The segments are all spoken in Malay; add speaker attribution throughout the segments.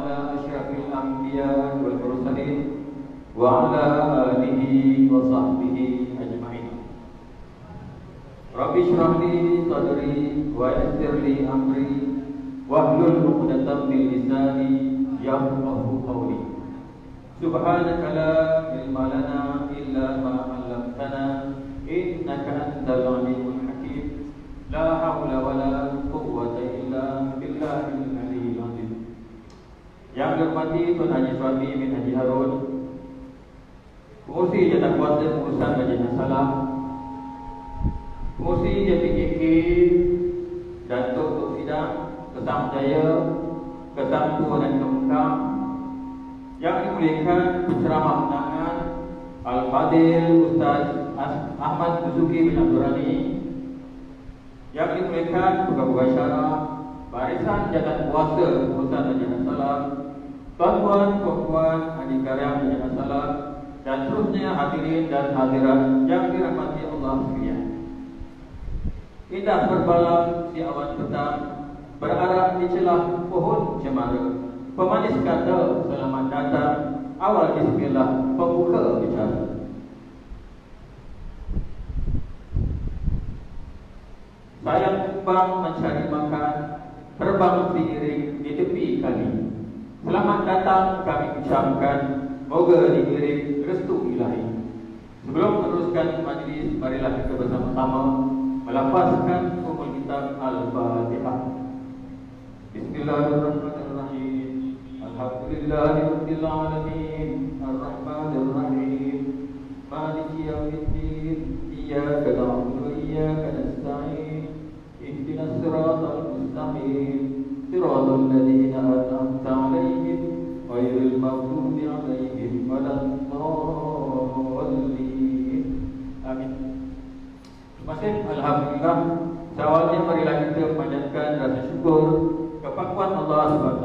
Speaker 1: على أشرف الأنبياء والمرسلين وعلى آله وصحبه أجمعين. رب اشرح لي صدري ويسر لي أمري واحلل عقدة من لساني يفقهوا قولي. سبحانك لا علم لنا إلا ما علمتنا إنك أنت العليم الحكيم. لا حول ولا قوة إلا بالله العلي العظيم. Yang dihormati Tuan Haji Suami bin Haji Harun, Pengurusi Jawatankuasa Pengurusan Majlis As-Salam, Pengurusi JPKK, Datuk Tok Sidang, Kesam Jaya, Ketampu dan Kemengkang, yang dimuliakan penceramah undangan Al-Fadil Ustaz Ahmad Zuki bin Abdul Rani, yang dimuliakan Pegawai Syarah, Barisan Jawatankuasa Pengurusan Majlis As-Salam, tuan-tuan, puan-puan, adik karya Majlis As-Salam, dan seterusnya hadirin dan hadirat yang dirahmati Allah sekalian. Indah berbalam si awan petang, berarah di celah pohon cemara. Pemanis kata selamat datang, awal bismillah pembuka bicara. Sayang terbang mencari makan, terbang seiring di tepi kali. Selamat datang kami ucapkan, moga diiring restu ilahi. Sebelum meneruskan majlis, marilah kita bersama-sama melafazkan ummul kitab Al-Fatihah. Bismillahirrahmanirrahim. Alhamdulillahirabbil alamin, arrahmanir rahim, maliki yaumiddin, iyyaka na'budu wa iyyaka nasta'in, ihdinas siratal mustaqim, siratal ladzina an'amta 'alaihim ghairil maghdubi 'alaihim waladdallin. Amin. Terima kasih. Alhamdulillah. Seawalnya marilah kita memanjatkan rasa syukur kepada Allah SWT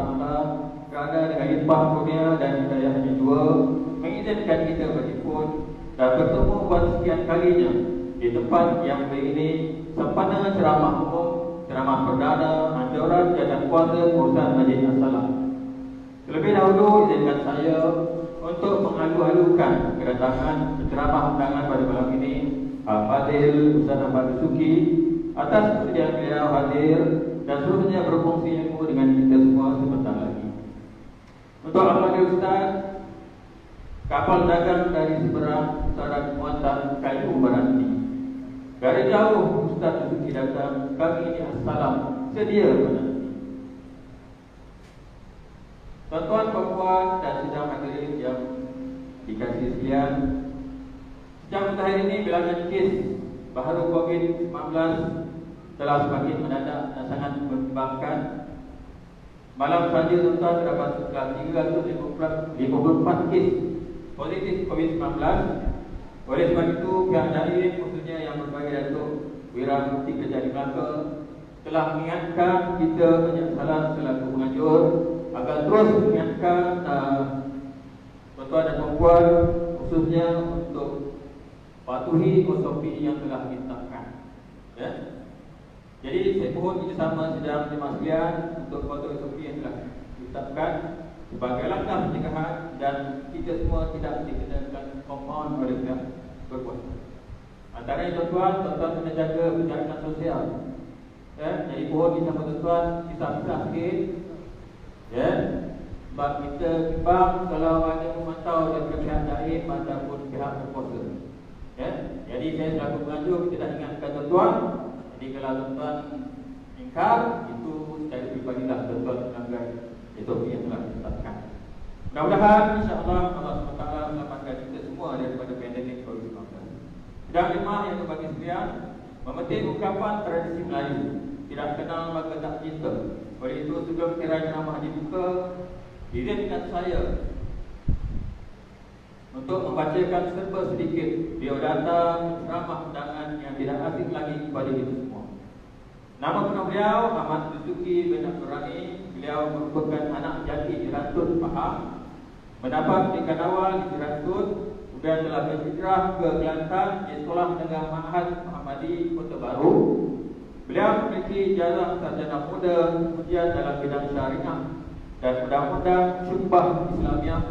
Speaker 1: kerana dengan limpah kurnia dan hidayahnya jua mengizinkan kita berhimpun dan bertemu buat sekian kalinya di tempat yang ini sempena ceramah umum, ceramah perdana, anjuran Jawatankuasa Pengurusan Majlis As-Salam. Terlebih dahulu izinkan saya untuk mengalu-alukan kedatangan penceramah undangan pada malam ini, Al-Fadil Ustaz Ahmad Zuki, atas kesediaan beliau hadir dan seterusnya berfungsi ilmu dengan kita semua sebentar lagi. Untuk Al-Fadil Ustaz, kapal dagang dari seberang syarat muatan kayu Baranti. Dari jauh Ustaz Zuki datang, kami ini Assalam sedia menanti. Tuan-tuan, puan-puan dan sidang hadirin yang dikasihi sekalian, sejak hari ini bilangan kes baharu COVID-19 telah semakin mendadak dan sangat membangkang. Malam saja tuan-tuan terdapat 354 kes positif COVID-19. Oleh sebab itu, pihak Jaim khususnya yang berbagai datuk Wira Mufti Kerja di Melaka telah mengingatkan kita Majlis As-Salam selaku penganjur agar terus mengingatkan tuan-tuan dan puan khususnya untuk patuhi SOP yang telah ditetapkan. Ya. Jadi saya mohon kerjasama sedang jemaah sekalian untuk patuhi SOP yang telah ditetapkan sebagai langkah pencegahan dan kita semua tidak dikenakan kompaun oleh pihak berkuasa. Antara tuan-tuan kena jaga penjarakan sosial. Ya, jadi mohon bersama tuan-tuan pisah-pisah sikit. Ya, sebab kita timbang kalau ada memantau daripada pihak Jaim ataupun pihak berkuasa. Ya, jadi saya selaku penganjur kita dah ingatkan tuan-tuan. Jadi kalau tuan-tuan ingkar, itu secara pribadilah tuan-tuan melanggar SOP yang telah ditetapkan. Mudah-mudahan insya-Allah Allah SWT selamatkan kita semua daripada pandemik COVID-19. Sedang jemaah yang berbagi sekalian, memetik ungkapan tradisi Melayu, tidak kenal maka tak cinta. Oleh itu sebelum kira ceramah dibuka, izinkan saya untuk membacakan serba sedikit biodata penceramah undangan yang tidak asing lagi kepada kita semua. Nama penuh beliau Ahmad Zuki bin Abdul Rani. Beliau merupakan anak jati di Rantun Pahang, mendapat pendidikan awal di Rantun, kemudian telah berhijrah ke Kelantan di Sekolah Menengah Ma'had Muhammadi Kota Baru. Beliau memiliki ijazah sarjana muda, kemudian dalam bidang syariah dan Undang-Undang Syubhah Islamiah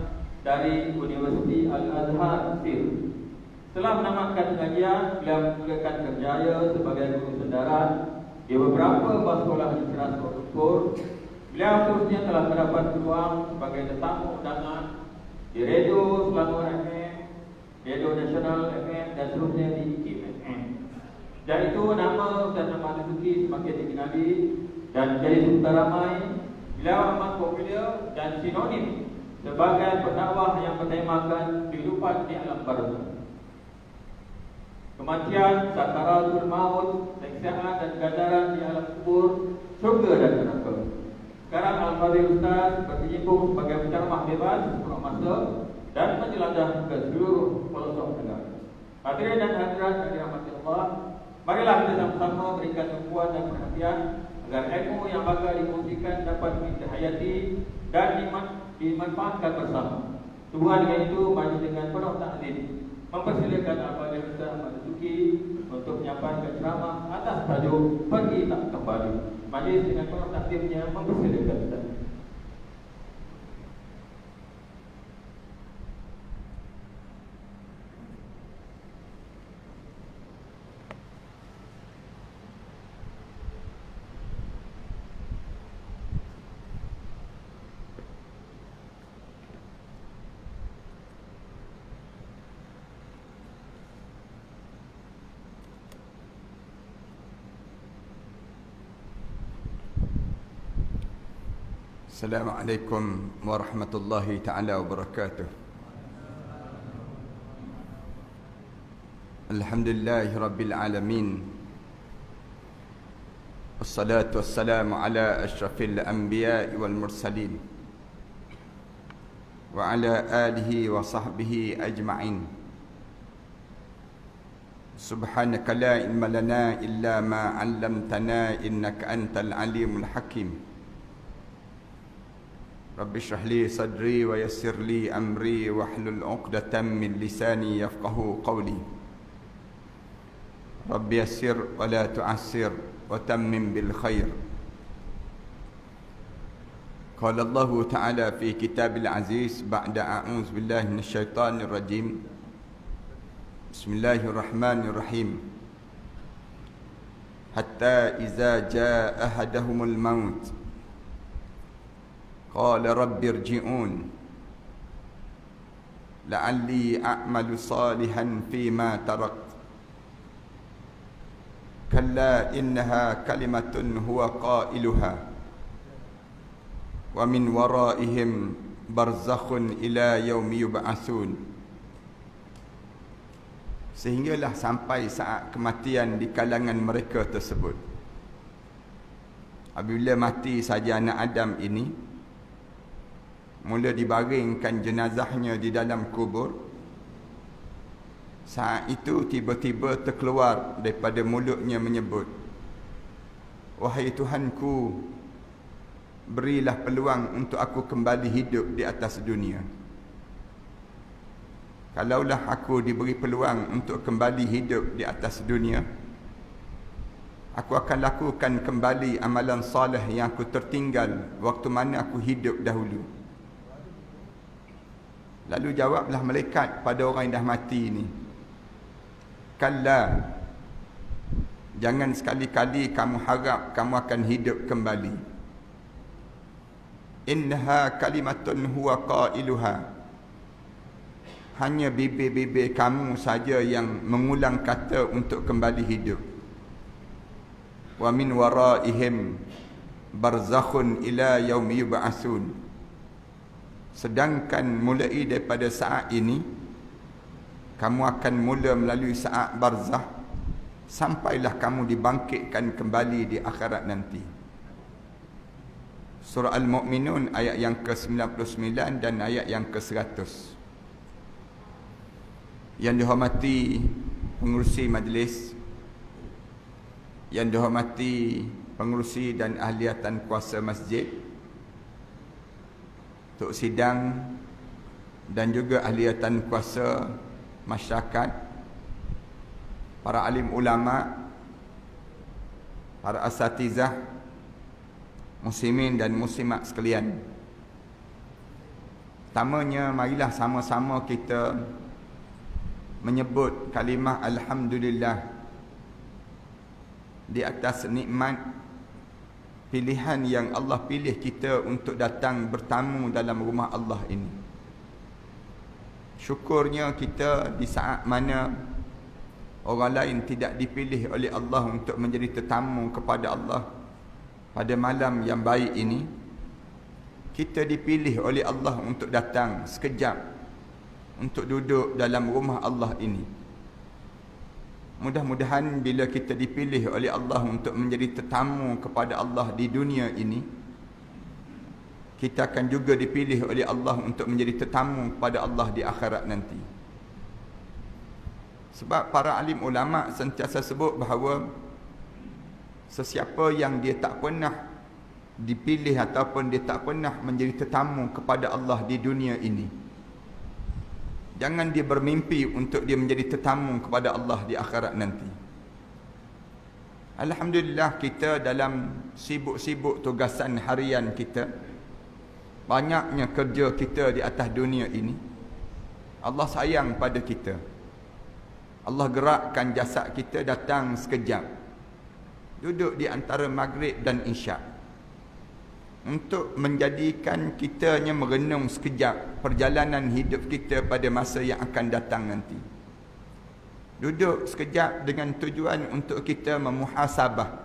Speaker 1: dari Universiti Al-Azhar Mesir. Setelah menamatkan pengajian, beliau menggunakan kerjaya sebagai guru sendaran di beberapa sekolah di Keras Kuala Lumpur. Beliau seterusnya telah mendapat peluang sebagai tetamu undangan di Radio Selangor FM, Radio Nasional FM dan seterusnya di KIM FM. Dan itu nama Ustaz Ahmad Zuki semakin dikenali dan jadi sebutan ramai. Beliau amat popular dan sinonim sebagai pendakwah yang bertemakan kehidupan di alam barzakh. Kematian, sakaratul maut, siksaan dan ganjaran di alam kubur, surga dan neraka. Sekarang Al-Fadhil Ustaz berkecimpung sebagai penceramah bebas sepenuh masa dan menjelajah ke seluruh pelosok negara. Hadirin dan hadirat yang dirahmati Allah, marilah kita sama-sama berikan tumpuan dan perhatian agar ilmu yang bakal dikongsikan dapat kita hayati dan dimanfaatkan bersama. Tuhan dengan itu, mari dengan penuh takzim mempersilakan Al-Fadhil Ustaz Ahmad Zuki untuk menyampaikan ceramah atas tajuk Pergi Tak Kembali. Majlis dengan penuh takzimnya mempersilakan Ustaz.
Speaker 2: Assalamualaikum warahmatullahi ta'ala wabarakatuh. Alhamdulillahi rabbil alamin. Wassalatu wassalamu ala ashrafil anbiya'i wal mursalin wa ala alihi wa sahbihi ajma'in. Subhanaka la ilma lana illa ma 'allamtana innaka antal alimul hakim. Rabbi shrah li sadri wa yassir li amri wahlul 'uqdatam min lisani yafqahu qawli. Rabbi yassir wa la tu'assir wa tammim bil khair. Qala Allah Ta'ala fi kitabil aziz ba'da a'udzu billahi minasyaitonir rajim. Bismillahirrahmanirrahim. Hatta iza jaa ahadahumul maut qala rabbi irji'un la'alli a'malu salihan fima tarakt kalla innaha kalimatun huwa qailuha wa min waraihim barzakhun ila yaumi yub'atsun. Sehinggalah sampai saat kematian di kalangan mereka tersebut. Apabila mati saja anak Adam ini, mula dibaringkan jenazahnya di dalam kubur. Saat itu tiba-tiba terkeluar daripada mulutnya menyebut, "Wahai Tuhanku, berilah peluang untuk aku kembali hidup di atas dunia. Kalaulah aku diberi peluang untuk kembali hidup di atas dunia, aku akan lakukan kembali amalan soleh yang aku tertinggal waktu mana aku hidup dahulu." Lalu jawablah malaikat pada orang yang dah mati ini, "Kalla, jangan sekali-kali kamu harap kamu akan hidup kembali. Innaha kalimatun huwa qailuha. Hanya bibir-bibir kamu saja yang mengulang kata untuk kembali hidup. Wa min waraihim barzakhun ila yaumi yub'atsun. Sedangkan mulai daripada saat ini, kamu akan mula melalui saat barzah sampailah kamu dibangkitkan kembali di akhirat nanti." Surah Al-Mu'minun ayat yang ke-99 dan ayat yang ke-100. Yang dihormati pengurusi majlis, yang dihormati pengurusi dan ahliatan kuasa masjid, Tok Sidang dan juga ahliatan kuasa masyarakat, para alim ulama, para asatizah, muslimin dan muslimat sekalian. Pertamanya, marilah sama-sama kita menyebut kalimah Alhamdulillah di atas nikmat pilihan yang Allah pilih kita untuk datang bertamu dalam rumah Allah ini. Syukurnya kita di saat mana orang lain tidak dipilih oleh Allah untuk menjadi tetamu kepada Allah pada malam yang baik ini, kita dipilih oleh Allah untuk datang sekejap untuk duduk dalam rumah Allah ini. Mudah-mudahan bila kita dipilih oleh Allah untuk menjadi tetamu kepada Allah di dunia ini, kita akan juga dipilih oleh Allah untuk menjadi tetamu kepada Allah di akhirat nanti. Sebab para alim ulama sentiasa sebut bahawa sesiapa yang dia tak pernah dipilih ataupun dia tak pernah menjadi tetamu kepada Allah di dunia ini, jangan dia bermimpi untuk dia menjadi tetamu kepada Allah di akhirat nanti. Alhamdulillah, kita dalam sibuk-sibuk tugasan harian kita, banyaknya kerja kita di atas dunia ini, Allah sayang pada kita. Allah gerakkan jasad kita datang sekejap, duduk di antara maghrib dan isyak, untuk menjadikan kitanya merenung sekejap perjalanan hidup kita pada masa yang akan datang nanti. Duduk sekejap dengan tujuan untuk kita memuhasabah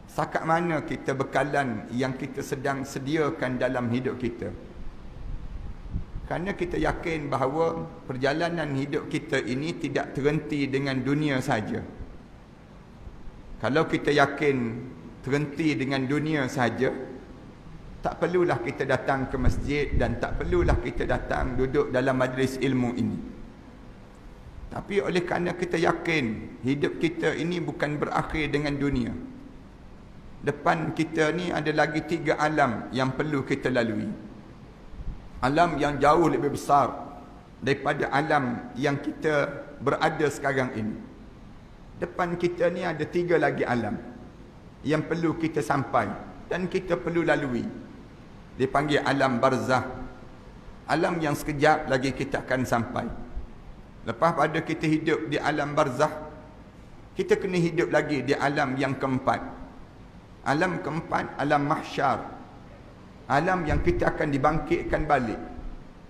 Speaker 2: setakat mana kita bekalan yang kita sedang sediakan dalam hidup kita. Kerana kita yakin bahawa perjalanan hidup kita ini tidak terhenti dengan dunia saja. Kalau kita yakin terhenti dengan dunia saja, tak perlulah kita datang ke masjid dan tak perlulah kita datang duduk dalam majlis ilmu ini. Tapi oleh kerana kita yakin hidup kita ini bukan berakhir dengan dunia, depan kita ni ada lagi 3 alam yang perlu kita lalui. Alam yang jauh lebih besar daripada alam yang kita berada sekarang ini. Depan kita ni ada 3 lagi alam yang perlu kita sampai dan kita perlu lalui. Dipanggil alam barzah, alam yang sekejap lagi kita akan sampai. Lepas pada kita hidup di alam barzah, kita kena hidup lagi di alam yang keempat. Alam keempat, alam mahsyar, alam yang kita akan dibangkitkan balik.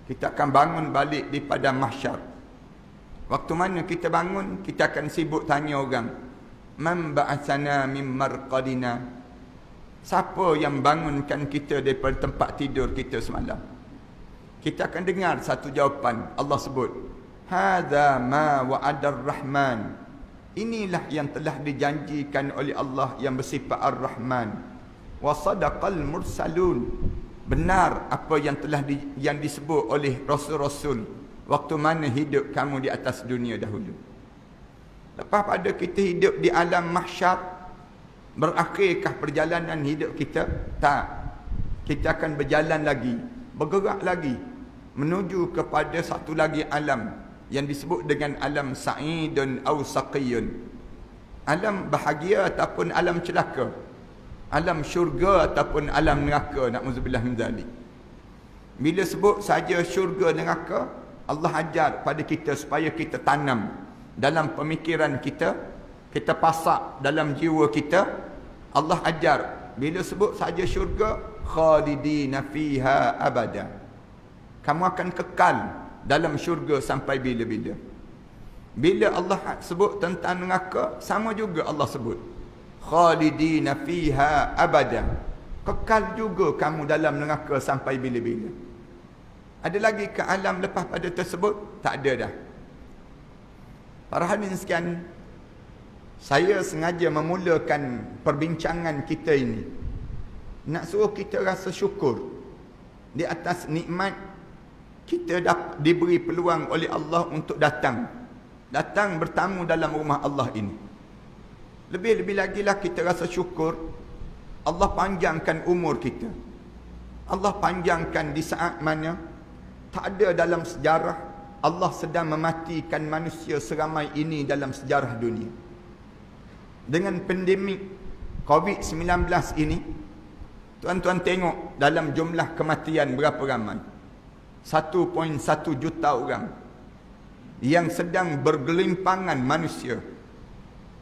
Speaker 2: Kita akan bangun balik di padang mahsyar. Waktu mana kita bangun, kita akan sibuk tanya orang, man ba'atsana min marqadina, siapa yang bangunkan kita daripada tempat tidur kita semalam? Kita akan dengar satu jawapan. Allah sebut, hadza ma wa'adar rahman, inilah yang telah dijanjikan oleh Allah yang bersifat ar-Rahman. Wa sadaqal mursalun, benar apa yang telah yang disebut oleh rasul-rasul waktu mana hidup kamu di atas dunia dahulu. Lepas pada kita hidup di alam mahsyar, berakhirkah perjalanan hidup kita? Tak. Kita akan berjalan lagi, bergerak lagi menuju kepada satu lagi alam yang disebut dengan alam sa'idun aw saqiyun. Alam bahagia ataupun alam celaka. Alam syurga ataupun alam neraka, na'udzubillah min zalik. Bila sebut saja syurga neraka, Allah ajar pada kita supaya kita tanam dalam pemikiran kita, kita pasak dalam jiwa kita. Allah ajar bila sebut saja syurga, khalidina fiha abada, kamu akan kekal dalam syurga sampai bila-bila. Bila Allah sebut tentang neraka, sama juga Allah sebut khalidina fiha abada, kekal juga kamu dalam neraka sampai bila-bila. Ada lagi ke alam lepas pada tersebut? Tak ada dah. Para hadirin sekalian, saya sengaja memulakan perbincangan kita ini nak suruh kita rasa syukur di atas nikmat kita diberi peluang oleh Allah untuk datang bertamu dalam rumah Allah ini. Lebih-lebih lagi lah kita rasa syukur Allah panjangkan umur kita. Allah panjangkan di saat mana tak ada dalam sejarah Allah sedang mematikan manusia seramai ini dalam sejarah dunia. Dengan pandemik COVID-19 ini, tuan-tuan tengok dalam jumlah kematian berapa ramai. 1.1 juta orang yang sedang bergelimpangan manusia.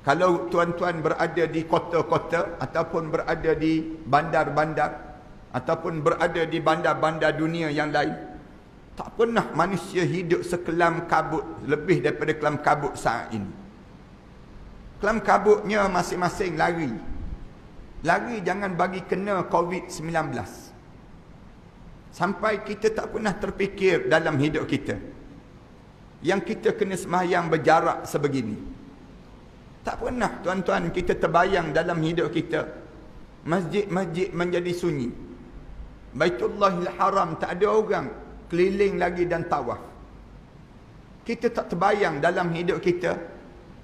Speaker 2: Kalau tuan-tuan berada di kota-kota ataupun berada di bandar-bandar ataupun berada di bandar-bandar dunia yang lain, tak pernah manusia hidup sekelam kabut lebih daripada kelam kabut saat ini. Kelam kabutnya masing-masing lari. Lari jangan bagi kena COVID-19. Sampai kita tak pernah terfikir dalam hidup kita yang kita kena sembahyang berjarak sebegini. Tak pernah tuan-tuan kita terbayang dalam hidup kita masjid-masjid menjadi sunyi. Baitullahil Haram tak ada orang keliling lagi dan tawaf. Kita tak terbayang dalam hidup kita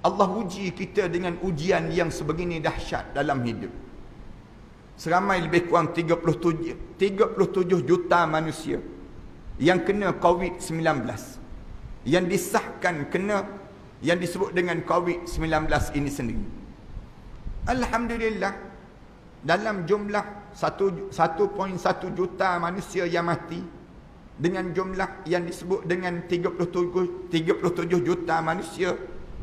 Speaker 2: Allah uji kita dengan ujian yang sebegini dahsyat dalam hidup. Seramai lebih kurang 37 juta manusia yang kena COVID-19, yang disahkan kena yang disebut dengan COVID-19 ini sendiri. Alhamdulillah, dalam jumlah 1.1 juta manusia yang mati, dengan jumlah yang disebut dengan 37 juta manusia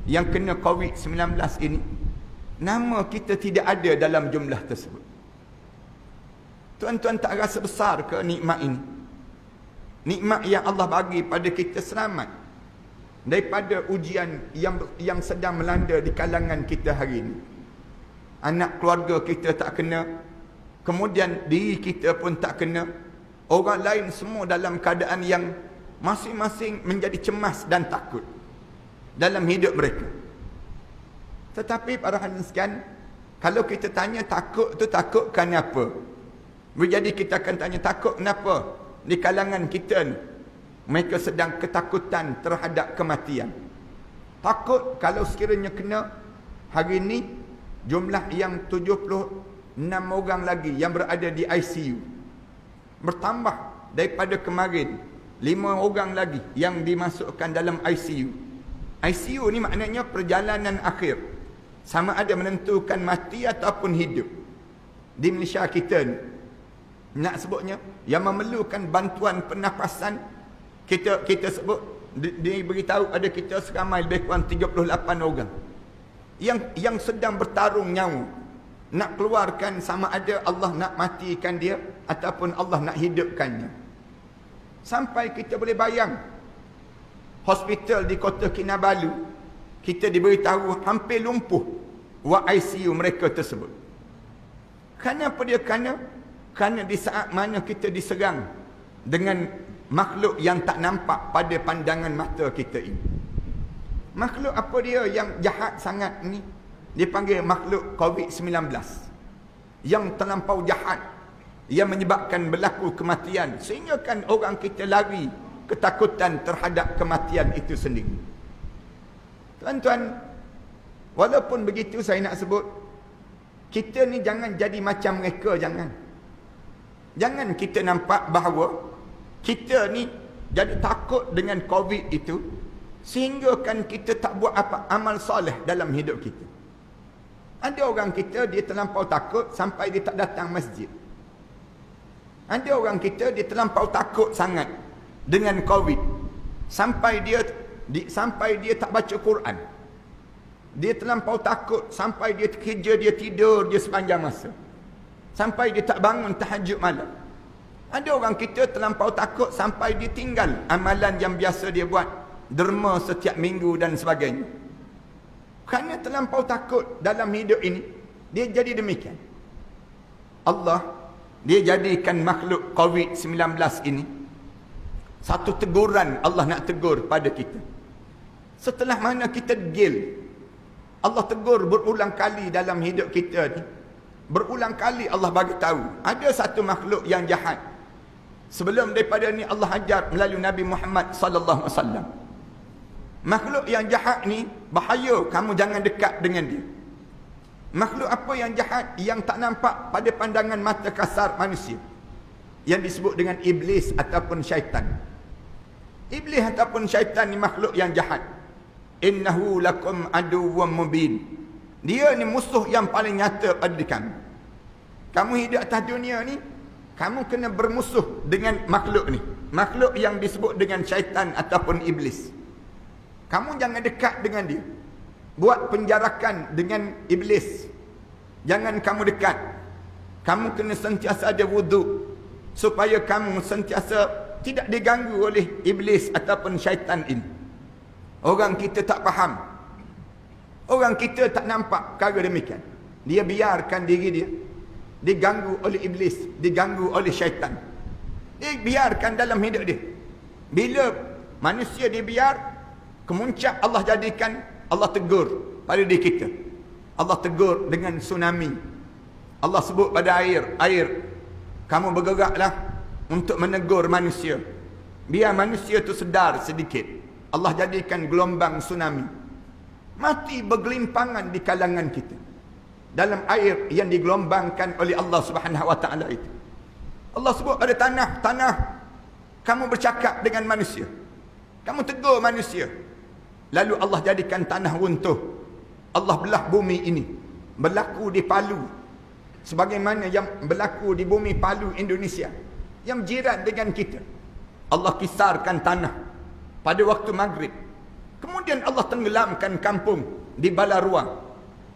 Speaker 2: yang kena COVID-19 ini, nama kita tidak ada dalam jumlah tersebut. Tuan-tuan tak rasa besar ke nikmat ini? Nikmat yang Allah bagi pada kita selamat daripada ujian yang sedang melanda di kalangan kita hari ini. Anak keluarga kita tak kena, kemudian diri kita pun tak kena, orang lain semua dalam keadaan yang masing-masing menjadi cemas dan takut dalam hidup mereka. Tetapi para hadirin sekalian, kalau kita tanya takut tu takut kerana apa? Jadi kita akan tanya takut kenapa di kalangan kita ni mereka sedang ketakutan terhadap kematian. Takut kalau sekiranya kena hari ini jumlah yang 76 orang lagi yang berada di ICU. Bertambah daripada kemarin 5 orang lagi yang dimasukkan dalam ICU. ICU ni maknanya perjalanan akhir. Sama ada menentukan mati ataupun hidup. Di Malaysia kita ni, nak sebutnya, yang memerlukan bantuan pernafasan, kita sebut, diberitahu ada kita seramai lebih kurang 38 orang yang sedang bertarung nyawa nak keluarkan, sama ada Allah nak matikan dia ataupun Allah nak hidupkannya. Sampai kita boleh bayang hospital di Kota Kinabalu, kita diberitahu hampir lumpuh ward ICU mereka tersebut. Kenapa dia? Kerana di saat mana kita diserang dengan makhluk yang tak nampak pada pandangan mata kita ini. Makhluk apa dia yang jahat sangat ni? Dipanggil makhluk COVID-19. Yang terlampau jahat, yang menyebabkan berlaku kematian, sehingga kan orang kita lari ketakutan terhadap kematian itu sendiri. Tuan-tuan, walaupun begitu saya nak sebut, kita ni jangan jadi macam mereka, jangan kita nampak bahawa kita ni jadi takut dengan COVID itu sehingga kan kita tak buat apa amal soleh dalam hidup kita. Ada orang kita dia terlampau takut sampai dia tak datang masjid. Ada orang kita dia terlampau takut sangat dengan COVID sampai dia tak baca Quran. Dia terlampau takut sampai dia kerja dia tidur dia sepanjang masa. Sampai dia tak bangun tahajud malam. Ada orang kita terlampau takut sampai dia tinggal amalan yang biasa dia buat, derma setiap minggu dan sebagainya. Kerana terlampau takut dalam hidup ini, dia jadi demikian. Allah, dia jadikan makhluk COVID-19 ini satu teguran. Allah nak tegur pada kita. Setelah mana kita degil, Allah tegur berulang kali dalam hidup kita ni. Berulang kali Allah bagi tahu ada satu makhluk yang jahat. Sebelum daripada ni Allah ajar melalui Nabi Muhammad sallallahu alaihi wasallam. Makhluk yang jahat ni bahaya, kamu jangan dekat dengan dia. Makhluk apa yang jahat yang tak nampak pada pandangan mata kasar manusia, yang disebut dengan iblis ataupun syaitan. Iblis ataupun syaitan ni makhluk yang jahat. Innahu lakum aduwwum mubin. Dia ni musuh yang paling nyata pada kamu. Kamu hidup atas dunia ni, kamu kena bermusuh dengan makhluk ni. makhluk yang disebut dengan syaitan ataupun iblis. Kamu jangan dekat dengan dia. Buat penjarakan dengan iblis. Jangan kamu dekat. Kamu kena sentiasa ada wuduk supaya kamu sentiasa tidak diganggu oleh iblis ataupun syaitan ini. Orang kita tak faham. Orang kita tak nampak perkara demikian. Dia biarkan diri dia diganggu oleh iblis, diganggu oleh syaitan. Dia biarkan dalam hidup dia. Bila manusia dibiar, kemuncak Allah jadikan, Allah tegur pada diri kita. Allah tegur dengan tsunami. Allah sebut pada air, kamu bergeraklah untuk menegur manusia. Biar manusia itu sedar sedikit. Allah jadikan gelombang tsunami. Mati bergelimpangan di kalangan kita. Dalam air yang digelombangkan oleh Allah Subhanahu Wa Taala itu. Allah sebut pada tanah, kamu bercakap dengan manusia. Kamu tegur manusia. Lalu Allah jadikan tanah runtuh. Allah belah bumi ini. Berlaku di Palu. Sebagaimana yang berlaku di bumi Palu Indonesia. Yang jiran dengan kita. Allah kisarkan tanah pada waktu maghrib. Kemudian Allah tenggelamkan kampung di Balaruang.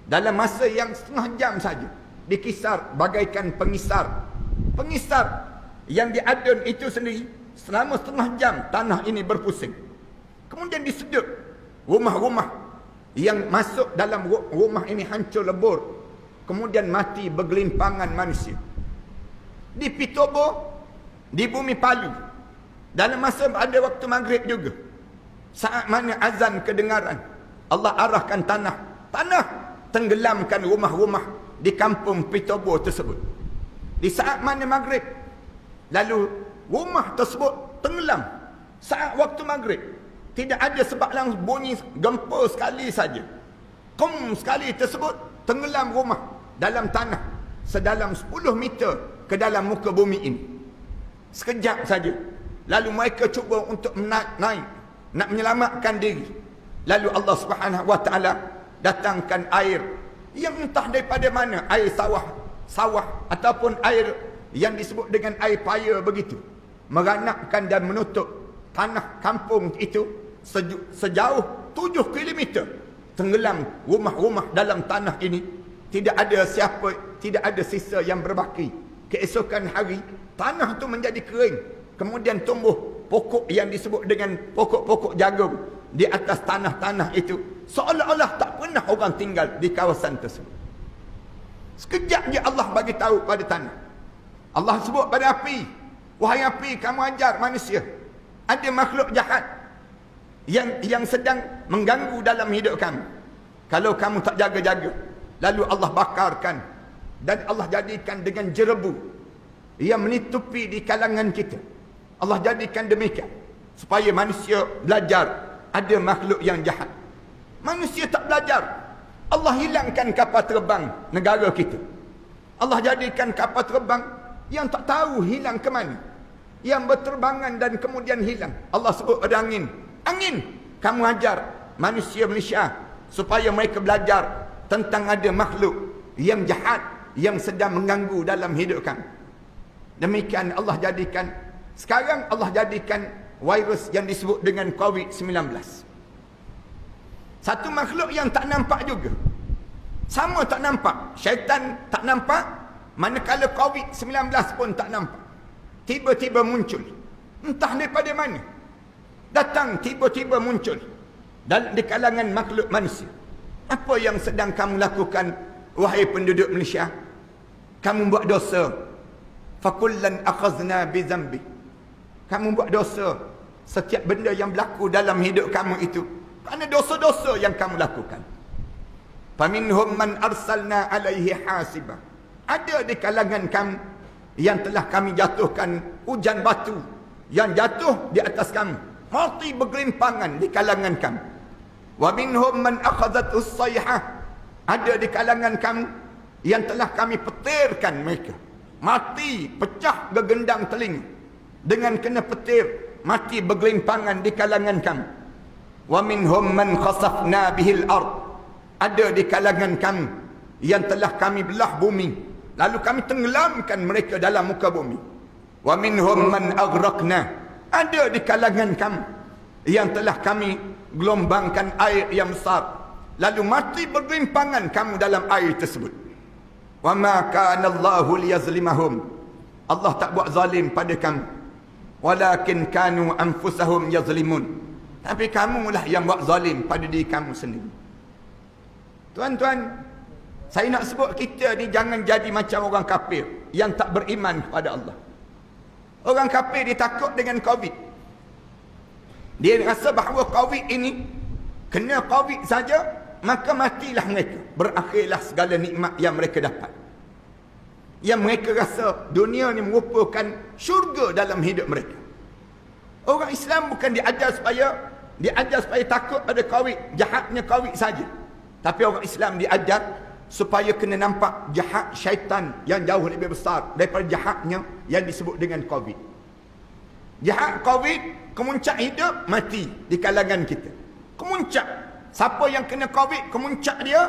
Speaker 2: Dalam masa yang setengah jam saja. Dikisar bagaikan pengisar. Pengisar yang diadun itu sendiri. Selama setengah jam tanah ini berpusing. Kemudian disedut. Rumah-rumah yang masuk dalam rumah ini hancur lebur. Kemudian mati bergelimpangan manusia. Di Pitobo, di bumi Palu. Dalam masa ada waktu maghrib juga. Saat mana azan kedengaran, Allah arahkan tanah. Tanah tenggelamkan rumah-rumah di kampung Pitobo tersebut. Di saat mana maghrib, lalu rumah tersebut tenggelam. Saat waktu maghrib, tidak ada sebab langsung, bunyi gempa sekali saja. Kum sekali tersebut, tenggelam rumah dalam tanah sedalam 10 meter ke dalam muka bumi ini. Sekejap saja. Lalu mereka cuba untuk naik, nak menyelamatkan diri. Lalu Allah Subhanahu Wa Taala datangkan air yang entah daripada mana, air sawah ataupun air yang disebut dengan air paya begitu, meranapkan dan menutup tanah kampung itu sejauh 7 km. Tenggelam rumah-rumah dalam tanah ini. Tidak ada siapa, tidak ada sisa yang berbaki. Keesokan hari tanah itu menjadi kering. Kemudian tumbuh pokok yang disebut dengan pokok-pokok jagung di atas tanah-tanah itu. Seolah-olah tak pernah orang tinggal di kawasan tersebut. Sekejap je Allah bagi tahu pada tanah. Allah sebut pada api, wahai api, kamu ajar manusia. Ada makhluk jahat yang sedang mengganggu dalam hidup kamu. Kalau kamu tak jaga-jaga, lalu Allah bakarkan dan Allah jadikan dengan jerebu yang menitupi di kalangan kita. Allah jadikan demikian supaya manusia belajar ada makhluk yang jahat. Manusia tak belajar. Allah hilangkan kapal terbang negara kita. Allah jadikan kapal terbang yang tak tahu hilang ke mana. Yang berterbangan dan kemudian hilang. Allah sebut pada angin. Angin, kamu ajar manusia Malaysia supaya mereka belajar tentang ada makhluk yang jahat yang sedang mengganggu dalam hidup kamu. Demikian Allah jadikan. Sekarang Allah jadikan virus yang disebut dengan COVID-19. Satu makhluk yang tak nampak juga. Sama tak nampak. Syaitan tak nampak. Manakala COVID-19 pun tak nampak. Tiba-tiba muncul. Entah daripada mana. Datang tiba-tiba muncul. Dan di kalangan makhluk manusia. Apa yang sedang kamu lakukan, wahai penduduk Malaysia? Kamu buat dosa. Fakullan akhazna bizambi. Kamu buat dosa. Setiap benda yang berlaku dalam hidup kamu itu, kerana dosa-dosa yang kamu lakukan. Faminhum man arsalna alaihi hasiba. Ada di kalangan kamu yang telah kami jatuhkan hujan batu yang jatuh di atas kamu. Mati bergelimpangan di kalangan kamu. Wa minhum man akhadhathu as-sayhah. Ada di kalangan kamu yang telah kami petirkan mereka. Mati, pecah gegendang telinga. Dengan kena petir, mati bergelimpangan di kalangan kamu. Wa minhum man khasafna bihil ard. Ada di kalangan kamu yang telah kami belah bumi, lalu kami tenggelamkan mereka dalam muka bumi. Wa minhum man aghraqna. Ada di kalangan kamu yang telah kami gelombangkan air yang besar, lalu mati bergelimpangan kamu dalam air tersebut. Wa ma kana Allahu liyazlimahum. Allah tak buat zalim pada kamu. Walakin kanu anfusahum yazlimun. Tapi kamulah yang buat zalim pada diri kamu sendiri. Tuan-tuan, saya nak sebut kita ni jangan jadi macam orang kafir yang tak beriman kepada Allah. Orang kafir dia takut dengan Covid. Dia rasa bahawa Covid ini, kena Covid saja, maka matilah mereka. Berakhirlah segala nikmat yang mereka dapat. Yang mereka rasa dunia ni merupakan syurga dalam hidup mereka. Orang Islam bukan diajar supaya takut pada Covid, jahatnya Covid saja. Tapi orang Islam diajar supaya kena nampak jahat syaitan yang jauh lebih besar daripada jahatnya yang disebut dengan Covid. Jahat Covid, kemuncak hidup, mati di kalangan kita. Kemuncak. Siapa yang kena Covid, kemuncak dia,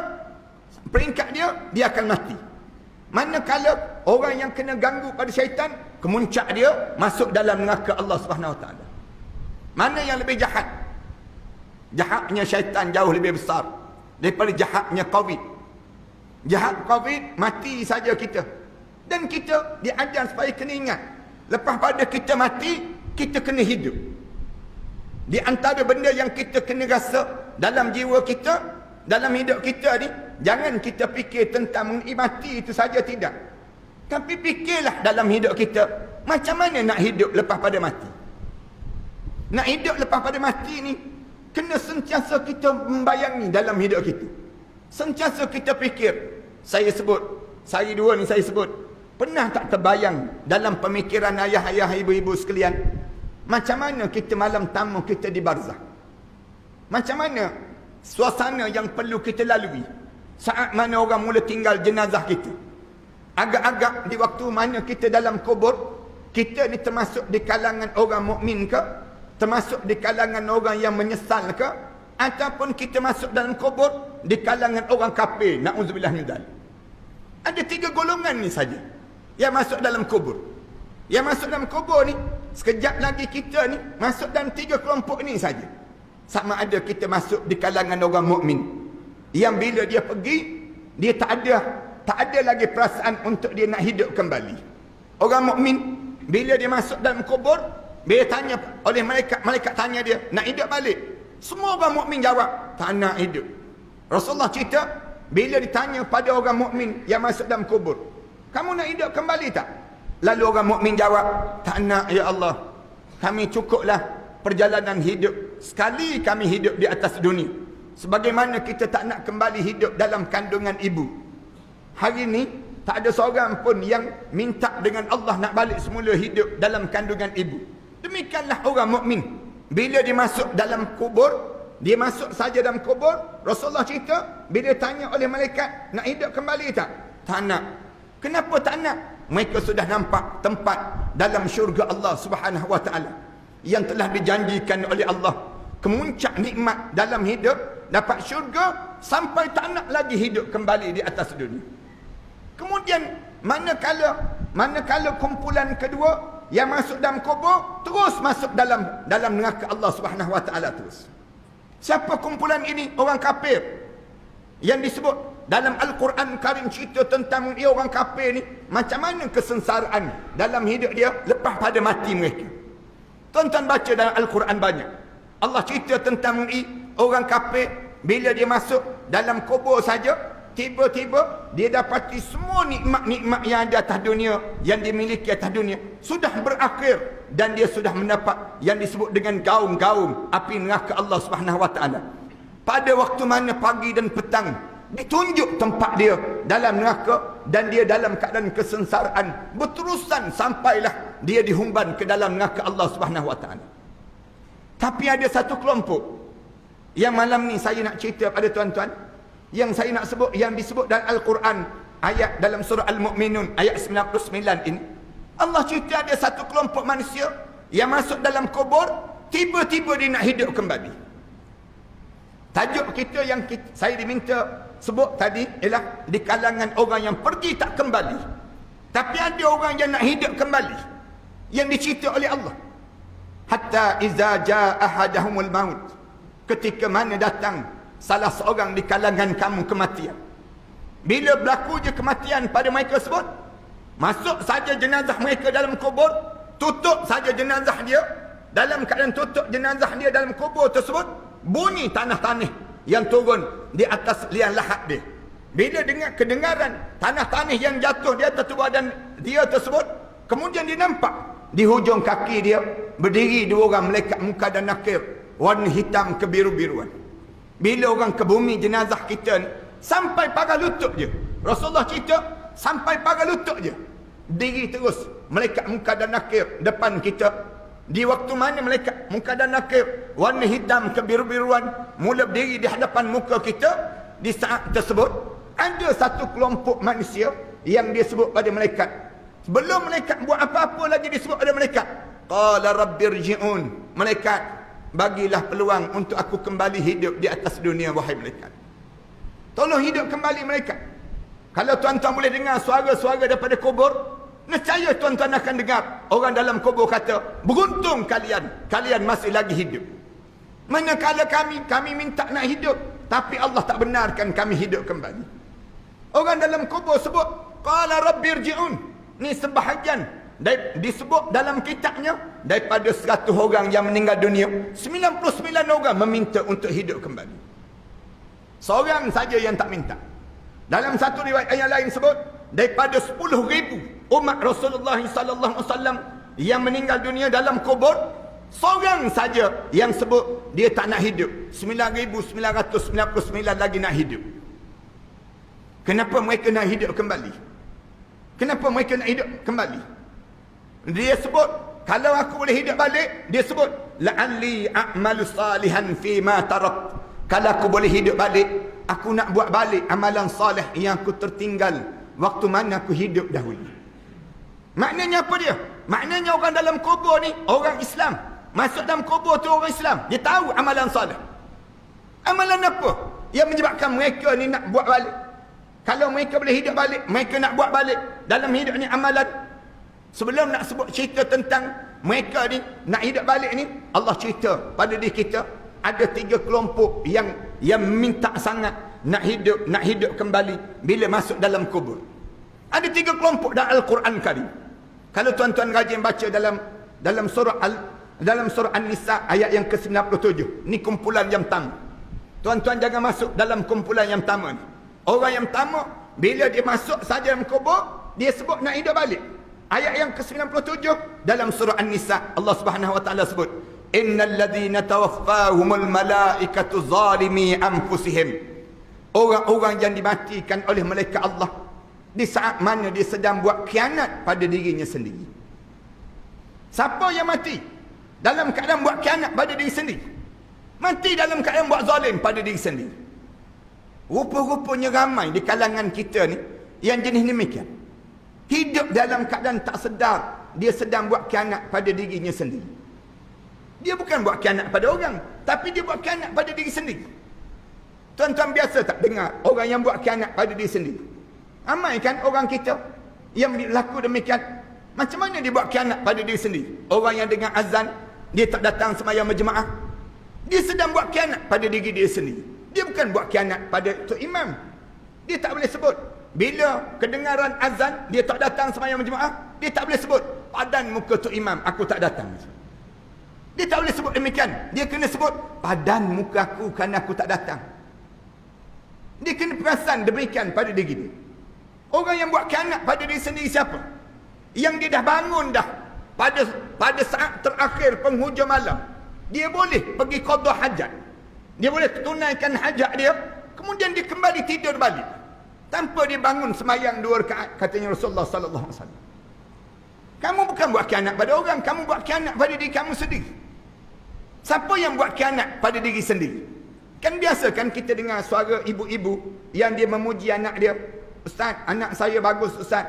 Speaker 2: peringkat dia akan mati. Manakala orang yang kena ganggu pada syaitan, kemuncak dia masuk dalam neraka Allah Subhanahu Wa Taala. Mana yang lebih jahat? Jahatnya syaitan jauh lebih besar daripada jahatnya Covid. Jahat Covid, mati saja kita. Dan kita diajar supaya kena ingat, lepas pada kita mati, kita kena hidup. Di antara benda yang kita kena rasa dalam jiwa kita, dalam hidup kita ni, jangan kita fikir tentang mengenai mati itu saja, tidak. Tapi fikirlah dalam hidup kita, macam mana nak hidup lepas pada mati. Nak hidup lepas pada mati ni, kena sentiasa kita membayangi dalam hidup kita. Sentiasa kita fikir. Saya sebut, pernah tak terbayang dalam pemikiran ayah-ayah, ibu-ibu sekalian, macam mana kita malam tamu kita di barzah? Macam mana suasana yang perlu kita lalui saat mana orang mula tinggal jenazah kita? Agak-agak di waktu mana kita dalam kubur, kita ni termasuk di kalangan orang mukmin ke? Termasuk di kalangan orang yang menyesal ke? Ataupun kita masuk dalam kubur di kalangan orang kafir, na'udzubillah min dzalik. Ada 3 golongan ni saja yang masuk dalam kubur. Yang masuk dalam kubur ni, sekejap lagi kita ni masuk dalam 3 kelompok ni saja. Sama ada kita masuk di kalangan orang mukmin yang bila dia pergi, dia tak ada lagi perasaan untuk dia nak hidup kembali. Orang mukmin bila dia masuk dalam kubur, bila tanya oleh malaikat tanya dia, nak hidup balik? Semua orang mukmin jawab, tak nak hidup. Rasulullah cerita, bila ditanya pada orang mukmin yang masuk dalam kubur, kamu nak hidup kembali tak? Lalu orang mukmin jawab, tak nak ya Allah. Kami cukuplah perjalanan hidup. Sekali kami hidup di atas dunia. Sebagaimana kita tak nak kembali hidup dalam kandungan ibu. Hari ini tak ada seorang pun yang minta dengan Allah nak balik semula hidup dalam kandungan ibu. Demikianlah orang mukmin. Bila dia masuk dalam kubur, dia masuk saja dalam kubur, Rasulullah cerita, bila tanya oleh malaikat, nak hidup kembali tak? Tak nak. Kenapa tak nak? Mereka sudah nampak tempat dalam syurga Allah Subhanahu Wa Taala yang telah dijanjikan oleh Allah. Kemuncak nikmat dalam hidup, dapat syurga sampai tak nak lagi hidup kembali di atas dunia. Kemudian manakala kumpulan kedua yang masuk dalam kubur, terus masuk dalam neraka Allah Subhanahu Wa Taala terus. Siapa kumpulan ini? Orang kafir. Yang disebut dalam Al-Quran Karim cerita tentang dia orang kafir ni, macam mana kesengsaraan dalam hidup dia lepas pada mati mereka. Tuan-tuan baca dalam Al-Quran banyak. Allah cerita tentang orang kafir bila dia masuk dalam kubur saja, tiba-tiba dia dapati semua nikmat-nikmat yang ada atas dunia, yang dimiliki atas dunia, sudah berakhir. Dan dia sudah mendapat yang disebut dengan gaung-gaung api neraka Allah Subhanahu Wa Taala. Pada waktu mana pagi dan petang ditunjuk tempat dia dalam neraka, dan dia dalam keadaan kesengsaraan berterusan sampailah dia dihumban ke dalam neraka Allah Subhanahu Wa Taala. Tapi ada satu kelompok yang malam ni saya nak cerita pada tuan-tuan, yang saya nak sebut, yang disebut dalam Al-Quran, ayat dalam surah Al-Mu'minun ayat 99 ini. Allah cerita ada satu kelompok manusia yang masuk dalam kubur, tiba-tiba dia nak hidup kembali. Tajuk kita yang saya diminta sebut tadi ialah di kalangan orang yang pergi tak kembali. Tapi ada orang yang nak hidup kembali, yang dicerita oleh Allah. hatta iza jaa ahadahumul maut, ketika mana datang salah seorang di kalangan kamu kematian. Bila berlaku je kematian pada mereka sebut, masuk saja jenazah mereka dalam kubur, tutup saja jenazah dia, dalam keadaan tutup jenazah dia dalam kubur tersebut, bunyi tanah-tanah yang turun di atas liang lahat dia. Bila dengar kedengaran tanah-tanah yang jatuh di atas tubuh badan dia tersebut, kemudian dia nampak di hujung kaki dia berdiri dua orang malaikat muka dan nakir, warna hitam kebiru-biruan. Bila orang ke bumi jenazah kita ni, sampai pagar lutut je, Rasulullah cerita, sampai pagar lutut je diri terus malaikat muka dan nakir depan kita. Di waktu mana malaikat muka dan nakir warna hitam kebiru-biruan mula berdiri di hadapan muka kita, di saat tersebut ada satu kelompok manusia yang dia sebut pada malaikat, sebelum malaikat buat apa-apa lagi disebut pada malaikat, qala rabbirji'un, malaikat bagilah peluang untuk aku kembali hidup di atas dunia wahai malaikat. Tolong hidup kembali malaikat. Kalau tuan-tuan boleh dengar suara-suara daripada kubur, nescaya tuan-tuan akan dengar orang dalam kubur kata, beruntung kalian masih lagi hidup. Manakala kami minta nak hidup, tapi Allah tak benarkan kami hidup kembali. Orang dalam kubur sebut, qala rabbirji'un. Ni sebahagian disebut dalam kitabnya, daripada 100 orang yang meninggal dunia, 99 orang meminta untuk hidup kembali. Seorang saja yang tak minta. Dalam satu riwayat yang lain sebut, daripada 10,000 umat Rasulullah sallallahu alaihi wasallam yang meninggal dunia dalam kubur, seorang saja yang sebut dia tak nak hidup. 9,999 lagi nak hidup. Kenapa mereka nak hidup kembali? Kenapa mereka nak hidup kembali? Dia sebut, kalau aku boleh hidup balik, dia sebut, la'alli a'malu salihan fi ma tarak. Kalau aku boleh hidup balik, aku nak buat balik amalan salih yang aku tertinggal waktu mana aku hidup dahulu. Maknanya apa dia? Maknanya orang dalam kubur ni, orang Islam. Masuk dalam kubur tu orang Islam. Dia tahu amalan salih. Amalan apa yang menyebabkan mereka ni nak buat balik? Kalau mereka boleh hidup balik, mereka nak buat balik dalam hidup ni amalan. Sebelum nak sebut cerita tentang mereka ni nak hidup balik ni, Allah cerita pada diri kita, ada 3 kelompok yang minta sangat nak hidup kembali bila masuk dalam kubur. Ada 3 kelompok dalam Al-Quran Karim. Kalau tuan-tuan rajin baca dalam surah An-Nisa ayat yang ke-97, ni kumpulan yang pertama. Tuan-tuan jangan masuk dalam kumpulan yang pertama ni. Orang yang pertama, bila dia masuk saja dalam kubur, dia sebut nak hidup balik. Ayat yang ke-97 dalam surah An-Nisa, Allah Subhanahu wa taala sebut, innal ladzina tawaffahumul malaikatu zalimi anfusihim. Orang-orang yang dimatikan oleh malaikat Allah di saat mana dia sedang buat khianat pada dirinya sendiri. Siapa yang mati dalam keadaan buat khianat pada diri sendiri? Mati dalam keadaan buat zalim pada diri sendiri. Rupa-rupanya ramai di kalangan kita ni yang jenis demikian. Hidup dalam keadaan tak sedar dia sedang buat khianat pada dirinya sendiri. Dia bukan buat khianat pada orang, tapi dia buat khianat pada diri sendiri. Tuan-tuan biasa tak dengar orang yang buat khianat pada diri sendiri? Ramai kan orang kita yang berlaku demikian. Macam mana dia buat khianat pada diri sendiri? Orang yang dengar azan, dia tak datang sembahyang berjemaah. Dia sedang buat khianat pada diri dia sendiri. Dia bukan buat khianat pada tok imam. Dia tak boleh sebut. Bila kedengaran azan, dia tak datang sembahyang berjemaah, dia tak boleh sebut, padan muka tok imam, aku tak datang. Dia tak boleh sebut demikian. Dia kena sebut, padan muka aku kerana aku tak datang. Dia kena perasan demikian pada diri dia. Orang yang buat khianat pada diri sendiri siapa? Yang dia dah bangun dah pada saat terakhir penghujung malam, dia boleh pergi qada hajat. Dia boleh tunaikan hajat dia, kemudian dia kembali tidur balik tanpa dia bangun sembahyang 2 rakaat, katanya Rasulullah sallallahu alaihi wasallam. Kamu bukan buat khianat pada orang, kamu buat khianat pada diri kamu sendiri. Siapa yang buat khianat pada diri sendiri? Kan biasa kan kita dengar suara ibu-ibu yang dia memuji anak dia, Ustaz, anak saya bagus Ustaz.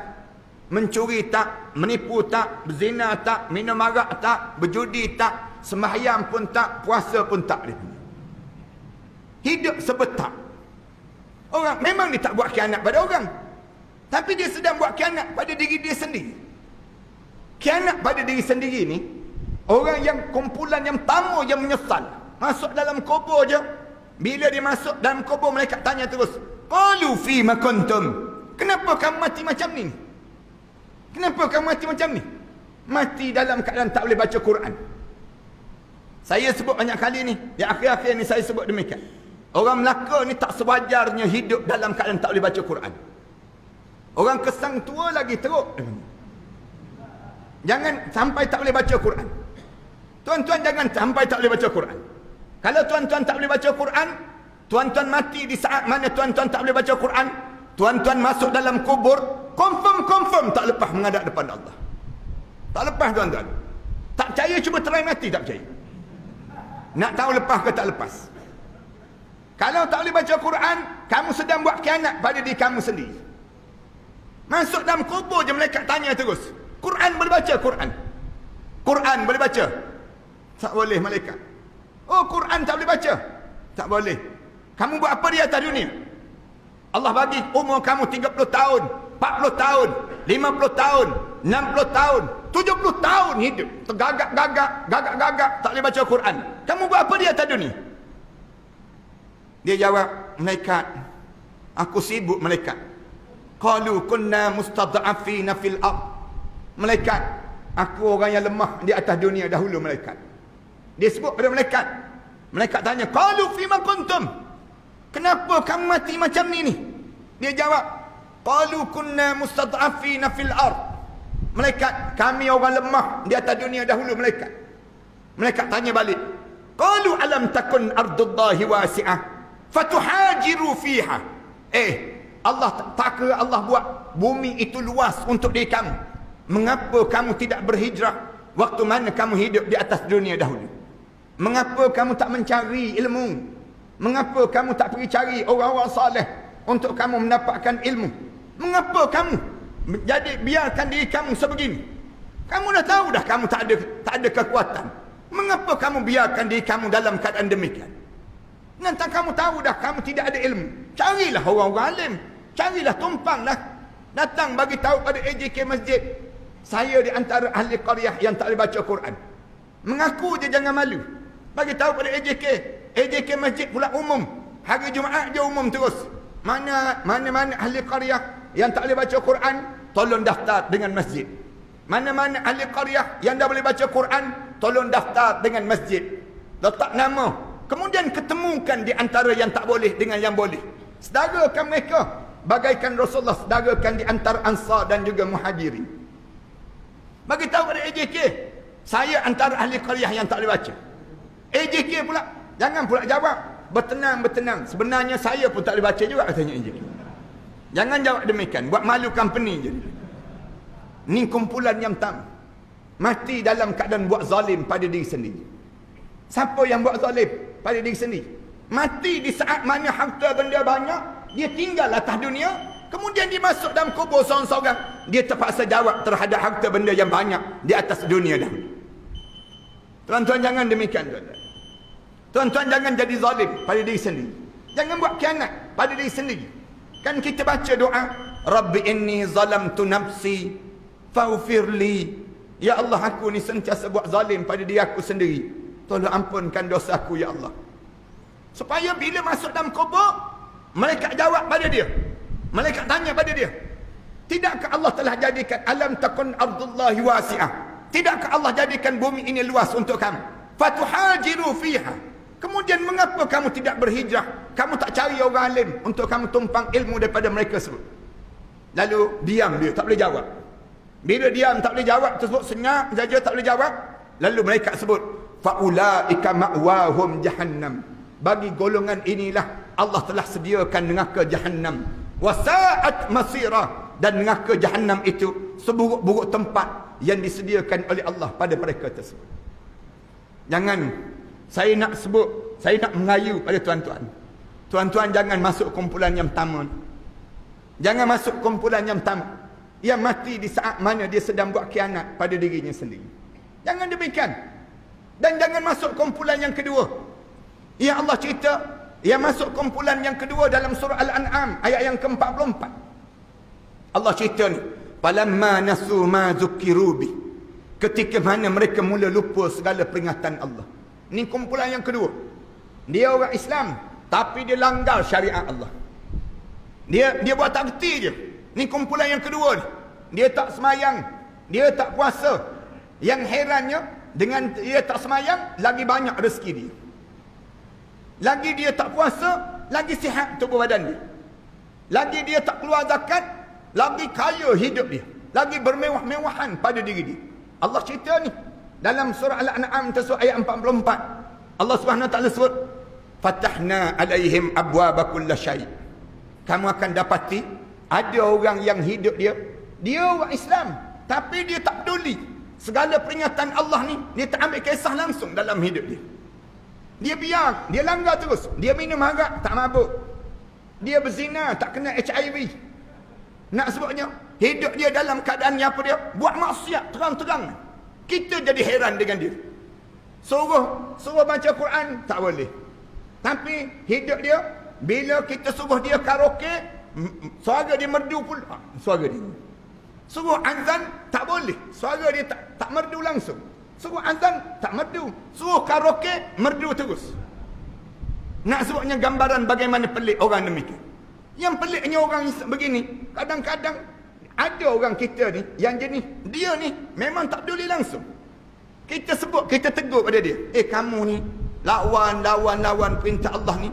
Speaker 2: Mencuri tak, menipu tak, berzina tak, minum arak tak, berjudi tak, sembahyang pun tak, puasa pun tak. Hidup sebetak. Orang memang dia tak buat khianat pada orang, tapi dia sedang buat khianat pada diri dia sendiri. Khianat pada diri sendiri ni Orang yang kumpulan yang tamu yang menyesal. Masuk dalam kubur je. Bila dia masuk dalam kubur, malaikat tanya terus. Qalu fima kuntum. Kenapa kamu mati macam ni? Kenapa kamu mati macam ni? Mati dalam keadaan tak boleh baca Quran. Saya sebut banyak kali ni. Yang akhir-akhir ni saya sebut demikian. Orang Melaka ni tak sewajarnya hidup dalam keadaan tak boleh baca Quran. Orang kesang tua lagi teruk. Jangan sampai tak boleh baca Quran. Tuan-tuan jangan sampai tak boleh baca Quran. Kalau tuan-tuan tak boleh baca Quran, tuan-tuan mati di saat mana tuan-tuan tak boleh baca Quran, tuan-tuan masuk dalam kubur, confirm tak lepas menghadap depan Allah. Tak lepas tuan-tuan. Tak percaya cuba try mati, tak percaya. Nak tahu lepas ke tak lepas. Kalau tak boleh baca Quran, kamu sedang buat khianat pada diri kamu sendiri. Masuk dalam kubur je malaikat tanya terus. Quran boleh baca? Quran. Quran boleh baca? Tak boleh malaikat. Oh, Quran tak boleh baca? Tak boleh. Kamu buat apa di atas dunia? Allah bagi umur kamu 30 tahun, 40 tahun, 50 tahun, 60 tahun, 70 tahun hidup. Tergagak-gagak, tak boleh baca Quran. Kamu buat apa di atas dunia? Dia jawab, malaikat, aku sibuk malaikat. Qalu kunna mustad'afina fil ard. Malaikat, aku orang yang lemah di atas dunia dahulu malaikat. Dia sebut pada malaikat. Malaikat tanya, qalu fima kuntum. Kenapa kamu mati macam ni? Dia jawab, qalu kunna mustad'afina fil ard. Malaikat, kami orang lemah di atas dunia dahulu malaikat. Malaikat tanya balik, qalu alam takun ardullahi wasi'ah fatuhajiru fiha. Allah tak kira Allah buat bumi itu luas untuk diri kamu. Mengapa kamu tidak berhijrah waktu mana kamu hidup di atas dunia dahulu? Mengapa kamu tak mencari ilmu? Mengapa kamu tak pergi cari orang-orang saleh untuk kamu mendapatkan ilmu? Mengapa kamu jadi biarkan diri kamu sebegini? Kamu dah tahu dah kamu tak ada kekuatan. Mengapa kamu biarkan diri kamu dalam keadaan demikian? Nanti kamu tahu dah kamu tidak ada ilmu. Carilah orang-orang alim. Carilah, tumpanglah. Datang bagi tahu pada AJK Masjid. Saya di antara ahli qaryah yang tak boleh baca Quran. Mengaku je, jangan malu. Bagi tahu pada AJK. AJK Masjid pula umum. Hari Jumaat je umum terus. Mana-mana ahli qaryah yang tak boleh baca Quran, tolong daftar dengan masjid. Mana-mana ahli qaryah yang dah boleh baca Quran, tolong daftar dengan masjid. Letak nama. Kemudian ketemukan di antara yang tak boleh dengan yang boleh. Sedarakan mereka. Bagaikan Rasulullah sedarakan di antara Ansar dan juga Muhajirin. Bagi tahu pada AJK, saya antara ahli qaryah yang tak boleh baca. AJK pula, jangan pula jawab bertenang. Sebenarnya saya pun tak boleh baca juga, katanya AJK. Jangan jawab demikian, buat malu company je. Ni kumpulan yang tam. Mati dalam keadaan buat zalim pada diri sendiri. Siapa yang buat zalim pada diri sendiri? Mati di saat mana harta benda banyak, dia tinggal atas dunia, kemudian dia masuk dalam kubur seorang-seorang, dia terpaksa jawab terhadap harta benda yang banyak di atas dunia dahulu. Tuan-tuan jangan demikian, tuan-tuan. Tuan-tuan jangan jadi zalim pada diri sendiri. Jangan buat khianat pada diri sendiri. Kan kita baca doa, Rabbi inni zalamtu nafsi faghfirli. Ya Allah, aku ni sentiasa buat zalim pada diri aku sendiri. Tolong ampunkan dosaku ya Allah. Supaya bila masuk dalam kubur, malaikat jawab pada dia. Malaikat tanya pada dia, tidakkah Allah telah jadikan alam takun ardullahi wasi'ah? Tidakkah Allah jadikan bumi ini luas untuk kamu? Fatuhajiru fiha. Kemudian mengapa kamu tidak berhijrah? Kamu tak cari orang alim untuk kamu tumpang ilmu daripada mereka sebut. Lalu diam dia, tak boleh jawab. Bila diam tak boleh jawab, tersebut senyap saja tak boleh jawab. Lalu malaikat sebut, faulaika ma'wahum jahannam. Bagi golongan inilah Allah telah sediakan neraka jahannam. Wasa'at masira. Dan neraka jahannam itu seburuk-buruk tempat yang disediakan oleh Allah pada mereka tersebut. Jangan saya nak sebut, saya nak mengayu pada tuan-tuan. Tuan-tuan jangan masuk kumpulan yang tamat. Jangan masuk kumpulan yang tamat, yang mati di saat mana dia sedang buat khianat pada dirinya sendiri. Jangan demikian. Dan jangan masuk kumpulan yang kedua. Ya Allah cerita, yang masuk kumpulan yang kedua dalam surah Al-An'am ayat yang ke-44. Allah cerita ni, falamma nasu ma zukiru bi. ketika mana mereka mula lupa segala peringatan Allah. Ini kumpulan yang kedua. Dia orang Islam, tapi dia langgar syariat Allah. Dia buat tak reti je. Ini kumpulan yang kedua ni. Dia tak semayang, dia tak puasa. Yang herannya, dengan dia tak semayang, lagi banyak rezeki dia. Lagi dia tak puasa, lagi sihat tubuh badan dia. Lagi dia tak keluar zakat, lagi kaya hidup dia. Lagi bermewah-mewahan pada diri dia. Allah cerita ni dalam surah Al-An'am surah ayat 44. Allah Subhanahu Wa Taala sebut, "Fatahna alaihim abwaaba kulli syai'." Kamu akan dapati ada orang yang hidup dia orang Islam, tapi dia tak peduli segala peringatan Allah ni, dia tak ambil kisah langsung dalam hidup dia. Dia biar, dia langgar terus. Dia minum arak, tak mabuk. Dia berzina, tak kena HIV. Nak sebutnya, hidup dia dalam keadaan apa dia? Buat maksiat terang-terang. Kita jadi heran dengan dia. Suruh baca Quran, tak boleh. Tapi hidup dia, bila kita suruh dia karaoke, suara dia merdu pula. Suara dia. Suruh azan, tak boleh. Suara dia tak merdu langsung. Suruh azan, tak merdu. Suruh karaoke, merdu terus. Nak sebutnya gambaran bagaimana pelik orang demikian. Yang peliknya orang begini, kadang-kadang ada orang kita ni, yang jenis, dia ni memang tak peduli langsung. Kita sebut, kita tegur pada dia. Kamu ni, lawan perintah Allah ni.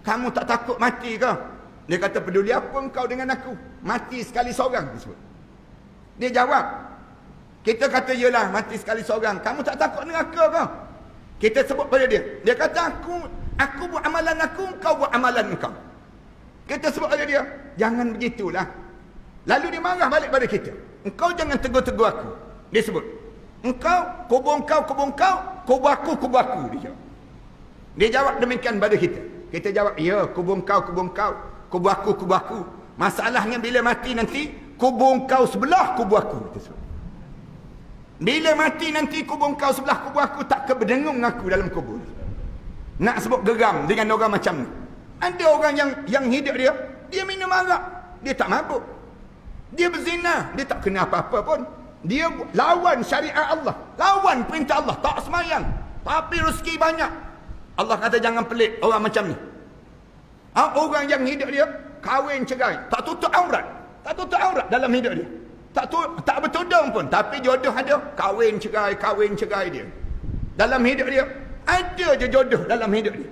Speaker 2: Kamu tak takut mati ke? Dia kata, peduli apa engkau dengan aku? Mati sekali seorang. Dia jawab. Kita kata, yelah, mati sekali seorang. Kamu tak takut neraka ke? Kita sebut pada dia. Dia kata, aku buat amalan aku, engkau buat amalan engkau. Kita sebut pada dia, jangan begitulah. Lalu dia marah balik pada kita. Engkau jangan tegur-tegur aku. Dia sebut, engkau, kubur engkau, kubur aku. Dia jawab demikian pada kita. Kita jawab, ya, kubur engkau, kubur aku. Masalahnya bila mati nanti, kubur engkau sebelah kubur aku. Bila mati nanti, kubur engkau sebelah kubur aku, tak keberdengung aku dalam kubur. Nak sebut geram dengan orang macam ni. Ada orang yang hidup dia minum arak, dia tak mabuk. Dia berzina, dia tak kena apa-apa pun. Dia lawan syariat Allah, lawan perintah Allah, tak semayang, tapi rezeki banyak. Allah kata jangan pelik orang macam ni. Orang yang hidup dia kahwin cerai, tak tutup aurat dalam hidup dia. Tak bertudung pun, tapi jodoh ada, kahwin cerai dia. Dalam hidup dia ada je jodoh dalam hidup dia.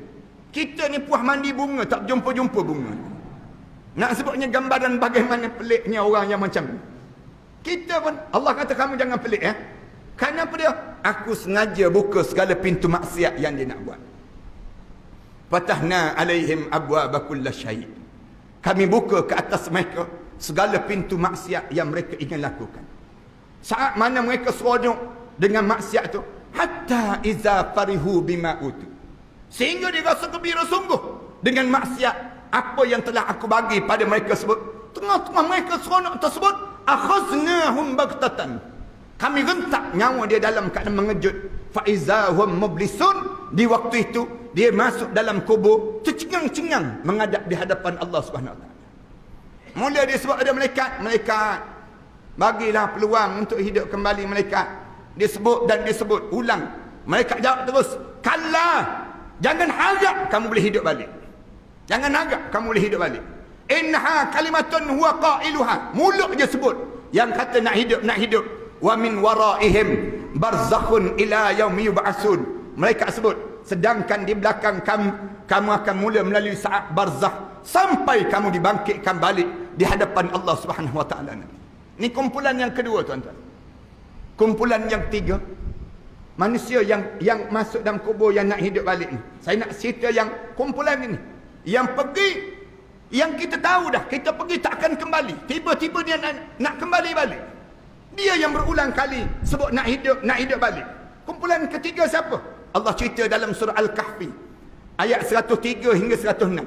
Speaker 2: Kita ni puas mandi bunga, tak jumpa bunga. Nak sebutnya gambaran bagaimana peliknya orang yang macam ni. Kita pun, Allah kata kamu jangan pelik ya. Kenapa dia? Aku sengaja buka segala pintu maksiat yang dia nak buat. Fatahna alaihim abwaaba kulli syai'. Kami buka ke atas mereka segala pintu maksiat yang mereka ingin lakukan. Saat mana mereka seronok dengan maksiat tu, hatta iza farihu bima utu, sehingga dia rasa gembira sungguh dengan maksiat apa yang telah aku bagi pada mereka sebut. Tengah-tengah mereka seronok tersebut, akhaznahum baghtatan, kami rentak nyawa dia dalam keadaan mengejut. Fa iza hum mublisun, di waktu itu dia masuk dalam kubur tercengang-cengang menghadap di hadapan Allah Subhanahu Wa Taala. Mula dia sebut ada malaikat, bagilah peluang untuk hidup kembali malaikat. Dia sebut dan dia sebut ulang. Malaikat jawab terus, kalla, jangan harap kamu boleh hidup balik. Jangan harap kamu boleh hidup balik. Innaha kalimatun huwa qailuha, mulut je sebut yang kata nak hidup. Wa min waraihim barzakhun ila yaumi yub'atsun. Mereka sebut, sedangkan di belakang kamu akan mula melalui saat barzakh sampai kamu dibangkitkan balik di hadapan Allah Subhanahu Wa Taala. Ini kumpulan yang kedua, tuan-tuan. Kumpulan yang ketiga, manusia yang masuk dalam kubur yang nak hidup balik ni. Saya nak cerita yang kumpulan ini, yang pergi, yang kita tahu dah, kita pergi tak akan kembali. Tiba-tiba dia nak kembali balik. Dia yang berulang kali sebut nak hidup balik. Kumpulan ketiga siapa? Allah cerita dalam surah Al-Kahfi ayat 103 hingga 106.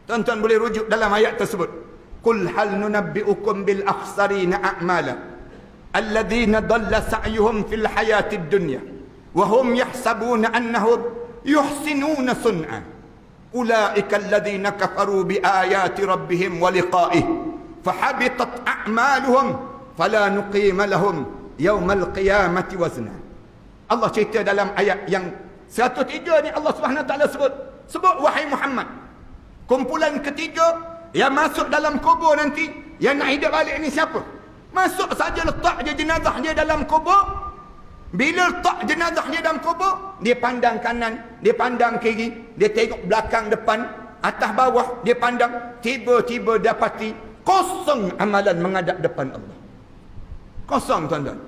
Speaker 2: Tuan-tuan boleh rujuk dalam ayat tersebut. Qul hal nunabbi'ukum bil akhsarina a'mala alladhina dhalla sa'yuhum fil hayatid dunya wa hum yahsabuna annahum yuhsinuna sun'a ulaika alladhina kafaru bi ayati rabbihim wa liqa'ihi fahabitat a'maluhum fala nuqima lahum yaumal qiyamati wazna. Allah cerita dalam ayat yang 103 ni, Allah Subhanahu Wa Taala sebut wahai Muhammad, kumpulan ketiga yang masuk dalam kubur nanti, yang nak hidup balik ni siapa? Masuk saja letak je jenazah dia dalam kubur. Bila letak jenazah dia dalam kubur, dia pandang kanan, dia pandang kiri, dia tengok belakang, depan, atas bawah, dia pandang, tiba-tiba dapati kosong amalan menghadap depan Allah. Kosong, tuan-tuan.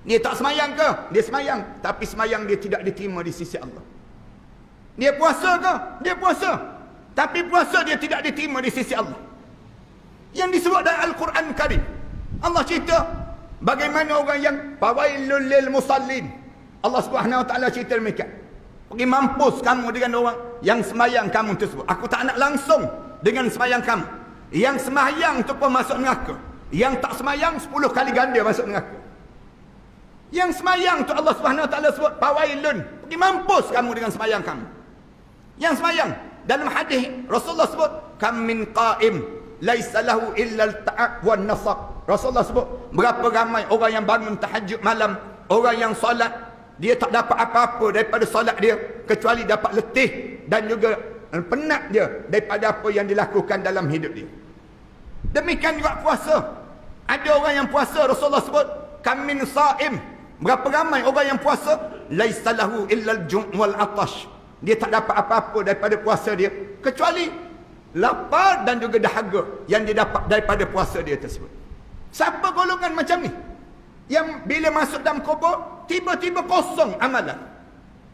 Speaker 2: Dia tak semayang ke? Dia semayang, tapi semayang dia tidak diterima di sisi Allah. Dia puasa ke? Dia puasa, tapi puasa dia tidak diterima di sisi Allah. Yang disebut dalam Al-Quran Karim, Allah cerita bagaimana orang yang fawailul lil musallin. Allah Subhanahu Wa Taala cerita demikian. Pergi mampus kamu dengan orang yang semayang kamu tersebut. Aku tak nak langsung dengan semayang kamu. Yang semayang tu pun masuk neraka. Yang tak semayang 10 kali ganda masuk neraka. Yang semayang tu Allah Subhanahu Wa Taala sebut fawailun. Pergi mampus kamu dengan semayang kamu. Yang semayang, dalam hadis Rasulullah sebut kam min qa'im laisa lahu illa al-ta'ab wan nasab. Rasulullah sebut berapa ramai orang yang bangun tahajud malam, orang yang solat, dia tak dapat apa-apa daripada solat dia kecuali dapat letih dan juga penat dia daripada apa yang dilakukan dalam hidup dia. Demikian juga puasa. Ada orang yang puasa, Rasulullah sebut kam min sha'im, berapa ramai orang yang puasa, laisa lahu illa al-ju' wal 'atash. Dia tak dapat apa-apa daripada puasa dia kecuali lapar dan juga dahaga yang dia dapat daripada puasa dia tersebut. Siapa golongan macam ni? Yang bila masuk dalam kubur, tiba-tiba kosong amalan.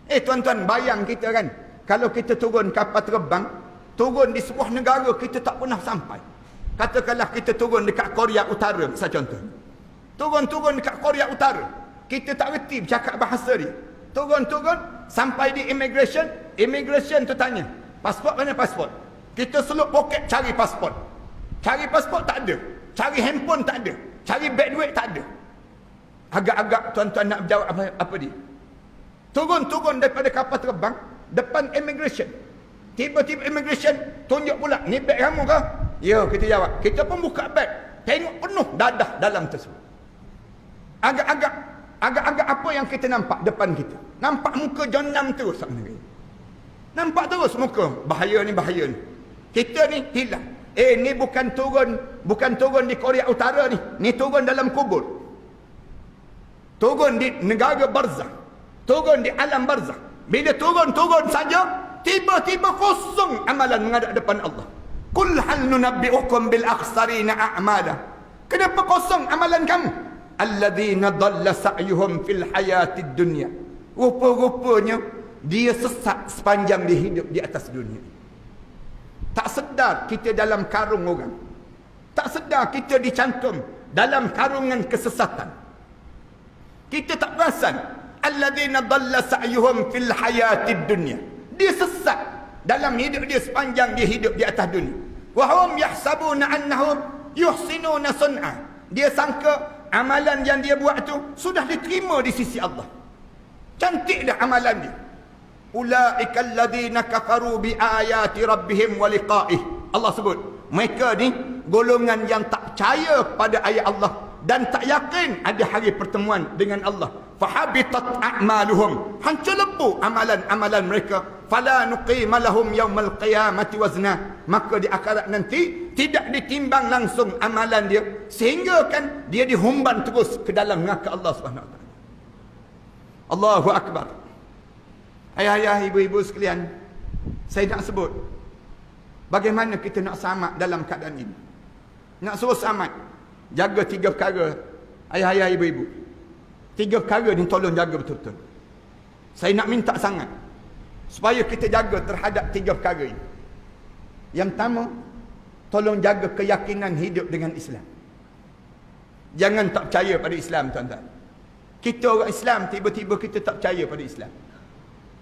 Speaker 2: Tuan-tuan, bayang kita kan, kalau kita turun kapal terbang, turun di sebuah negara kita tak pernah sampai. Katakanlah kita turun dekat Korea Utara, misalnya contoh. Turun dekat Korea Utara, kita tak reti bercakap bahasa dia. Turun, sampai di immigration tu tanya, pasport mana pasport? Kita selup poket cari pasport. Cari pasport tak ada. Cari handphone tak ada. Cari beg duit tak ada. Agak-agak tuan-tuan nak jawab apa dia? Turun daripada kapal terbang, depan immigration. Tiba-tiba immigration tunjuk pula, ni beg kamu ke? Ya, kita jawab. Kita pun buka beg, tengok penuh dadah dalam tersebut. Agak-agak apa yang kita nampak depan kita? Nampak muka jonam terus. Nampak terus muka. Bahaya ni. Kita ni hilang. Ni bukan turun di Korea Utara ni. Ni turun dalam kubur. Turun di negara barzah. Turun di alam barzah. Bila turun saja, tiba-tiba kosong amalan menghadap depan Allah. Qul hal nunabbi'ukum bil akhsarina a'mala. Kenapa kosong amalan kamu? Alladzina dhalla sa'yuhum fil hayatid dunya. Rupa-rupanya dia sesat sepanjang dia hidup di atas dunia. Tak sedar kita dalam karung orang. Tak sedar kita dicantum dalam karungan kesesatan. Kita tak perasan. Alladzina dhalla sa'yuhum fil hayatid dunya. Dia sesat dalam hidup dia sepanjang dia hidup di atas dunia. Wa hum yahsabuna annahum yuhsinuna sun'a. Dia sangka amalan yang dia buat tu sudah diterima di sisi Allah. Cantik dah amalan dia. Ulaikal ladzina kafaru bi ayati rabbihim wa liqa'ih. Allah sebut, mereka ni golongan yang tak percaya pada ayat Allah dan tak yakin ada hari pertemuan dengan Allah. Fahabitat a'maluhum. Hancur lebur amalan-amalan mereka. Fala nuqima lahum yaumal qiyamati wazna. Maka di akhirat nanti tidak ditimbang langsung amalan dia, sehingga kan dia dihumban terus ke dalam neraka Allah Subhanahu Wa Taala. Allahu akbar. Ayah-ayah, ibu-ibu sekalian, saya nak sebut bagaimana kita nak selamat dalam keadaan ini. Nak suruh selamat, jaga 3 perkara. Ayah-ayah, ibu-ibu, 3 perkara ni tolong jaga betul-betul. Saya nak minta sangat supaya kita jaga terhadap 3 perkara ini. Yang pertama, tolong jaga keyakinan hidup dengan Islam. Jangan tak percaya pada Islam, tuan-tuan. Kita orang Islam, tiba-tiba kita tak percaya pada Islam.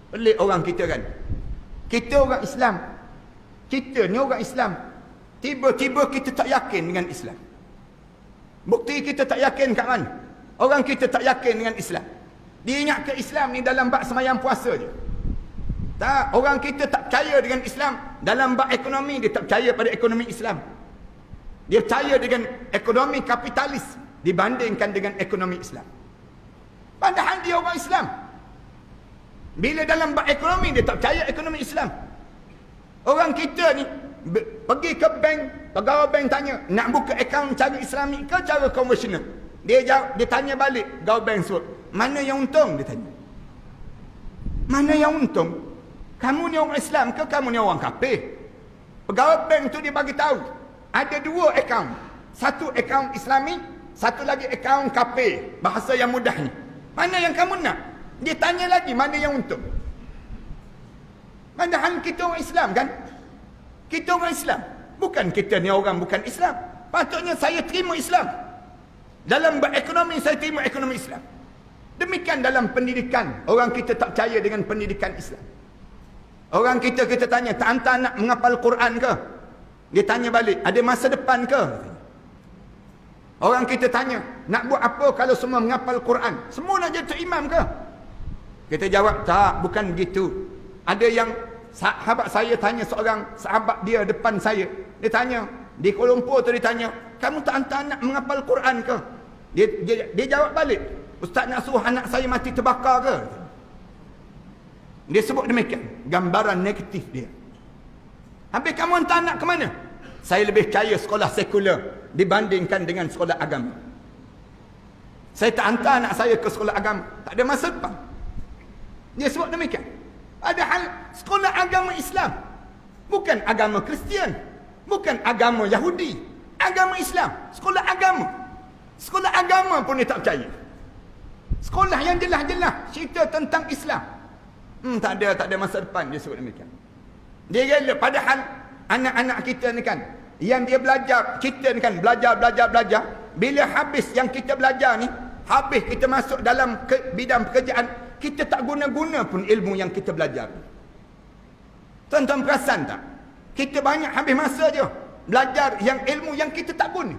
Speaker 2: Pelik orang kita kan. Kita orang Islam, kita ni orang Islam, tiba-tiba kita tak yakin dengan Islam. Bukti kita tak yakin kat mana? Orang kita tak yakin dengan Islam. Dia ingat ke Islam ni dalam bab sembahyang puasa je. Tak, orang kita tak percaya dengan Islam dalam bab ekonomi. Dia tak percaya pada ekonomi Islam. Dia percaya dengan ekonomi kapitalis. dibandingkan dengan ekonomi Islam. Padahal dia orang Islam. Bila dalam bab ekonomi, dia tak percaya ekonomi Islam. Orang kita ni pergi ke bank, pegawai bank tanya, nak buka akaun cara Islamik ke cara konvensional? Dia jawab, dia tanya balik, pegawai bank suruh, mana yang untung? Dia tanya. Mana yang untung? Kamu ni orang Islam ke kamu ni orang kafir? Pegawai bank tu dia bagi tahu, ada dua akaun. Satu akaun Islamik, satu lagi akaun kafir. Bahasa yang mudah ni. Mana yang kamu nak? Dia tanya lagi, mana yang untung? Padahal kita orang Islam kan? Kita orang Islam. Bukan kita ni orang bukan Islam. Patutnya saya terima Islam. Dalam ekonomi, saya terima ekonomi Islam. Demikian dalam pendidikan. Orang kita tak percaya dengan pendidikan Islam. Orang kita tanya, tak hantar anak menghafal Quran ke? Dia tanya balik, ada masa depan ke? Orang kita tanya, nak buat apa kalau semua menghafal Quran? Semua nak jadi imam ke? Kita jawab, tak, bukan begitu. Ada yang sahabat saya tanya seorang sahabat dia depan saya. Dia tanya, di Kuala Lumpur tu dia tanya, kamu tak hantar anak menghafal Quran ke? Dia jawab balik, ustaz nak suruh anak saya mati terbakar ke? Dia sebut demikian, gambaran negatif dia. Habis kamu hantar anak ke mana? Saya lebih percaya sekolah sekular dibandingkan dengan sekolah agama. Saya tak hantar anak saya ke sekolah agama, tak ada masa depan. Dia sebut demikian. Padahal sekolah agama Islam, bukan agama Kristian, bukan agama Yahudi, agama Islam, sekolah agama. Sekolah agama pun dia tak percaya. Sekolah yang jelas-jelas cerita tentang Islam, tak ada masa depan, dia sebut demikian. Dia rela, padahal anak-anak kita ni kan, yang dia belajar, kita ni kan belajar, bila habis yang kita belajar ni, habis kita masuk dalam bidang pekerjaan, kita tak guna-guna pun ilmu yang kita belajar. Tuan-tuan perasan tak? Kita banyak habis masa je belajar yang ilmu yang kita tak guna.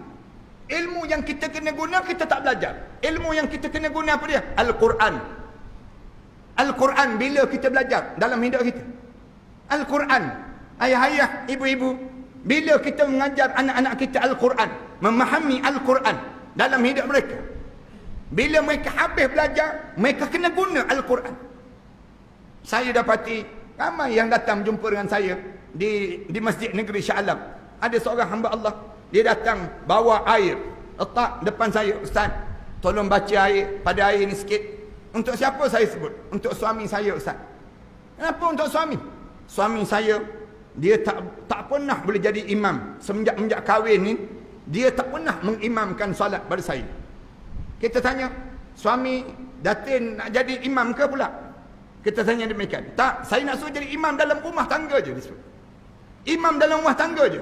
Speaker 2: Ilmu yang kita kena guna, kita tak belajar. Ilmu yang kita kena guna apa dia? Al-Quran. Al-Quran bila kita belajar dalam hidup kita. Al-Quran. Ayah-ayah, ibu-ibu, bila kita mengajar anak-anak kita Al-Quran, memahami Al-Quran dalam hidup mereka, bila mereka habis belajar, mereka kena guna Al-Quran. Saya dapati ramai yang datang jumpa dengan saya di Masjid Negeri Shah Alam. Ada seorang hamba Allah, dia datang bawa air, letak depan saya, ustaz, tolong baca air pada air ni sikit. Untuk siapa saya sebut? Untuk suami saya, ustaz. Kenapa untuk suami? Suami saya, dia tak pernah boleh jadi imam. Semenjak kahwin ni, dia tak pernah mengimamkan solat pada saya. Kita tanya, suami Datin nak jadi imam ke pula? Kita tanya demikian. Tak, saya nak suruh jadi imam dalam rumah tangga je. Disebut. Imam dalam rumah tangga je.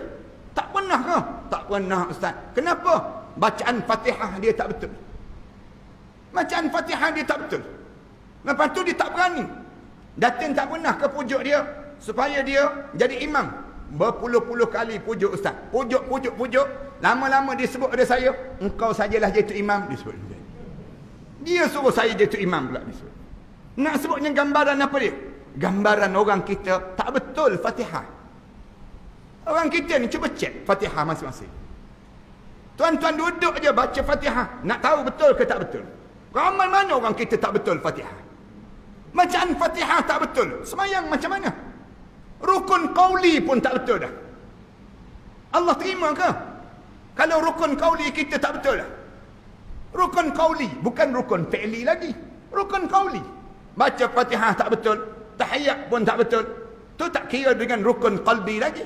Speaker 2: Tak pernah ke? Tak pernah, ustaz. Kenapa? Bacaan Fatihah dia tak betul. Bacaan Fatihah dia tak betul. Lepas tu dia tak berani. Datin tak pernah ke pujuk dia supaya dia jadi imam. Berpuluh-puluh kali pujuk ustaz. Pujuk. Lama-lama dia sebut pada saya, engkau sajalah jadi imam. Dia sebut. Dia suruh saya jadi imam pula. Dia sebut. Nak sebutnya gambaran apa dia? Gambaran orang kita tak betul Fatihah. Orang kita ni cuba cek Fatihah masing-masing. Tuan-tuan duduk je baca Fatihah, nak tahu betul ke tak betul. Ramai mana orang kita tak betul Fatihah? Bacaan Fatihah tak betul. Semayang macam mana? Rukun qauli pun tak betul dah. Allah terima ke? Kalau rukun qauli kita tak betul dah. Rukun qauli, bukan rukun fi'li lagi. Rukun qauli. Baca Fatihah tak betul, tahiyat pun tak betul. Tu tak kira dengan rukun qalbi lagi.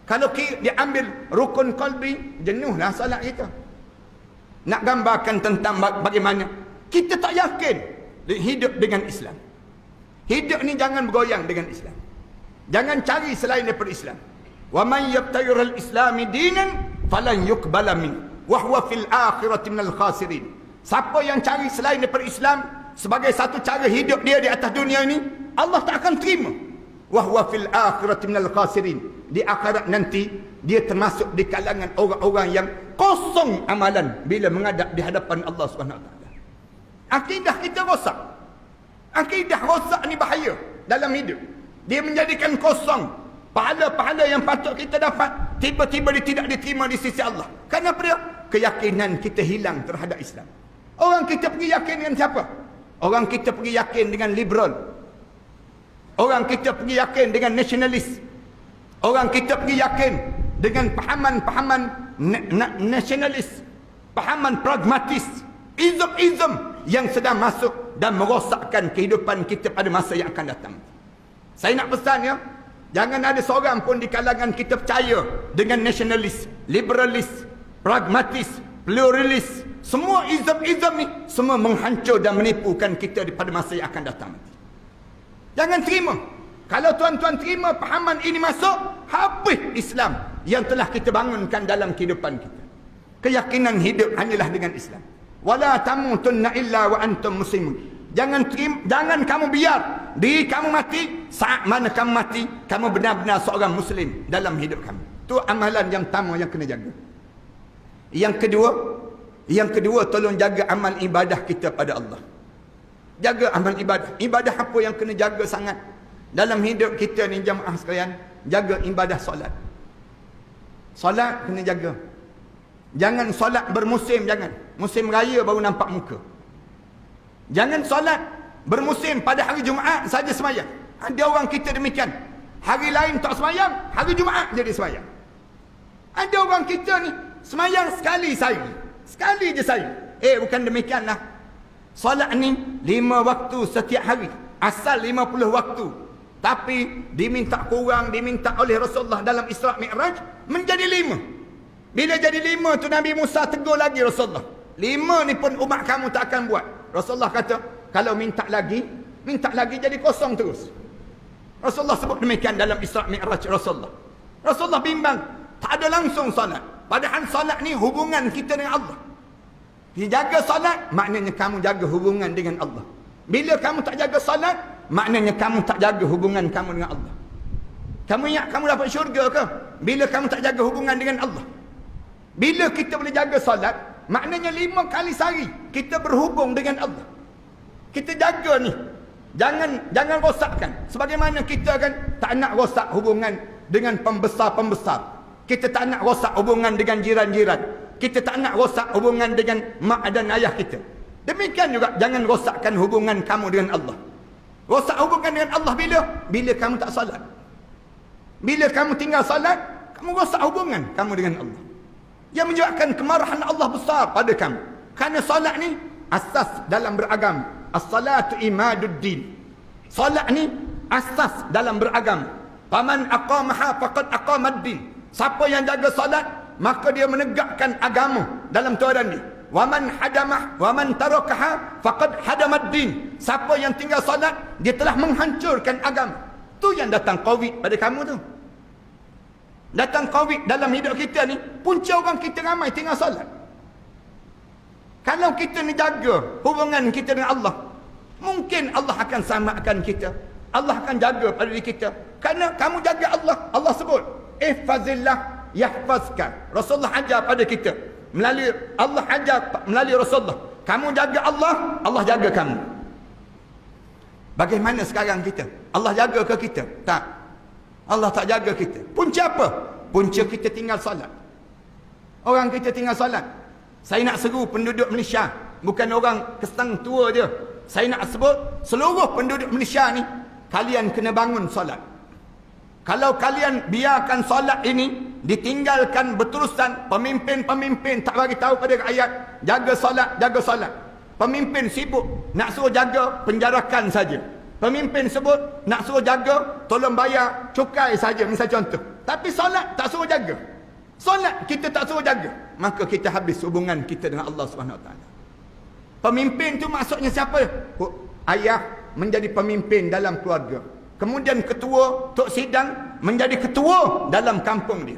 Speaker 2: Kalau dia ambil rukun qalbi, jenuhlah salat kita. Nak gambarkan tentang bagaimana kita tak yakin hidup dengan Islam. Hidup ni jangan bergoyang dengan Islam. Jangan cari selain daripada Islam. Wa man yabtaghir al-islam dinan falan yuqbala min wa huwa fil akhirati minal khasirin. Siapa yang cari selain daripada Islam sebagai satu cara hidup dia di atas dunia ini, Allah tak akan terima. Wa huwa fil akhirati minal khasirin. Di akhirat nanti dia termasuk di kalangan orang-orang yang kosong amalan bila menghadap di hadapan Allah Subhanahu Wa Taala. Akidah kita rosak. Akidah rosak ni bahaya dalam hidup. Dia menjadikan kosong pahala-pahala yang patut kita dapat, tiba-tiba dia tidak diterima di sisi Allah. Kenapa dia? keyakinan kita hilang terhadap Islam. Orang kita pergi yakin dengan siapa? Orang kita pergi yakin dengan liberal. Orang kita pergi yakin dengan nasionalis. Orang kita pergi yakin dengan pahaman-pahaman nasionalis, pahaman pragmatis, ism yang sedang masuk dan merosakkan kehidupan kita pada masa yang akan datang. Saya nak pesan ya, jangan ada seorang pun di kalangan kita percaya dengan nasionalis, liberalis, pragmatis, pluralis. Semua ism ni semua menghancur dan menipukan kita pada masa yang akan datang. Jangan terima. Kalau tuan-tuan terima pahaman ini masuk, habis Islam yang telah kita bangunkan dalam kehidupan kita. Keyakinan hidup hanyalah dengan Islam. Wala tamutunna illa wa antum muslimun. Jangan kamu biar diri kamu mati. Saat mana kamu mati, kamu benar-benar seorang muslim dalam hidup kamu. Itu amalan yang pertama yang kena jaga. Yang kedua, tolong jaga amal ibadah kita pada Allah. Jaga amal ibadah. Ibadah apa yang kena jaga sangat dalam hidup kita ni jamaah sekalian? Jaga ibadah solat. Solat kena jaga. Jangan solat bermusim, jangan. Musim raya baru nampak muka. Jangan solat bermusim pada hari Jumaat saja semayang. Ada orang kita demikian. Hari lain tak semayang, hari Jumaat jadi semayang. Ada orang kita ni semayang sekali sehari. Sekali je sehari. Bukan demikianlah. Solat ni 5 waktu setiap hari. Asal 50 waktu. Tapi diminta kurang, diminta oleh Rasulullah dalam Isra' Mi'raj menjadi 5. Bila jadi 5 tu Nabi Musa tegur lagi Rasulullah. 5 ni pun umat kamu tak akan buat. Rasulullah kata, kalau minta lagi jadi kosong terus. Rasulullah sebut demikian dalam Isra' Mi'raj Rasulullah. Rasulullah bimbang, tak ada langsung solat. Padahal solat ni hubungan kita dengan Allah. Dijaga solat, maknanya kamu jaga hubungan dengan Allah. Bila kamu tak jaga solat, maknanya kamu tak jaga hubungan kamu dengan Allah. Kamu ingat kamu dapat syurga ke? Bila kamu tak jaga hubungan dengan Allah. Bila kita boleh jaga solat, maknanya 5 kali sehari kita berhubung dengan Allah. Kita jaga ni. Jangan rosakkan. Sebagaimana kita kan tak nak rosak hubungan dengan pembesar-pembesar. Kita tak nak rosak hubungan dengan jiran-jiran. Kita tak nak rosak hubungan dengan mak dan ayah kita. Demikian juga jangan rosakkan hubungan kamu dengan Allah. Rosak hubungan dengan Allah bila kamu tak salat. Bila kamu tinggal salat, kamu rosak hubungan kamu dengan Allah. Yang menyebabkan kemarahan Allah besar pada kamu. Kerana salat ni asas dalam beragama. As-salatu imaduddin. Salat ni asas dalam beragama. Faman aqamaha faqad aqamaddin. Siapa yang jaga salat, maka dia menegakkan agama dalam tuaran dia. Waman hadamah waman tarakaha faqad hadamaddin. Siapa yang tinggal salat, dia telah menghancurkan agama. Tu yang datang Covid pada kamu tu. Datang Covid dalam hidup kita ni, punca orang kita ramai tinggal salat. Kalau kita ni jaga hubungan kita dengan Allah, mungkin Allah akan selamatkan kita. Allah akan jaga pada diri kita. Kerana kamu jaga Allah. Allah sebut, ihfazillah yahfazka. Rasulullah ajar pada kita. Allah ajar melalui Rasulullah. Kamu jaga Allah, Allah jaga kamu. Bagaimana sekarang kita? Allah jaga ke kita? Tak. Allah tak jaga kita. Punca apa? Punca kita tinggal salat. Orang kita tinggal salat. Saya nak seru penduduk Malaysia, bukan orang Kelang tua je. Saya nak sebut seluruh penduduk Malaysia ni, kalian kena bangun salat. Kalau kalian biarkan salat ini ditinggalkan berterusan, pemimpin-pemimpin tak bagi tahu pada rakyat, jaga salat, jaga salat. Pemimpin sibuk nak suruh jaga penjarakan saja. Pemimpin sebut nak suruh jaga tolong bayar cukai saja, misal contoh. Tapi salat tak suruh jaga. Salat kita tak suruh jaga, maka kita habis hubungan kita dengan Allah SWT. Pemimpin tu maksudnya siapa? Ayah menjadi pemimpin dalam keluarga. Kemudian ketua tok sidang menjadi ketua dalam kampung dia.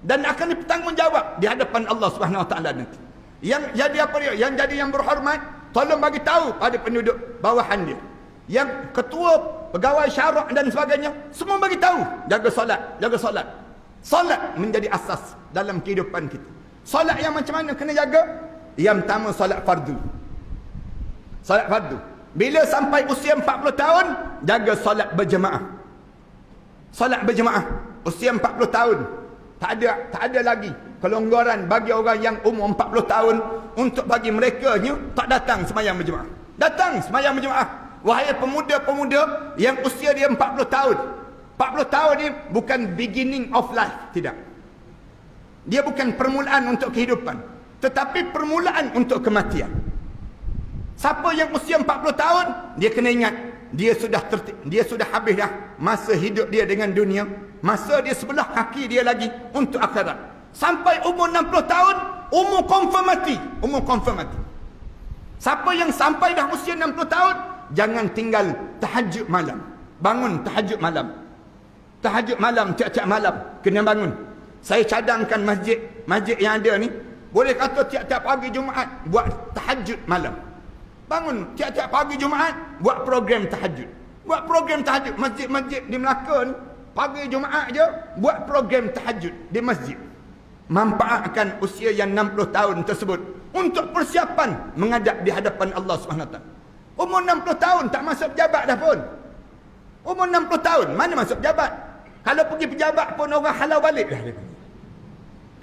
Speaker 2: Dan akan bertanggungjawab di hadapan Allah SWT nanti. Yang jadi apa dia? Yang jadi yang berhormat, tolong bagi tahu pada penduduk bawahan dia. Yang ketua, pegawai syarak dan sebagainya, semua bagi tahu, jaga solat, jaga solat. Solat menjadi asas dalam kehidupan kita. Solat yang macam mana kena jaga? Yang pertama solat fardu. Solat fardu. Bila sampai usia 40 tahun, jaga solat berjemaah. Solat berjemaah. Usia 40 tahun. Tak ada lagi kelonggaran bagi orang yang umur 40 tahun untuk bagi mereka ni tak datang sembahyang berjemaah. Datang sembahyang berjemaah. Wahai pemuda-pemuda yang usia dia 40 tahun. 40 tahun ni bukan beginning of life, tidak. Dia bukan permulaan untuk kehidupan, tetapi permulaan untuk kematian. Siapa yang usia 40 tahun, dia kena ingat, dia sudah habis dah masa hidup dia dengan dunia. Masa dia sebelah kaki dia lagi untuk akhirat. Sampai umur 60 tahun, umur konfirmati. Umur konfirmati. Siapa yang sampai dah usia 60 tahun, jangan tinggal tahajud malam. Bangun tahajud malam. Tahajud malam, tiap-tiap malam kena bangun. Saya cadangkan masjid yang ada ni, boleh kata tiap-tiap pagi Jumaat buat tahajud malam. Bangun tiap-tiap pagi Jumaat buat program tahajud. Buat program tahajud. Masjid-masjid di Melaka ni, pagi Jumaat je buat program tahajud di masjid. Manfaatkan usia yang 60 tahun tersebut untuk persiapan menghadap di hadapan Allah SWT. Umur 60 tahun tak masuk pejabat dah pun. Umur 60 tahun mana masuk pejabat? Kalau pergi pejabat pun orang halau balik dah.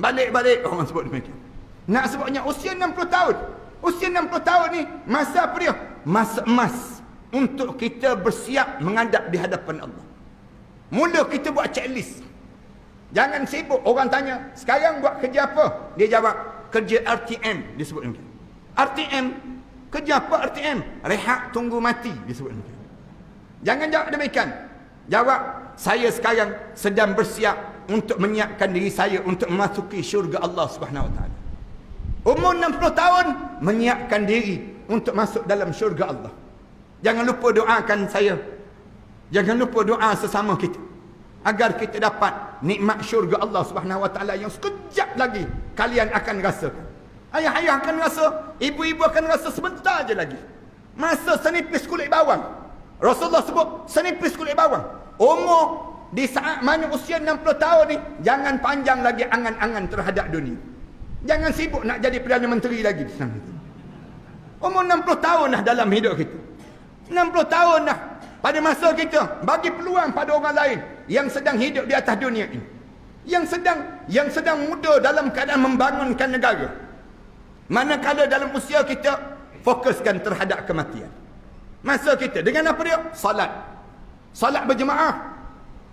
Speaker 2: Balik-balik orang sebut demikian. Nak sebutnya usia 60 tahun. Usia 60 tahun ni masa apa dia? Masa emas untuk kita bersiap menghadap di hadapan Allah. Mula kita buat checklist. Jangan sibuk. Orang tanya, sekarang buat kerja apa? Dia jawab, kerja RTM. Dia sebut demikian. RTM, kerja apa RTM? Rehat tunggu mati. Dia sebut demikian. Jangan jawab demikian. Jawab, saya sekarang sedang bersiap untuk menyiapkan diri saya untuk memasuki syurga Allah Subhanahu Wa Taala. Umur 60 tahun, menyiapkan diri untuk masuk dalam syurga Allah. Jangan lupa doakan saya. Jangan lupa doa sesama kita, agar kita dapat nikmat syurga Allah Subhanahu Wa Taala yang sekejap lagi kalian akan rasakan. Ayah-ayah akan rasa, ibu-ibu akan rasa sebentar je lagi. Masa senipis kulit bawang. Rasulullah sebut senipis kulit bawang. Umur di saat mana usia 60 tahun ni, jangan panjang lagi angan-angan terhadap dunia. Jangan sibuk nak jadi Perdana Menteri lagi. Umur 60 tahun dah dalam hidup kita. 60 tahun dah pada masa kita. Bagi peluang pada orang lain yang sedang hidup di atas dunia ini, yang sedang muda dalam keadaan membangunkan negara. Manakala dalam usia kita, fokuskan terhadap kematian. Masa kita dengan apa dia? Salat berjemaah.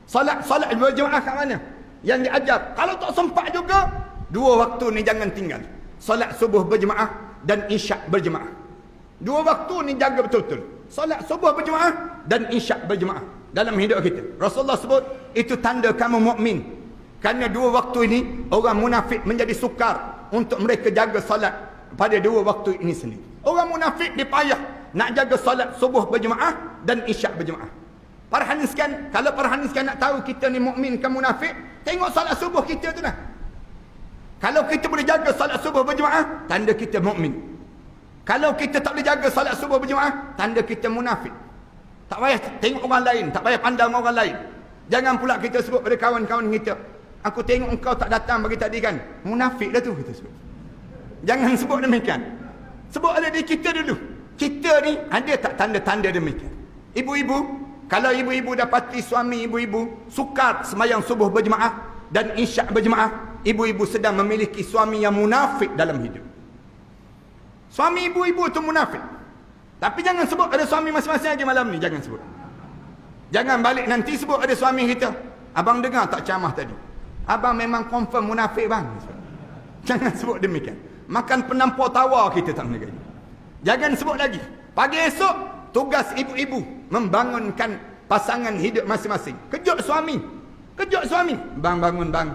Speaker 2: Salat berjemaah kat mana? Yang diajar. Kalau tak sempat juga, 2 waktu ni jangan tinggal. Salat subuh berjemaah dan isyak berjemaah. 2 waktu ni jaga betul-betul. Salat subuh berjemaah dan isyak berjemaah dalam hidup kita. Rasulullah sebut itu tanda kamu mukmin. Kerana 2 waktu ini orang munafik menjadi sukar untuk mereka jaga salat pada 2 waktu ini sendiri. Orang munafik dia payah nak jaga salat subuh berjemaah dan isyak berjemaah. Para hadirin sekalian, kalau para hadirin sekalian nak tahu kita ni mukmin ke munafik, tengok salat subuh kita tu lah. Kalau kita boleh jaga salat subuh berjemaah, tanda kita mukmin. Kalau kita tak boleh jaga salat subuh berjemaah, tanda kita munafik. Tak payah tengok orang lain, tak payah pandang orang lain. Jangan pula kita sebut pada kawan-kawan kita, aku tengok engkau tak datang bagi tadi kan, munafik dah tu kita sebut. Jangan sebut demikian. Sebut oleh diri kita dulu. Kita ni ada tak tanda-tanda demikian? Ibu-ibu, kalau ibu-ibu dapati suami ibu-ibu sukar sembahyang subuh berjemaah dan isyak berjemaah, ibu-ibu sedang memiliki suami yang munafik dalam hidup. Suami ibu-ibu tu munafik. Tapi jangan sebut ada suami masing-masing lagi malam ni, jangan sebut. Jangan balik nanti sebut ada suami kita. Abang dengar tak ceramah tadi? Abang memang confirm munafik bang. Jangan sebut demikian. Makan penampur tawa kita tak boleh. Jangan sebut lagi. Pagi esok tugas ibu-ibu membangunkan pasangan hidup masing-masing. Kejut suami. Kejut suami. Bang bangun bang.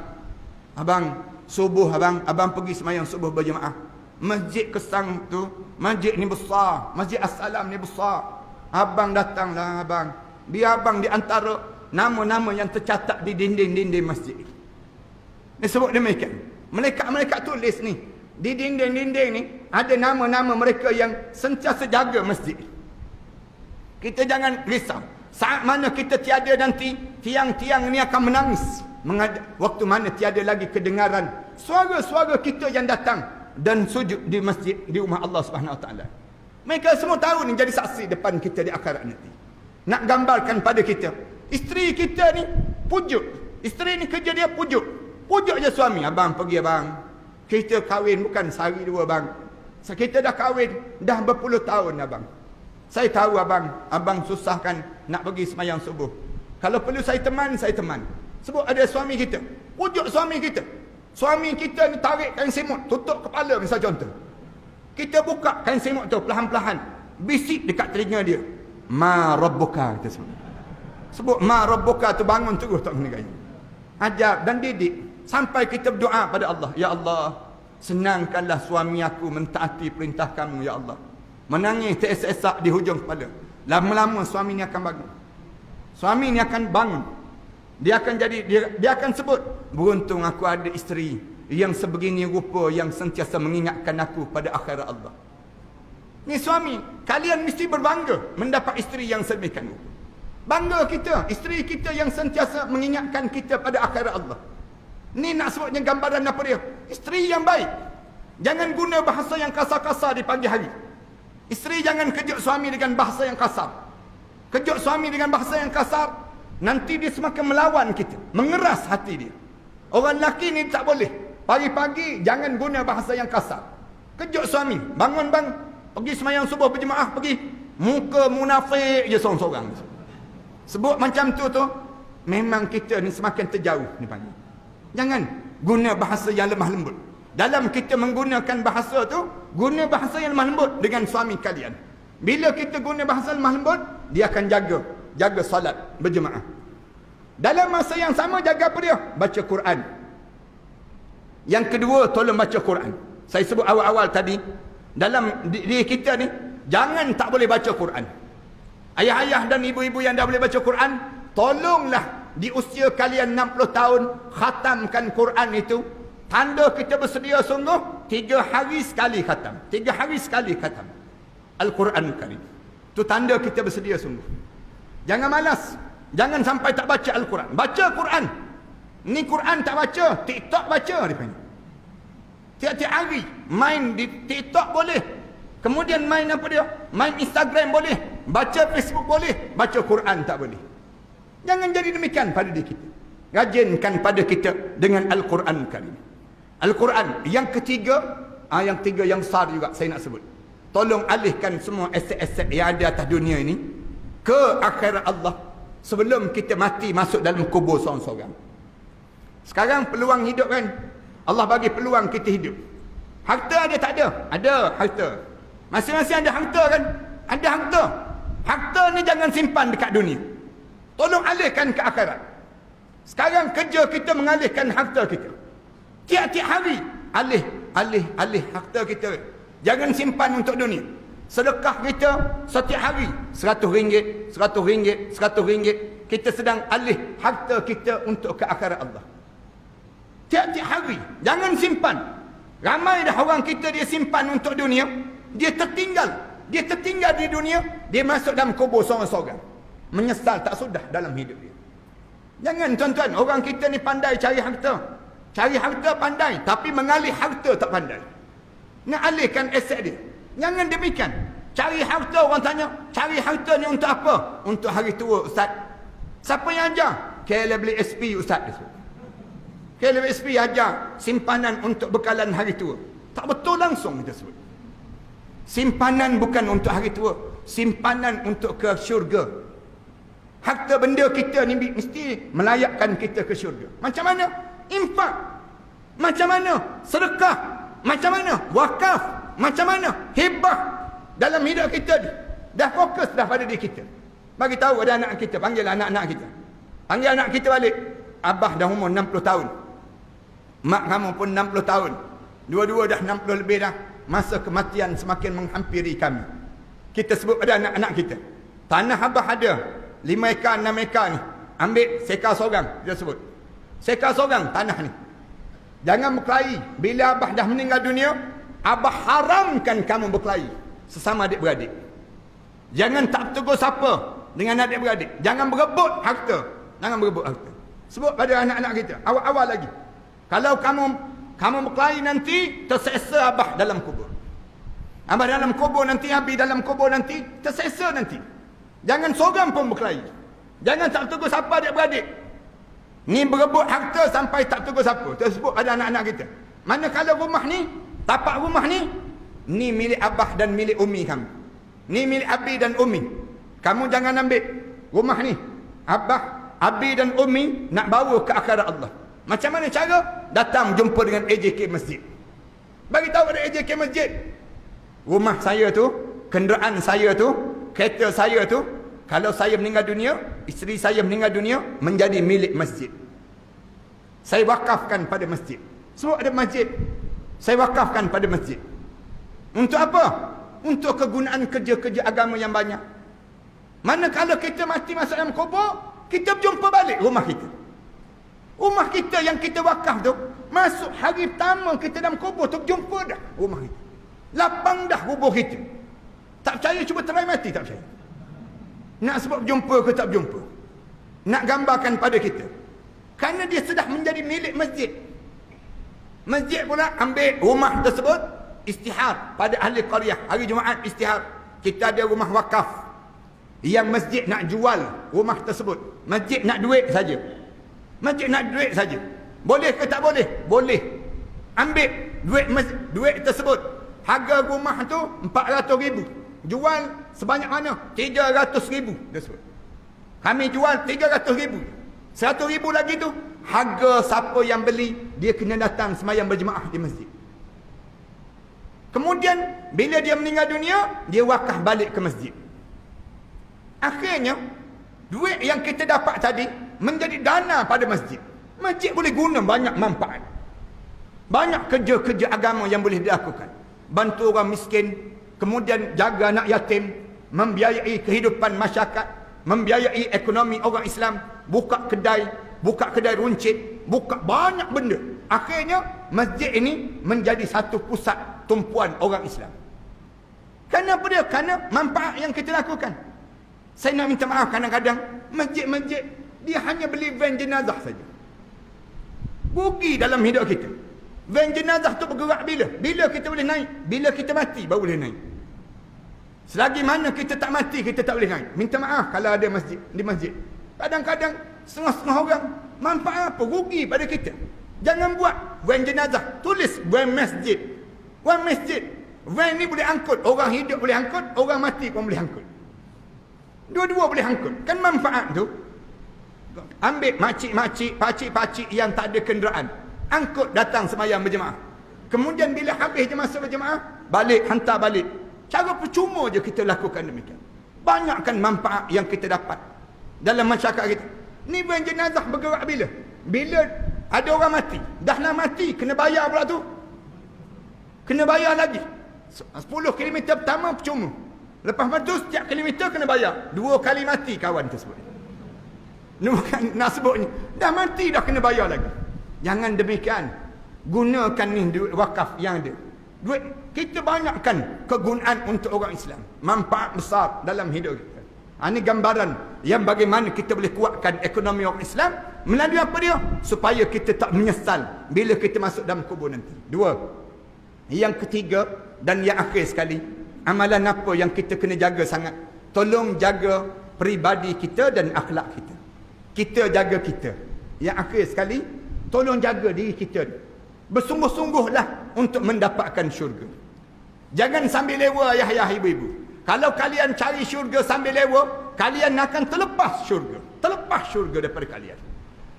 Speaker 2: Abang subuh abang pergi sembahyang subuh berjemaah. Masjid Kesang tu, masjid ni besar. Masjid As-Salam ni besar. Abang datanglah abang. Biar abang di antara nama-nama yang tercatat di dinding-dinding masjid. Dia sebut demikian. Mereka tulis ni. Di dinding-dinding ni ada nama-nama mereka yang sentiasa jaga masjid. Kita jangan risau. Saat mana kita tiada nanti, tiang-tiang ni akan menangis. Waktu mana tiada lagi kedengaran suara-suara kita yang datang dan sujud di masjid di rumah Allah Subhanahu Wa Taala. Mereka semua tahu ni jadi saksi depan kita di akhirat nanti. Nak gambarkan pada kita, isteri kita ni pujuk. Isteri ni kerja dia pujuk. Pujuk je suami, abang pergi abang. Kita kahwin bukan sehari dua bang. Kita dah kahwin, dah berpuluh tahun abang. Saya tahu abang susahkan nak pergi semayang subuh. Kalau perlu saya teman. Sebab ada suami kita. Pujuk suami kita. Suami kita ni tarik kain semut, tutup kepala misal contoh. Kita buka kain semut tu perlahan-lahan. Bisik dekat telinga dia. Ma rabbuka, kita sebut. Sebut ma rabbuka tu bangun terus tak kena gaya. Ajar dan didik. Sampai kita berdoa pada Allah. Ya Allah, senangkanlah suami aku mentaati perintah kamu, ya Allah. Menangis teresak-esak di hujung kepala. Lama-lama suami ni akan bangun. Suami ni akan bangun. Dia akan sebut, beruntung aku ada isteri yang sebegini rupa, yang sentiasa mengingatkan aku pada akhirat Allah. Ni suami, kalian mesti berbangga mendapat isteri yang sedemikian rupa. Bangga kita, isteri kita yang sentiasa mengingatkan kita pada akhirat Allah. Ni nak sebutnya gambaran apa dia? Isteri yang baik. Jangan guna bahasa yang kasar-kasar di pagi hari. Isteri jangan kejut suami dengan bahasa yang kasar. Kejut suami dengan bahasa yang kasar, nanti dia semakin melawan kita, mengeras hati dia. Orang lelaki ni tak boleh. Pagi-pagi jangan guna bahasa yang kasar. Kejut suami, bangun bang, pergi semayang subuh berjemaah, pergi. Muka munafik je seorang-seorang. Sebut macam tu memang kita ni semakin terjauh ni panggil. Jangan guna bahasa yang lemah lembut. Dalam kita menggunakan bahasa tu, guna bahasa yang lemah lembut dengan suami kalian. Bila kita guna bahasa lemah lembut, dia akan jaga salat berjemaah. Dalam masa yang sama jaga apa dia? Baca Quran. Yang kedua, tolong baca Quran. Saya sebut awal-awal tadi, dalam diri kita ni jangan tak boleh baca Quran. Ayah-ayah dan ibu-ibu yang dah boleh baca Quran, tolonglah di usia kalian 60 tahun khatamkan Quran itu. Tanda kita bersedia sungguh 3 hari sekali khatam. 3 hari sekali khatam Al-Quran Karim. Itu tanda kita bersedia sungguh. Jangan malas. Jangan sampai tak baca Al-Quran. Baca Quran. Ni Quran tak baca, TikTok baca dia panggil. Tiap-tiap hari main di TikTok boleh. Kemudian main apa dia? Main Instagram boleh. Baca Facebook boleh. Baca Quran tak boleh. Jangan jadi demikian pada diri kita. Rajinkan pada kita dengan Al-Quran Karim. Al-Quran. Yang ketiga yang besar juga saya nak sebut. Tolong alihkan semua aset-aset yang ada atas dunia ini ke akhirat Allah sebelum kita mati masuk dalam kubur seorang-seorang. Sekarang peluang hidup kan, Allah bagi peluang kita hidup. Harta ada tak ada? Ada harta. Masing-masing ada harta kan? Ada harta. Harta ni jangan simpan dekat dunia. Tolong alihkan ke akhirat. Sekarang kerja kita mengalihkan harta kita. Tiap-tiap hari alih harta kita. Jangan simpan untuk dunia. Sedekah kita setiap hari RM100, RM100. Kita sedang alih harta kita untuk ke akhirat Allah. Tiap-tiap hari. Jangan simpan. Ramai dah orang kita dia simpan untuk dunia. Dia tertinggal di dunia. Dia masuk dalam kubur seorang-seorang. Menyesal tak sudah dalam hidup dia. Jangan tuan-tuan. Orang kita ni pandai cari harta. Cari harta pandai. Tapi mengalih harta tak pandai. Nak alihkan aset dia. Jangan demikian. Cari harta, orang tanya, cari harta ni untuk apa? Untuk hari tua Ustaz. Siapa yang ajar? KL beli SP Ustaz. KL beli SP ajar simpanan untuk bekalan hari tua. Tak betul langsung kita sebut. Simpanan bukan untuk hari tua. Simpanan untuk ke syurga. Harta benda kita ni mesti melayakkan kita ke syurga. Macam mana? Infak. Macam mana? Sedekah. Macam mana? Wakaf. Macam mana? Hibah. Dalam hidup kita dah fokus dah pada diri kita. Bagi tahu ada anak kita, panggil anak-anak kita. Panggil anak kita balik. Abah dah umur 60 tahun. Mak kamu pun 60 tahun. Dua-dua dah 60 lebih dah. Masa kematian semakin menghampiri kami. Kita sebut pada anak-anak kita. Tanah Abah ada 5 ekar, 6 ekar ni. Ambil sekar seorang, dia sebut. Sekar seorang tanah ni. Jangan berkelahi. Bila Abah dah meninggal dunia, Abah haramkan kamu berkelahi sesama adik-beradik. Jangan tak tegur siapa dengan adik-beradik. Jangan berebut harta. Jangan berebut harta. Sebut pada anak-anak kita awal-awal lagi. Kalau kamu berkelahi nanti, terseksa Abah dalam kubur. Abah dalam kubur nanti, Abi dalam kubur nanti, terseksa nanti. Jangan seorang pun berkelahi. Jangan tak tegur siapa adik-beradik. Ni berebut harta sampai tak tunggu siapa. Tersebut pada anak-anak kita. Manakala rumah ni, tapak rumah ni milik abah dan milik umi kamu. Ni milik abi dan umi. Kamu jangan ambil rumah ni. Abah, abi dan umi nak bawa ke akhirat Allah. Macam mana cara? Datang jumpa dengan AJK masjid. Bagi tahu pada AJK masjid. Rumah saya tu, kenderaan saya tu, kereta saya tu, kalau saya meninggal dunia, isteri saya meninggal dunia, menjadi milik masjid. Saya wakafkan pada masjid. Sebab ada masjid, saya wakafkan pada masjid. Untuk apa? Untuk kegunaan kerja-kerja agama yang banyak. Manakala kita mati masuk dalam kubur, kita berjumpa balik rumah kita. Rumah kita yang kita wakaf tu, masuk hari pertama kita dalam kubur tu, berjumpa dah rumah kita. Lapang dah kubur kita. Tak percaya, cuba try mati, tak percaya. Nak sebab berjumpa ke tak berjumpa? Nak gambarkan pada kita. Kerana dia sudah menjadi milik masjid. Masjid pula ambil rumah tersebut, istihar pada ahli qaryah. Hari Jumaat istihar. Kita ada rumah wakaf. Yang masjid nak jual rumah tersebut. Masjid nak duit saja. Masjid nak duit saja. Boleh ke tak boleh? Boleh. Ambil duit tersebut. Harga rumah tu 400,000. Jual sebanyak mana? 300,000 tersebut. Kami jual 300,000. 100,000 lagi tu harga siapa yang beli, dia kena datang semayang berjemaah di masjid. Kemudian bila dia meninggal dunia, dia wakaf balik ke masjid. Akhirnya duit yang kita dapat tadi menjadi dana pada masjid. Masjid boleh guna banyak manfaat. Banyak kerja-kerja agama yang boleh dilakukan. Bantu orang miskin, kemudian jaga anak yatim, membiayai kehidupan masyarakat, membiayai ekonomi orang Islam, buka kedai runcit, buka banyak benda. Akhirnya masjid ini menjadi satu pusat tumpuan orang Islam. Kenapa dia? Kerana manfaat yang kita lakukan. Saya nak minta maaf, kadang-kadang masjid-masjid dia hanya beli van jenazah saja. Rugi dalam hidup kita. Van jenazah tu bergerak bila? Bila kita boleh naik? Bila kita mati baru boleh naik. Selagi mana kita tak mati, kita tak boleh naik. Minta maaf kalau ada masjid di masjid. Kadang-kadang setengah-setengah orang manfaat apa? Rugi pada kita. Jangan buat van jenazah. Tulis van masjid. Van masjid. Van ni boleh angkut. Orang hidup boleh angkut. Orang mati pun boleh angkut. Dua-dua boleh angkut. Kan manfaat tu. Ambil makcik-makcik, pakcik-pakcik yang tak ada kenderaan. Angkut datang semayang berjemaah. Kemudian bila habis je masa berjemaah, balik, hantar balik. Cara percuma je kita lakukan demikian. Banyakkan manfaat yang kita dapat dalam masyarakat kita. Ni van jenazah bergerak bila? Bila ada orang mati. Dah nak mati, kena bayar pula tu. Kena bayar lagi. 10 kilometer pertama percuma. Lepas tu setiap kilometer kena bayar. 2 kali mati kawan tersebut. Nak sebutnya. Dah mati dah kena bayar lagi. Jangan demikian. Gunakan ni duit wakaf yang ada. Duit kita banyakkan kegunaan untuk orang Islam. Manfaat besar dalam hidup kita. Ini gambaran yang bagaimana kita boleh kuatkan ekonomi orang Islam. Melalui apa dia? Supaya kita tak menyesal bila kita masuk dalam kubur nanti. 2. Yang ketiga dan yang akhir sekali. Amalan apa yang kita kena jaga sangat? Tolong jaga peribadi kita dan akhlak kita. Kita jaga kita. Yang akhir sekali, tolong jaga diri kita. Bersungguh-sungguhlah untuk mendapatkan syurga. Jangan sambil lewa ayah-ayah ibu-ibu. Kalau kalian cari syurga sambil lewa, kalian akan terlepas syurga. Terlepas syurga daripada kalian.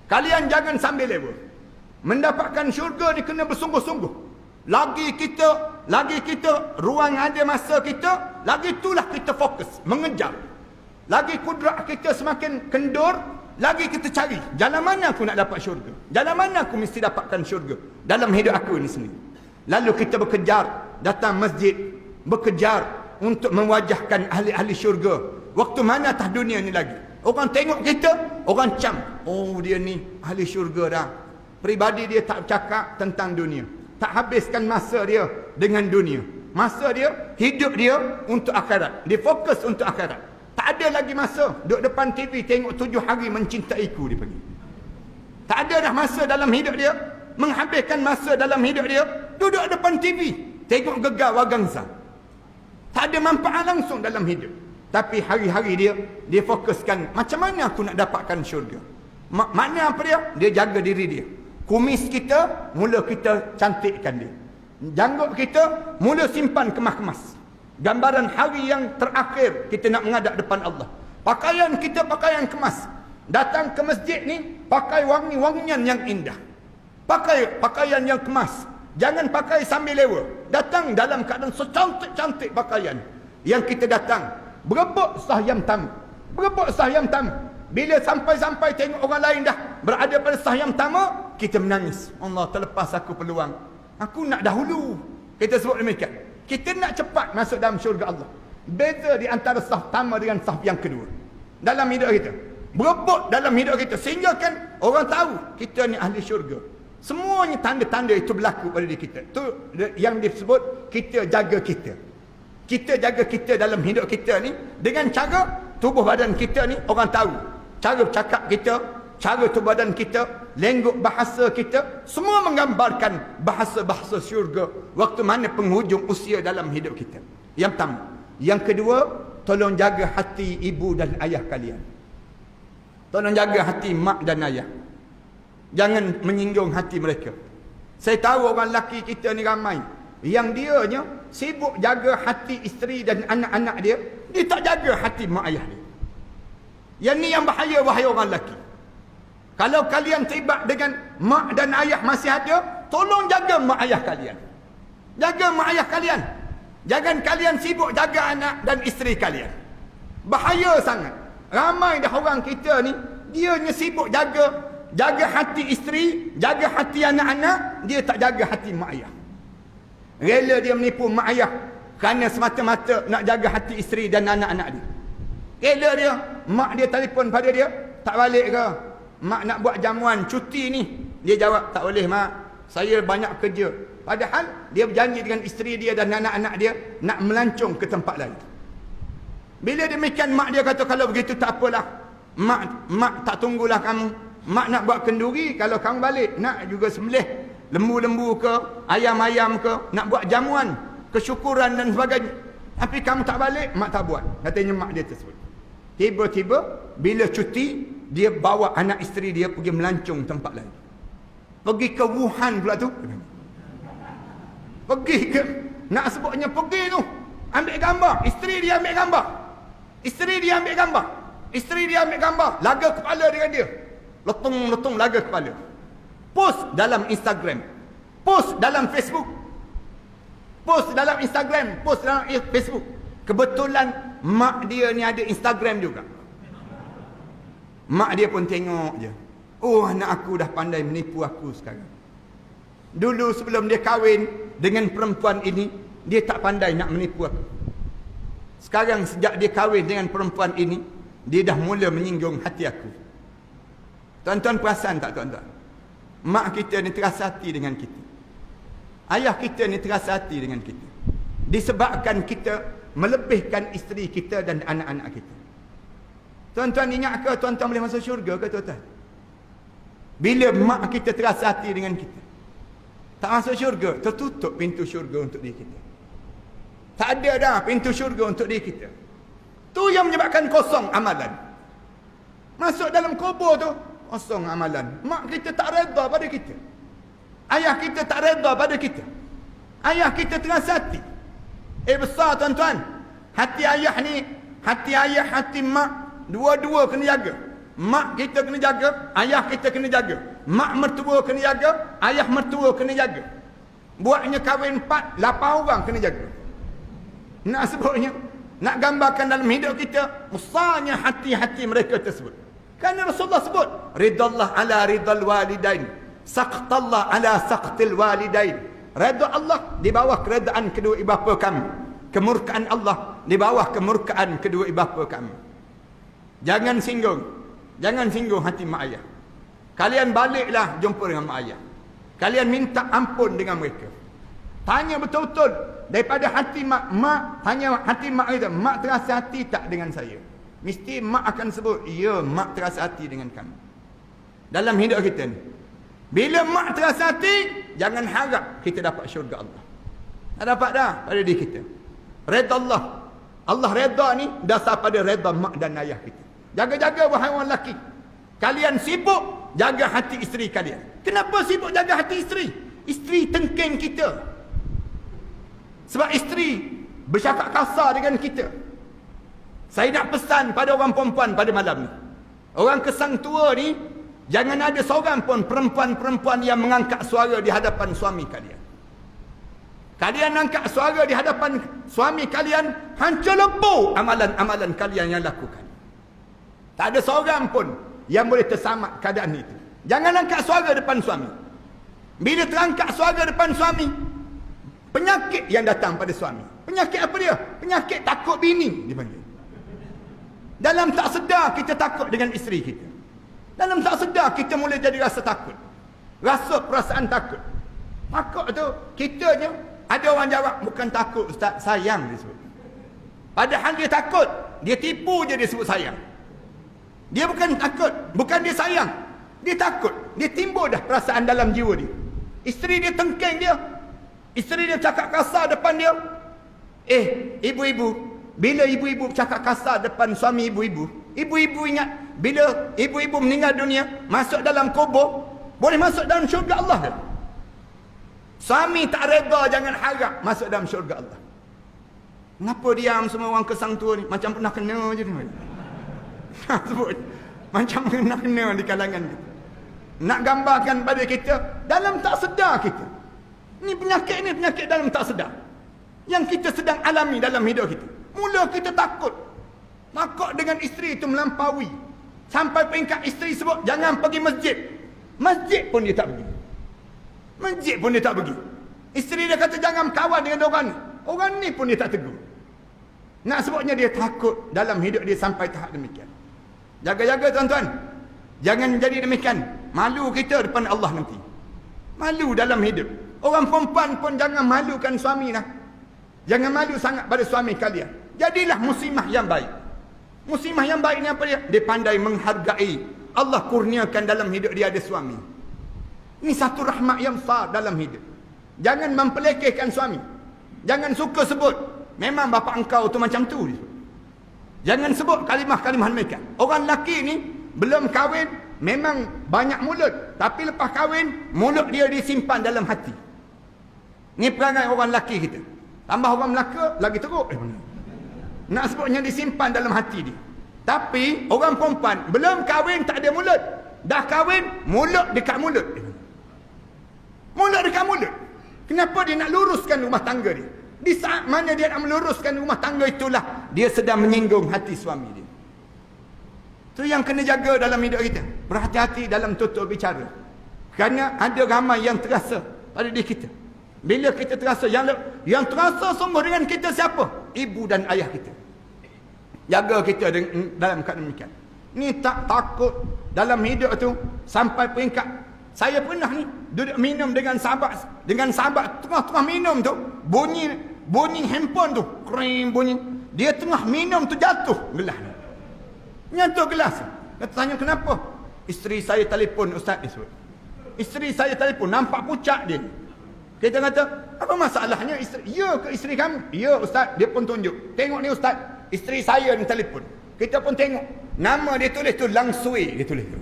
Speaker 2: Kalian jangan sambil lewa. Mendapatkan syurga ni kena bersungguh-sungguh. Lagi kita ruang ada masa kita, lagi itulah kita fokus mengejar. Lagi kudrat kita semakin kendur, lagi kita cari jalan mana aku nak dapat syurga, jalan mana aku mesti dapatkan syurga dalam hidup aku ini sendiri. Lalu kita bekejar, datang masjid, bekejar untuk mewajahkan ahli-ahli syurga. Waktu mana atas dunia ni lagi, orang tengok kita, orang cam, oh dia ni ahli syurga dah. Peribadi dia tak bercakap tentang dunia, tak habiskan masa dia dengan dunia. Masa dia, hidup dia untuk akhirat. Dia fokus untuk akhirat. Tak ada lagi masa duduk depan TV tengok 7 hari mencintaiku dia pergi. Tak ada dah masa dalam hidup dia menghabiskan masa dalam hidup dia duduk depan TV tengok Gegar Wagangsa. Tak ada manfaat langsung dalam hidup. Tapi hari-hari dia fokuskan macam mana aku nak dapatkan syurga. Makna apa dia? Dia jaga diri dia. Kumis kita, mula kita cantikkan dia. Janggut kita, mula simpan kemas-kemas. Gambaran hari yang terakhir kita nak menghadap depan Allah. Pakaian kita pakaian kemas. Datang ke masjid ni, pakai wangi-wangian yang indah. Pakai pakaian yang kemas. Jangan pakai sambil lewa. Datang dalam keadaan secantik-cantik pakaian. Yang kita datang, berebut sahyam tamu. Berebut sahyam tamu. Bila sampai-sampai tengok orang lain dah berada pada sahyam tamu, kita menangis. Allah, terlepas aku peluang. Aku nak dahulu. Kita sebut demikian. Kita nak cepat masuk dalam syurga Allah. Beza di antara sah tamu dengan sah yang kedua. Dalam hidup kita. Berebut dalam hidup kita. Sehingga kan orang tahu kita ni ahli syurga. Semuanya tanda-tanda itu berlaku pada diri kita. Itu yang disebut kita jaga kita. Kita jaga kita dalam hidup kita ni dengan cara tubuh badan kita ni orang tahu. Cara bercakap kita, cara tubuh badan kita, lenggok bahasa kita, semua menggambarkan bahasa-bahasa syurga waktu mana penghujung usia dalam hidup kita. Yang pertama. Yang kedua, tolong jaga hati ibu dan ayah kalian. Tolong jaga hati mak dan ayah. Jangan menyinggung hati mereka. Saya tahu orang lelaki kita ni ramai yang dianya sibuk jaga hati isteri dan anak-anak dia, dia tak jaga hati mak ayah dia. Yang ni yang bahaya, wahai orang lelaki. Kalau kalian terlibat dengan mak dan ayah masih ada, tolong jaga mak ayah kalian. Jaga mak ayah kalian. Jangan kalian sibuk jaga anak dan isteri kalian. Bahaya sangat. Ramai dah orang kita ni, dia sibuk jaga hati isteri, jaga hati anak-anak, dia tak jaga hati mak ayah. Rela dia menipu mak ayah kerana semata-mata nak jaga hati isteri dan anak-anak dia. Rela dia, mak dia telefon pada dia, tak balik ke? Mak nak buat jamuan cuti ni. Dia jawab, tak boleh mak, saya banyak kerja. Padahal dia berjanji dengan isteri dia dan anak-anak dia nak melancong ke tempat lain. Bila demikian mak dia kata, kalau begitu tak apalah, mak tak tunggulah kamu. Mak nak buat kenduri, kalau kamu balik nak juga sembelih lembu-lembu ke, ayam-ayam ke, nak buat jamuan kesyukuran dan sebagainya. Tapi kamu tak balik, mak tak buat. Katanya mak dia tersebut. Tiba-tiba bila cuti, dia bawa anak isteri dia pergi melancong tempat lain. Pergi ke Wuhan pula tu. Pergi ke, nak sebutnya pergi tu, ambil gambar. Isteri dia ambil gambar. Isteri dia ambil gambar. Isteri dia ambil gambar. Laga kepala dengan dia. Letung-letung laga kepala. Post dalam Instagram. Post dalam Facebook. Post dalam Instagram. Post dalam Facebook. Kebetulan mak dia ni ada Instagram juga. Mak dia pun tengok je. Oh, anak aku dah pandai menipu aku sekarang. Dulu sebelum dia kahwin dengan perempuan ini, dia tak pandai nak menipu aku. Sekarang sejak dia kahwin dengan perempuan ini, dia dah mula menyinggung hati aku. Tuan-tuan perasan tak tuan-tuan? Mak kita ni terasa hati dengan kita. Ayah kita ni terasa hati dengan kita. Disebabkan kita melebihkan isteri kita dan anak-anak kita. Tuan-tuan ingat ke tuan-tuan boleh masuk syurga ke tuan-tuan? Bila mak kita terasa hati dengan kita, tak masuk syurga, tertutup pintu syurga untuk diri kita. Tak ada dah pintu syurga untuk diri kita. Tu yang menyebabkan kosong amalan. Masuk dalam kubur tu, kosong amalan. Mak kita tak redha pada kita. Ayah kita tak redha pada kita. Ayah kita terasa hati. Besar tuan-tuan. Hati ayah ni, hati ayah, hati mak, dua-dua kena jaga. Mak kita kena jaga, ayah kita kena jaga. Mak mertua kena jaga, ayah mertua kena jaga. Buatnya kahwin 4, 8 orang kena jaga. Nak sebutnya, nak gambarkan dalam hidup kita, besarnya hati-hati mereka tersebut. Kerana Rasulullah sebut, ridallah ala ridal walidain, saqtallah ala saqtil walidain. Redha Allah di bawah keredaan kedua ibu bapa kami. Kemurkaan Allah di bawah kemurkaan kedua ibu bapa kami. Jangan singgung. Jangan singgung hati mak ayah. Kalian baliklah jumpa dengan mak ayah. Kalian minta ampun dengan mereka. Tanya betul-betul daripada hati mak, tanya hati mak kita, mak terasa hati tak dengan saya? Mesti mak akan sebut, ya, mak terasa hati dengan kami. Dalam hidup kita ni, bila mak terasa hati, jangan harap kita dapat syurga Allah. Tak dapat dah pada diri kita. Redha Allah. Allah redha ni dasar pada redha mak dan ayah kita. Jaga-jaga wahai orang lelaki. Kalian sibuk jaga hati isteri kalian. Kenapa sibuk jaga hati isteri? Isteri tengking kita. Sebab isteri bercakap kasar dengan kita. Saya nak pesan pada orang perempuan pada malam ni. Orang kesang tua ni, jangan ada seorang pun perempuan-perempuan yang mengangkat suara di hadapan suami kalian. Kalian angkat suara di hadapan suami kalian, hancur lebur amalan-amalan kalian yang lakukan. Tak ada seorang pun yang boleh tersamat keadaan itu. Jangan angkat suara depan suami. Bila terangkat suara depan suami, penyakit yang datang pada suami. Penyakit apa dia? Penyakit takut bini dipanggil. Dalam tak sedar kita takut dengan isteri kita. Dalam tak sedar kita mula jadi rasa takut. Rasa perasaan takut. Takut tu kitanya, ada orang jawab bukan takut ustaz, sayang dia sebut. Padahal dia takut, dia tipu je dia sebut sayang. Dia bukan takut, bukan dia sayang. Dia takut, dia timbul dah perasaan dalam jiwa dia. Isteri dia tengking dia. Isteri dia cakap kasar depan dia. Ibu-ibu, bila ibu-ibu cakap kasar depan suami ibu-ibu, ibu-ibu ingat, bila ibu-ibu meninggal dunia, masuk dalam kubur, boleh masuk dalam syurga Allah ke? Suami tak reda, jangan harap masuk dalam syurga Allah. Kenapa diam semua orang kesang tua ni? Macam pernah kena je ni. Sebut. Macam pernah kena di kalangan kita. Nak gambarkan pada kita, dalam tak sedar kita. Ni penyakit dalam tak sedar. Yang kita sedang alami dalam hidup kita. Mula kita takut. Takut dengan isteri itu melampaui. Sampai peringkat isteri sebut, jangan pergi masjid. Masjid pun dia tak pergi. Masjid pun dia tak pergi. Isteri dia kata jangan kawan dengan orang ni. Orang ni pun dia tak tegur. Nak sebutnya dia takut dalam hidup dia sampai tahap demikian. Jaga-jaga tuan-tuan. Jangan jadi demikian. Malu kita depan Allah nanti. Malu dalam hidup. Orang perempuan pun jangan malukan suami lah. Jangan malu sangat pada suami kalian. Jadilah muslimah yang baik. Muslimah yang baik ni apa dia? Dia pandai menghargai. Allah kurniakan dalam hidup dia ada suami. Ini satu rahmat yang besar dalam hidup. Jangan mempelekehkan suami. Jangan suka sebut, memang bapa engkau tu macam tu. Jangan sebut kalimah-kalimah mereka. Orang lelaki ni belum kahwin, memang banyak mulut. Tapi lepas kahwin, mulut dia disimpan dalam hati. Ni perangai orang lelaki kita. Tambah orang Melaka, lagi teruk. Nak sebutnya disimpan dalam hati dia. Tapi orang perempuan, belum kahwin tak ada mulut. Dah kahwin, mulut dekat mulut. Mulut dekat mulut. Kenapa dia nak luruskan rumah tangga dia? Di saat mana dia nak meluruskan rumah tangga itulah dia sedang menyinggung hati suami dia. Itu yang kena jaga dalam hidup kita. Berhati-hati dalam tutur bicara. Kerana ada ramai yang terasa pada diri kita. Bila kita terasa, yang terasa sungguh dengan kita siapa? Ibu dan ayah kita. Jaga kita dalam keadaan demikian. Ni tak takut dalam hidup tu sampai peringkat. Saya pernah ni duduk minum dengan sahabat tengah-tengah minum tu bunyi handphone tu, kering bunyi. Dia tengah minum tu jatuh gelas ni. Jatuh gelas. Kata tanya kenapa? Isteri saya telefon ustaz dia sebut. Isteri saya telefon nampak pucat dia. Kita kata, apa masalahnya isteri? Ya ke isteri kamu? Ya ustaz, dia pun tunjuk. Tengok ni ustaz, isteri saya ni telefon. Kita pun tengok. Nama dia tulis tu Lang Sui, dia tulis tu.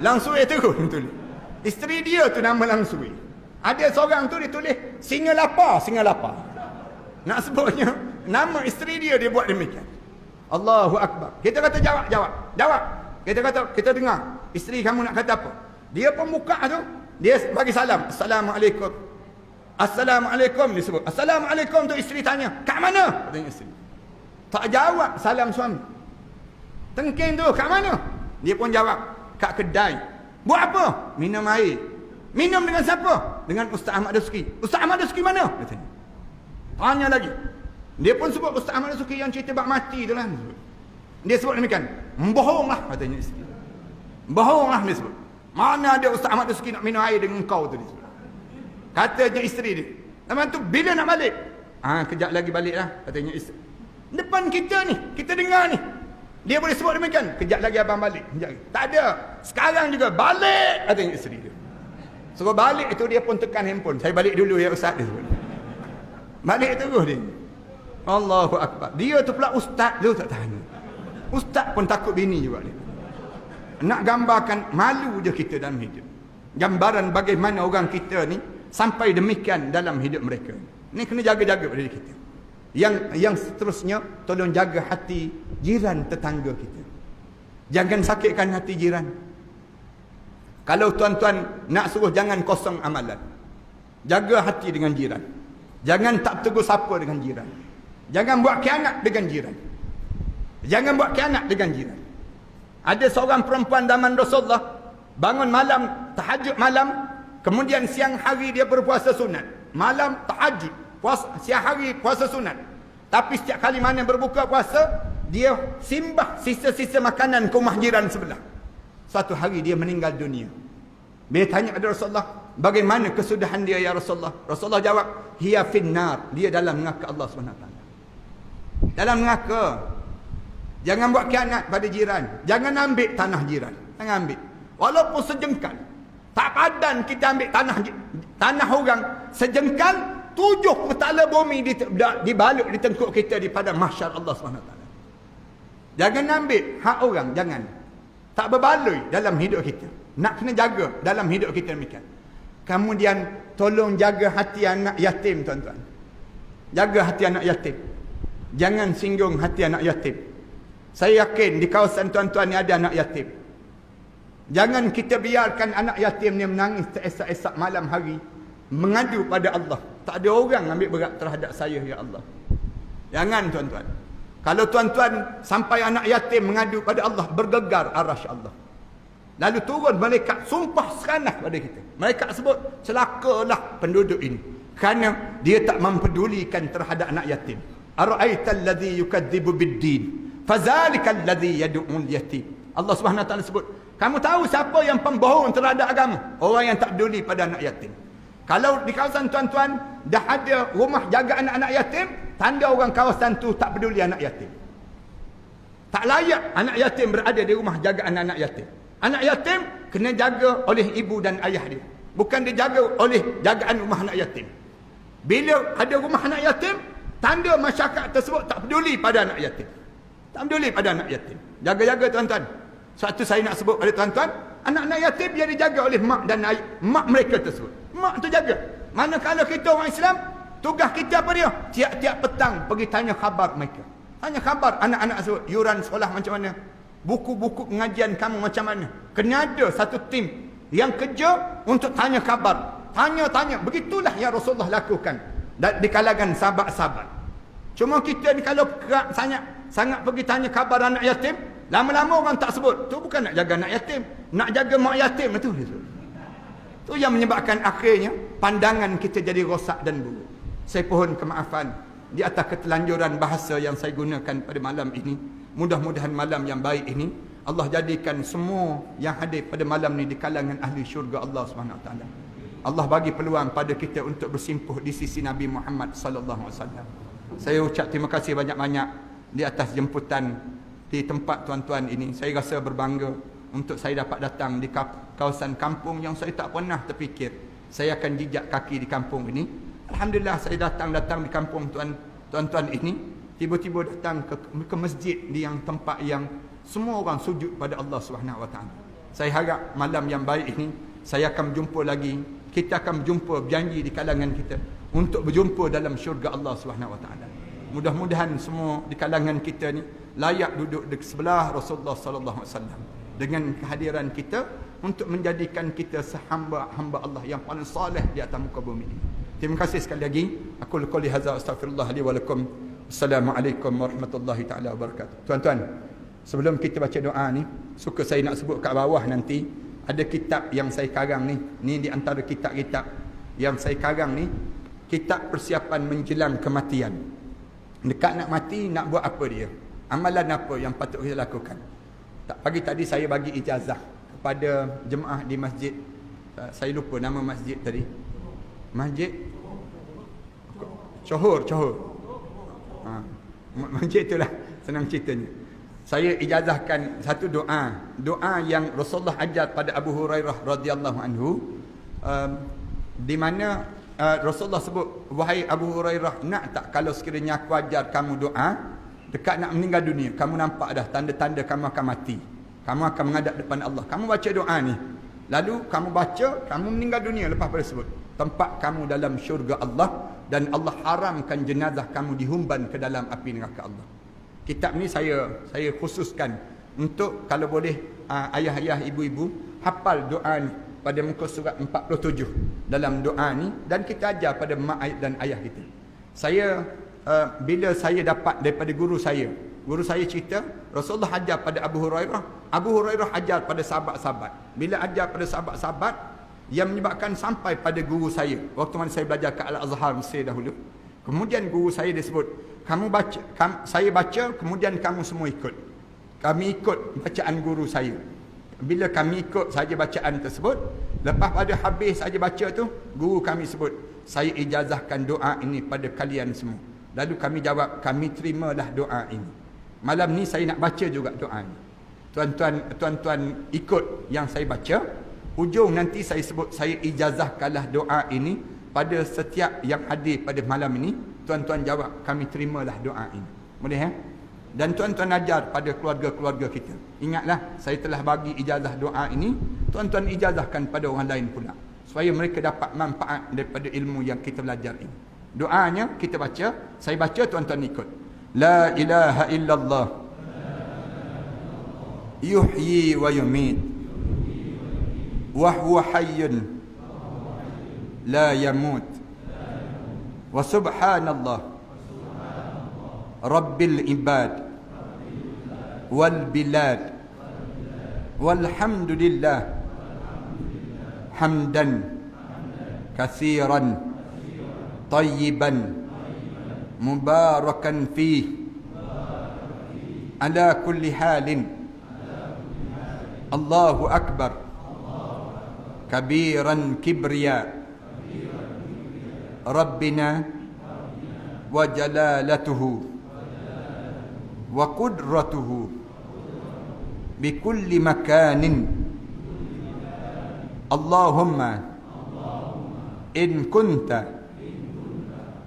Speaker 2: Lang Sui tu dia tulis. Isteri dia tu nama Lang Sui. Ada seorang tu dia tulis Singa Lapar. Nak sebutnya nama isteri dia buat demikian. Allahu Akbar. Kita kata jawab. Kita kata kita dengar. Isteri kamu nak kata apa? Dia pun buka tu, dia bagi salam. Assalamualaikum dia sebut. Assalamualaikum tu isteri tanya, kat mana? Katanya isteri. Tak jawab salam suami. Tengking tu, kat mana? Dia pun jawab, kat kedai. Buat apa? Minum air. Minum dengan siapa? Dengan Ustaz Ahmad Dasuki. Ustaz Ahmad Dasuki mana? Katanya. Tanya lagi. Dia pun sebut Ustaz Ahmad Dasuki yang cerita bak mati tu lah. Dia sebut demikian. Bohonglah katanya isteri. Bohonglah dia sebut. Mana ada Ustaz Ahmad Dasuki nak minum air dengan kau tu dia sebut. Katanya isteri dia. Lepas tu bila nak balik? Kejap lagi balik lah katanya isteri. Depan kita ni, kita dengar ni. Dia boleh sebut demikian. Kejap lagi abang balik. Kejap lagi. Tak ada. Sekarang juga balik katanya isteri dia. Suruh balik itu dia pun tekan handphone. Saya balik dulu ya ustaz dia sebut. Balik terus dia. Allahu Akbar. Dia tu pula ustaz tu tak tahan. Ustaz pun takut bini juga dia. nak gambarkan malu je kita dalam hidup. Gambaran bagaimana orang kita ni sampai demikian dalam hidup mereka. Ni kena jaga-jaga pada diri kita. Yang seterusnya, tolong jaga hati jiran tetangga kita. Jangan sakitkan hati jiran. Kalau tuan-tuan nak suruh jangan kosong amalan, jaga hati dengan jiran. Jangan tak tegur sapa dengan jiran. Jangan buat khianat dengan jiran. Jangan buat khianat dengan jiran. Ada seorang perempuan zaman Rasulullah bangun malam, tahajud malam, kemudian siang hari dia berpuasa sunat. Malam tahajud, siang hari puasa sunat. Tapi setiap kali mana berbuka puasa, dia simbah sisa-sisa makanan ke rumah jiran sebelah. Suatu hari dia meninggal dunia. Bila tanya kepada Rasulullah, bagaimana kesudahan dia ya Rasulullah? Rasulullah jawab, hiya finnar, dia dalam neraka Allah SWT. Dalam neraka. Jangan buat khianat pada jiran. Jangan ambil tanah jiran. Jangan ambil. Walaupun sejengkal. Tak padan kita ambil tanah orang. Sejengkal, 7 petala bumi dibalut di tengkuk kita di padang mahsyar Allah SWT. Jangan ambil hak orang. Jangan. Tak berbaloi dalam hidup kita. Nak kena jaga dalam hidup kita demikian. Kemudian tolong jaga hati anak yatim tuan-tuan. Jaga hati anak yatim. Jangan singgung hati anak yatim. Saya yakin di kawasan tuan-tuan ni ada anak yatim. Jangan kita biarkan anak yatim ni menangis teresak-esak malam hari, mengadu pada Allah. Tak ada orang ambil berat terhadap saya ya Allah. Jangan tuan-tuan. Kalau tuan-tuan sampai anak yatim mengadu pada Allah, bergegar arasy Allah. Lalu turun malaikat sumpah seranah pada kita. Malaikat sebut, celakalah penduduk ini, kerana dia tak mempedulikan terhadap anak yatim. Ara'aital ladzi yukadzibu bid-din fazalikal ladzi yad'ul yatim. Allah Subhanahu wa taala sebut, kamu tahu siapa yang pembohong terhadap agama? Orang yang tak peduli pada anak yatim. Kalau di kawasan tuan-tuan dah ada rumah jaga anak-anak yatim, tanda orang kawasan tu tak peduli anak yatim. Tak layak anak yatim berada di rumah jaga anak-anak yatim. Anak yatim kena jaga oleh ibu dan ayah dia, bukan dijaga oleh jagaan rumah anak yatim. Bila ada rumah anak yatim, tanda masyarakat tersebut tak peduli pada anak yatim. Tak peduli pada anak yatim. Jaga-jaga tuan-tuan. Suatu saya nak sebut pada tuan-tuan, anak-anak yatim dia dijaga oleh mak dan ayah, mak mereka tersebut. Mak tu jaga. Manakala kita orang Islam, tugas kita apa dia? Tiap-tiap petang pergi tanya khabar mereka. Tanya khabar anak-anak tersebut, yuran sekolah macam mana? Buku-buku pengajian kamu macam mana? Kena ada satu tim yang kerja untuk tanya khabar. Tanya-tanya. Begitulah yang Rasulullah lakukan di kalangan sahabat-sahabat. Cuma kita ni kalau sangat pergi tanya khabar anak yatim, lama-lama orang tak sebut. Tu bukan nak jaga anak yatim, nak jaga mak yatim itu. Tu yang menyebabkan akhirnya pandangan kita jadi rosak dan buruk. Saya pohon kemaafan di atas ketelanjuran bahasa yang saya gunakan pada malam ini. Mudah-mudahan malam yang baik ini Allah jadikan semua yang hadir pada malam ni di kalangan ahli syurga Allah SWT. Allah bagi peluang pada kita untuk bersimpuh di sisi Nabi Muhammad sallallahu alaihi wasallam. Saya ucap terima kasih banyak-banyak di atas jemputan di tempat tuan-tuan ini. Saya rasa berbangga untuk saya dapat datang di kawasan kampung yang saya tak pernah terfikir saya akan jejak kaki di kampung ini. Alhamdulillah saya datang di kampung tuan-tuan ini. Tiba-tiba datang ke masjid di yang tempat yang semua orang sujud pada Allah Subhanahu wa taala. Saya harap malam yang baik ini saya akan berjumpa lagi. Kita akan berjumpa, berjanji di kalangan kita untuk berjumpa dalam syurga Allah Subhanahu wa taala. Mudah-mudahan semua di kalangan kita ni layak duduk di sebelah Rasulullah sallallahu alaihi wasallam dengan kehadiran kita untuk menjadikan kita sehamba-hamba Allah yang paling soleh di atas muka bumi ini. Terima kasih sekali lagi. Aku qouli hadza astaghfirullah li wa lakum. Assalamualaikum warahmatullahi taala wabarakatuh. Tuan-tuan, sebelum kita baca doa ni, suka saya nak sebut kat bawah nanti ada kitab yang saya karang ni. Ni di antara kitab-kitab yang saya karang ni, kitab persiapan menjelang kematian. Dekat nak mati nak buat apa dia? Amalan apa yang patut kita lakukan? Tak, pagi tadi saya bagi ijazah kepada jemaah di masjid. Saya lupa nama masjid tadi. Masjid Johor. Masjid itulah, senang ceritanya. Saya ijazahkan satu doa yang Rasulullah ajar pada Abu Hurairah radhiyallahu anhu, di mana Rasulullah sebut, wahai Abu Hurairah, nak tak kalau sekiranya aku ajar kamu doa dekat nak meninggal dunia, kamu nampak dah tanda-tanda kamu akan mati. Kamu akan menghadap depan Allah. Kamu baca doa ni. Lalu kamu baca, kamu meninggal dunia lepas pada sebut. Tempat kamu dalam syurga Allah, dan Allah haramkan jenazah kamu dihumban ke dalam api neraka Allah. Kitab ni saya khususkan untuk kalau boleh ayah-ayah, ibu-ibu hafal doa ni pada muka surat 47 dalam doa ni, dan kita ajar pada mak dan ayah kita. Saya bila saya dapat daripada guru saya cerita Rasulullah ajar pada Abu Hurairah ajar pada sahabat-sahabat. Bila ajar pada sahabat-sahabat, yang menyebabkan sampai pada guru saya waktu mana saya belajar ke Al-Azhar Mesir dahulu. Kemudian guru saya disebut, saya baca, kemudian kamu semua ikut. Kami ikut bacaan guru saya. Bila kami ikut saja bacaan tersebut, lepas pada habis saja baca tu, guru kami sebut, saya ijazahkan doa ini pada kalian semua. Lalu kami jawab, kami terimalah doa ini. Malam ni saya nak baca juga doa ini. Tuan-tuan ikut yang saya baca. Hujung nanti saya sebut, saya ijazahkanlah doa ini pada setiap yang hadir pada malam ini. Tuan-tuan jawab, kami terimalah doa ini. Boleh ya? Dan tuan-tuan ajar pada keluarga-keluarga kita. Ingatlah, saya telah bagi ijazah doa ini, tuan-tuan ijazahkan pada orang lain pula, supaya mereka dapat manfaat daripada ilmu yang kita belajar ini. Doanya kita baca, saya baca, tuan-tuan ikut. La ilaha illallah yuhyi wa yumit wa huwa hayyun la yamut wa subhanallah rabbil ibad wal bilad walhamdulillah hamdan katsiran tayyiban mubarakan fih ala kulli halin Allahu akbar kabiran kibriya rabbina wa jalalatuhu wa qudratuhu bikulli makanin Allahumma in kunta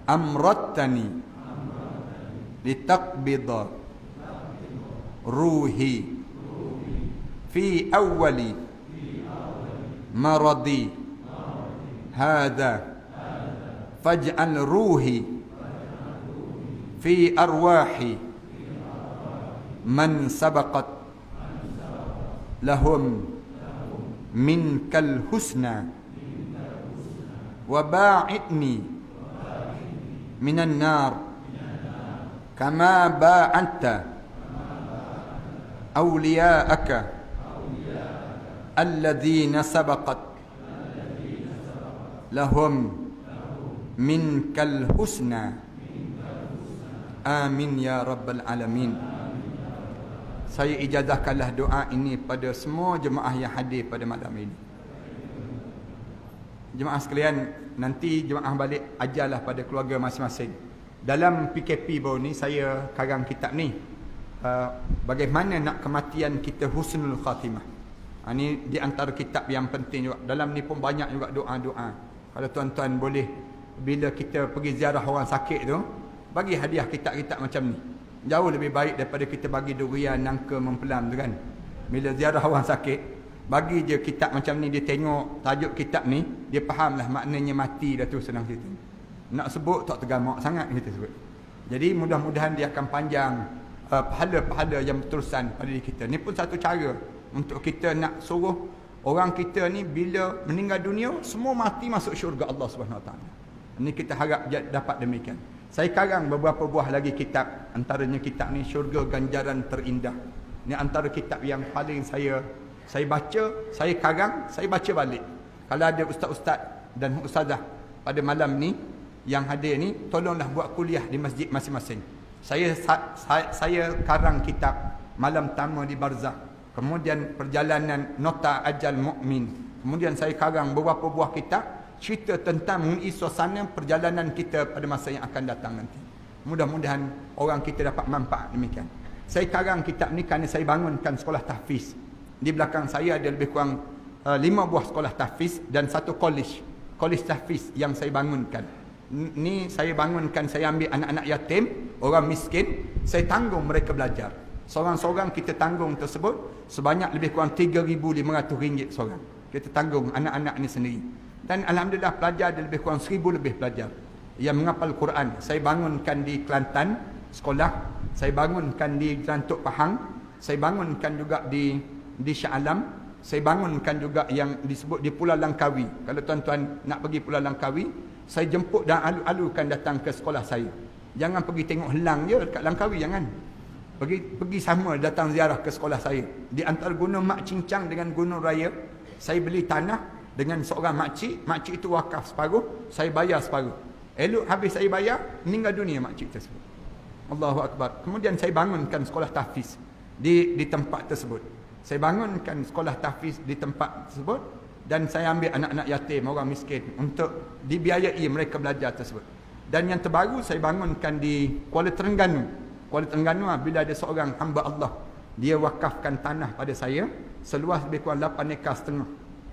Speaker 2: amrattani litaqbida ruhi fi awwali maradi hadha faj'al ruhi fi arwahi man sabaqat lahum minkal husna wa ba'idni minan nar kama ba'adta awliya'aka alladhina sabaqat lahum minkal husna. Amin ya rabbal alamin. Saya ijazahkanlah doa ini pada semua jemaah yang hadir pada malam ini. Jemaah sekalian, nanti jemaah balik ajarlah pada keluarga masing-masing. Dalam PKP baru ni saya karang kitab ni, bagaimana nak kematian kita husnul khatimah. Ini di antara kitab yang penting juga. Dalam ni pun banyak juga doa-doa. Kalau tuan-tuan boleh, bila kita pergi ziarah orang sakit tu, bagi hadiah kitab-kitab macam ni. Jauh lebih baik daripada kita bagi durian, nangka, mempelam tu kan. Bila ziarah orang sakit, bagi je kitab macam ni, dia tengok tajuk kitab ni, dia fahamlah maknanya mati dah tu, senang cerita. Nak sebut tak tergamak sangat kita sebut. Jadi mudah-mudahan dia akan panjang pahala-pahala yang berterusan pada diri kita. Ni pun satu cara untuk kita nak suruh orang kita ni bila meninggal dunia semua mati masuk syurga Allah Subhanahu Wa Taala. Ini kita harap dapat demikian. Saya karang beberapa buah lagi kitab, antaranya kitab ni Syurga Ganjaran Terindah. Ini antara kitab yang paling saya baca, saya karang, saya baca balik. Kalau ada ustaz-ustaz dan ustazah pada malam ni yang hadir ni, tolonglah buat kuliah di masjid masing-masing. Saya karang kitab Malam Tama di Barzakh, kemudian Perjalanan Nota Ajal Mukmin. Kemudian saya karang beberapa buah kitab cerita tentang mengenai suasana perjalanan kita pada masa yang akan datang nanti. Mudah-mudahan orang kita dapat manfaat demikian. Saya karang kitab ni kerana saya bangunkan sekolah tahfiz. Di belakang saya ada lebih kurang 5 buah sekolah tahfiz dan satu college tahfiz yang saya bangunkan. Ni saya bangunkan, saya ambil anak-anak yatim, orang miskin, saya tanggung mereka belajar. Seorang-seorang kita tanggung tersebut sebanyak lebih kurang RM3,500 seorang. Kita tanggung anak-anak ni sendiri. Dan alhamdulillah pelajar ada lebih kurang 1,000 lebih pelajar yang menghafal Quran. Saya bangunkan di Kelantan sekolah, saya bangunkan di Gelantuk Pahang, saya bangunkan juga di Shah Alam, saya bangunkan juga yang disebut di Pulau Langkawi. Kalau tuan-tuan nak pergi Pulau Langkawi, saya jemput dan alu-alukan datang ke sekolah saya. Jangan pergi tengok helang je dekat Langkawi, jangan. Pergi sama datang ziarah ke sekolah saya. Di antara Gunung Mak Cincang dengan Gunung Raya, saya beli tanah dengan seorang makcik. Makcik itu wakaf separuh, saya bayar separuh. Elok habis saya bayar, meninggal dunia makcik tersebut. Allahu Akbar. Kemudian saya bangunkan sekolah tahfiz di tempat tersebut. Saya bangunkan sekolah tahfiz di tempat tersebut dan saya ambil anak-anak yatim, orang miskin untuk dibiayai mereka belajar tersebut. Dan yang terbaru saya bangunkan di Kuala Terengganu. Kuala Terengganu bila ada seorang hamba Allah, dia wakafkan tanah pada saya seluas lebih kurang 8,5 ekar.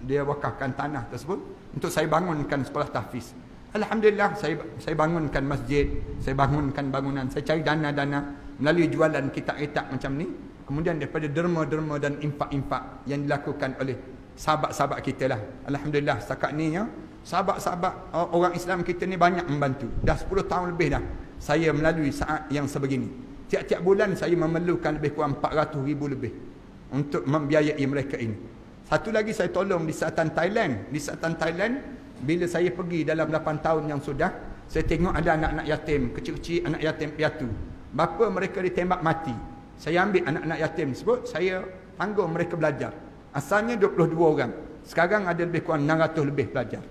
Speaker 2: Dia wakafkan tanah tersebut untuk saya bangunkan sekolah tahfiz. Alhamdulillah saya bangunkan masjid, saya bangunkan bangunan, saya cari dana-dana melalui jualan kitab-kitab macam ni. Kemudian daripada derma-derma dan impak-impak yang dilakukan oleh sahabat-sahabat kita lah. Alhamdulillah setakat ni ya, sahabat-sahabat orang Islam kita ni banyak membantu. Dah 10 tahun lebih dah saya melalui saat yang sebegini. Tiap-tiap bulan saya memerlukan lebih kurang 400,000 lebih untuk membiayai mereka ini. Satu lagi saya tolong di Selatan Thailand. Di Selatan Thailand, bila saya pergi dalam 8 tahun yang sudah, saya tengok ada anak-anak yatim, kecil-kecil anak yatim piatu. Bapa mereka ditembak mati. Saya ambil anak-anak yatim tersebut, saya tanggung mereka belajar. Asalnya 22 orang. Sekarang ada lebih kurang 600 lebih pelajar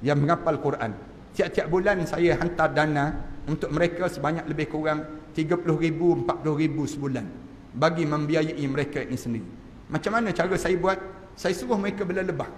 Speaker 2: yang menghafal Quran. Tiap-tiap bulan saya hantar dana untuk mereka sebanyak lebih kurang 30,000, 40,000 sebulan bagi membiayai mereka ini sendiri. Macam mana cara saya buat? Saya suruh mereka bela lebah.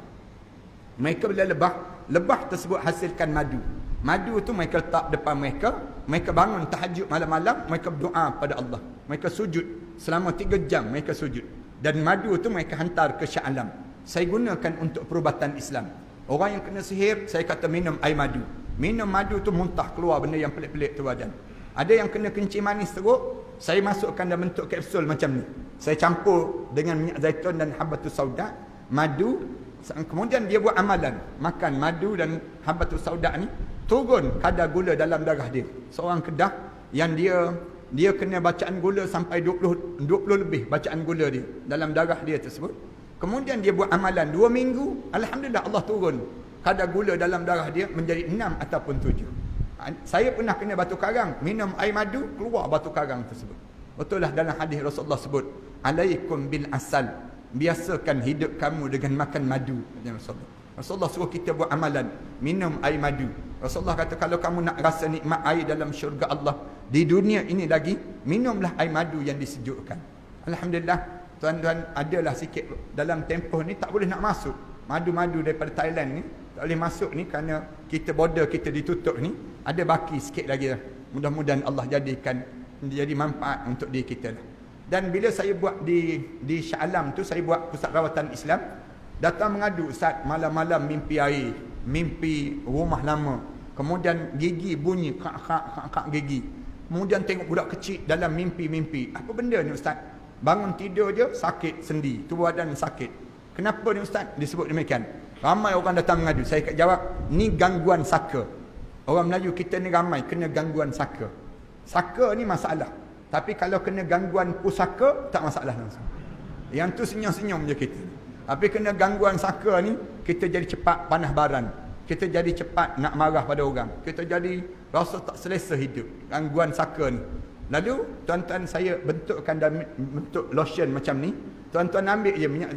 Speaker 2: Mereka bela lebah. Lebah tersebut hasilkan madu. Madu tu mereka letak depan mereka. Mereka bangun tahajud malam-malam. Mereka berdoa pada Allah. Mereka sujud. Selama 3 jam mereka sujud. Dan madu tu mereka hantar ke Shah Alam. Saya gunakan untuk perubatan Islam. Orang yang kena sihir, saya kata minum air madu. Minum madu tu muntah keluar benda yang pelik-pelik tu badan. Ada yang kena kencing manis teruk, saya masukkan dalam bentuk kapsul macam ni. Saya campur dengan minyak zaitun dan habbatus sauda, madu. Kemudian dia buat amalan. Makan madu dan habbatus sauda ni, turun kadar gula dalam darah dia. Seorang Kedah yang dia kena bacaan gula sampai 20 lebih bacaan gula dia dalam darah dia tersebut. Kemudian dia buat amalan 2 minggu, alhamdulillah Allah turun kadar gula dalam darah dia menjadi 6 ataupun 7. Saya pernah kena batu karang, minum air madu, keluar batu karang tersebut. Betul lah dalam hadis Rasulullah sebut, alaikum bil asal, biasakan hidup kamu dengan makan madu. Rasulullah suruh kita buat amalan, minum air madu. Rasulullah kata kalau kamu nak rasa nikmat air dalam syurga Allah di dunia ini lagi, minumlah air madu yang disejukkan. Alhamdulillah, tuan-tuan, adalah sikit dalam tempoh ni tak boleh nak masuk. Madu-madu daripada Thailand ni tak boleh masuk ni kerana kita border kita ditutup ni. Ada baki sikit lagi lah. Mudah-mudahan Allah jadikan jadi manfaat untuk diri kita lah. Dan bila saya buat di Shah Alam tu, saya buat pusat rawatan Islam, datang mengadu, Ustaz, malam-malam mimpi air, mimpi rumah lama, kemudian gigi bunyi kak gigi, kemudian tengok budak kecil dalam mimpi-mimpi. Apa benda ni Ustaz? Bangun tidur je sakit sendi, tubuh badan sakit. Kenapa ni Ustaz disebut demikian? Ramai orang datang mengadu. Saya jawab, ni gangguan saka. Orang Melayu kita ni ramai kena gangguan saka. Saka ni masalah. Tapi kalau kena gangguan pusaka, tak masalah langsung. Yang tu senyum-senyum je kita. Tapi kena gangguan saka ni, kita jadi cepat panah baran. Kita jadi cepat nak marah pada orang. Kita jadi rasa tak selesa hidup. Gangguan saka ni. Lalu tuan-tuan saya bentukkan dalam bentuk lotion macam ni. Tuan-tuan ambil je minyak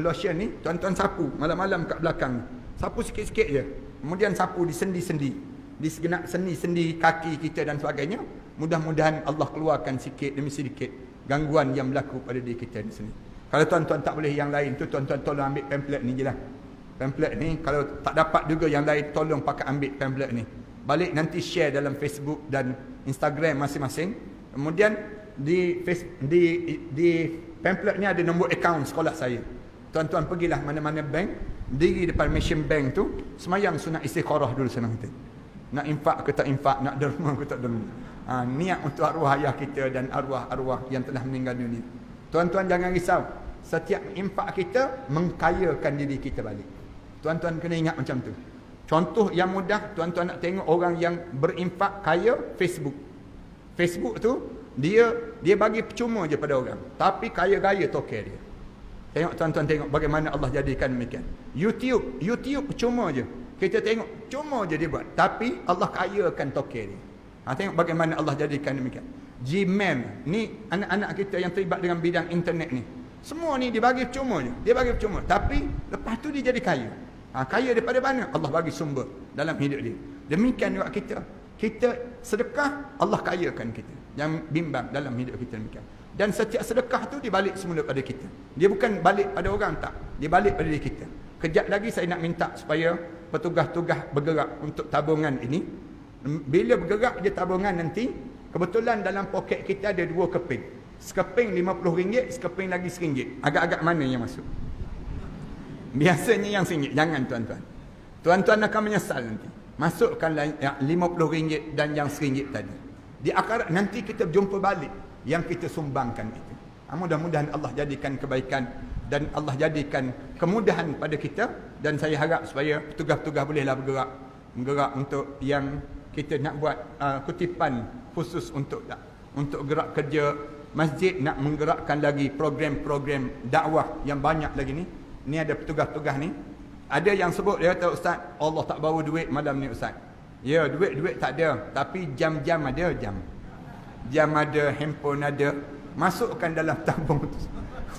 Speaker 2: lotion ni, tuan-tuan sapu malam-malam kat belakang ni. Sapu sikit-sikit je. Kemudian sapu di sendi-sendi, di segenap sendi-sendi kaki kita dan sebagainya. Mudah-mudahan Allah keluarkan sikit demi sedikit gangguan yang berlaku pada diri kita di sini. Kalau tuan-tuan tak boleh yang lain tu, tuan-tuan tolong ambil pamphlet ni je lah. Pamphlet ni kalau tak dapat juga yang lain, tolong pakai ambil pamphlet ni. Balik nanti share dalam Facebook dan Instagram masing-masing. Kemudian di pamphlet ni ada nombor akaun sekolah saya. Tuan-tuan pergilah mana-mana bank, diri depan mesin bank tu, semayang sunat istikharah dulu senang kita. Nak infak ke tak infak, nak derma ke tak derma. Niat untuk arwah ayah kita dan arwah-arwah yang telah meninggal dunia. Tuan-tuan jangan risau. Setiap impak kita mengkayakan diri kita balik. Tuan-tuan kena ingat macam tu. Contoh yang mudah, tuan-tuan nak tengok orang yang berimpak kaya, Facebook. Facebook tu dia bagi percuma je pada orang, tapi kaya-kaya tokel dia. Tengok tuan-tuan, tengok bagaimana Allah jadikan demikian. YouTube percuma je. Kita tengok cuma je dia buat, tapi Allah kayakan tokel dia. Tengok bagaimana Allah jadikan demikian. Gmail ni, anak-anak kita yang terlibat dengan bidang internet ni, semua ni dia bagi percuma je. Dia bagi percuma, tapi lepas tu dia jadi kaya. Kaya daripada mana? Allah bagi sumber dalam hidup dia. Demikian juga kita. Kita sedekah, Allah kayakan kita. Yang bimbang dalam hidup kita demikian. Dan setiap sedekah tu dia balik semula pada kita. Dia bukan balik pada orang, tak. Dia balik pada diri kita. Kejap lagi saya nak minta supaya petugas-tugas bergerak untuk tabungan ini. Bila bergerak je tabungan nanti, kebetulan dalam poket kita ada 2 keping. Sekeping RM50, sekeping lagi RM1. Agak-agak mana yang masuk? Biasanya yang RM1. Jangan tuan-tuan. Tuan-tuan akan menyesal nanti. Masukkanlah yang RM50 dan yang RM1 tadi. Di akhirat nanti kita jumpa balik yang kita sumbangkan itu. Mudah-mudahan Allah jadikan kebaikan dan Allah jadikan kemudahan pada kita. Dan saya harap supaya petugas-petugas bolehlah bergerak untuk yang kita nak buat kutipan khusus untuk gerak kerja masjid, nak menggerakkan lagi program-program dakwah yang banyak lagi ni. Ni ada petugas-petugas ni. Ada yang sebut, dia kata, Ustaz, Allah tak bawa duit malam ni Ustaz. Ya, duit tak ada, tapi jam-jam ada, jam ada, handphone ada. Masukkan dalam tabung tu.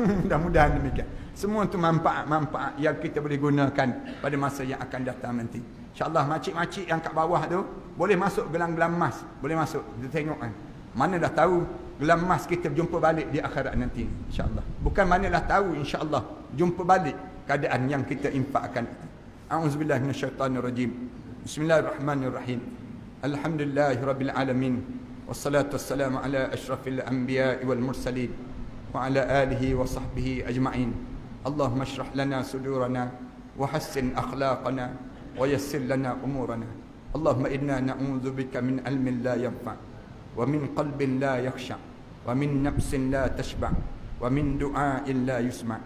Speaker 2: Mudah-mudahan demikian. Semua tu manfaat yang kita boleh gunakan pada masa yang akan datang nanti. InsyaAllah makcik-makcik yang kat bawah tu boleh masuk gelang-gelang emas. Boleh masuk. Kita tengok kan. Mana dah tahu gelang emas kita jumpa balik di akhirat nanti. InsyaAllah. Bukan manalah tahu, insyaAllah jumpa balik keadaan yang kita infakkan. A'udzubillah minasyaitanirrajim. Bismillahirrahmanirrahim. Alhamdulillahirabbil alamin. Wassalatu wassalamu ala asyrafil anbiya'i wal mursalin wa ala alihi wa sahbihi ajma'in. Allahumma shrah lana sudurana wa hassin akhlaqana wa yassir lana umurana. Allahumma inna na'udzubika min ilmin la yanfa' wa min qalbin la yakhsha' wa min nafsin la tashba' wa min du'a'in la yusma'.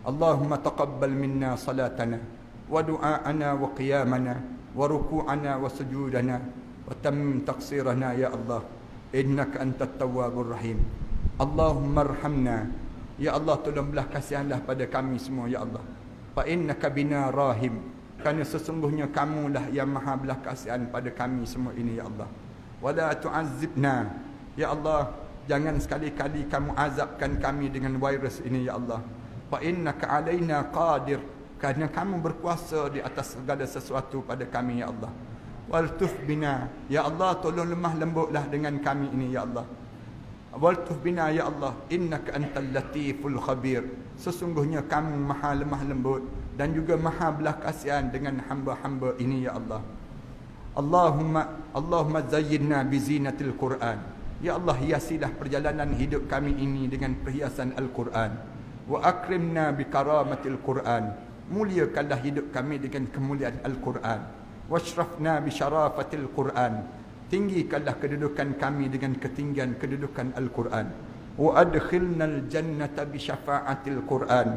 Speaker 2: Allahumma taqabbal minna salatana wa du'a'ana wa qiyamana wa ruku'ana wa sujudana wa tammim taqsirana ya Allah, innaka antat tawwabur rahim. Allahumma arhamna, ya Allah, tolong belah kasihanlah pada kami semua ya Allah. Fa innaka bina rahim, kerana sesungguhnya kamulah yang maha belah kasihan pada kami semua ini ya Allah. Wala tu'azzibna, ya Allah, jangan sekali-kali kamu azabkan kami dengan virus ini ya Allah. Fa innaka alaina qadir, kerana kamu berkuasa di atas segala sesuatu pada kami ya Allah. Waltuf bina, ya Allah, tolong lemah lembutlah dengan kami ini ya Allah. Waltuf bina ya Allah, innaka antal latiful khabir, sesungguhnya kamu maha lemah lembut dan juga maha belah kasihan dengan hamba-hamba ini ya Allah. Allahumma zayyinna bizinatil Quran, ya Allah, hiasilah perjalanan hidup kami ini dengan perhiasan Al-Quran. Wa akrimna bikaramatil Quran, muliakanlah hidup kami dengan kemuliaan Al-Quran. Washrafna bisyarafatil Quran, tinggikanlah kedudukan kami dengan ketinggian kedudukan Al-Quran. Wa adkhilnal jannata bisyafa'atil Quran,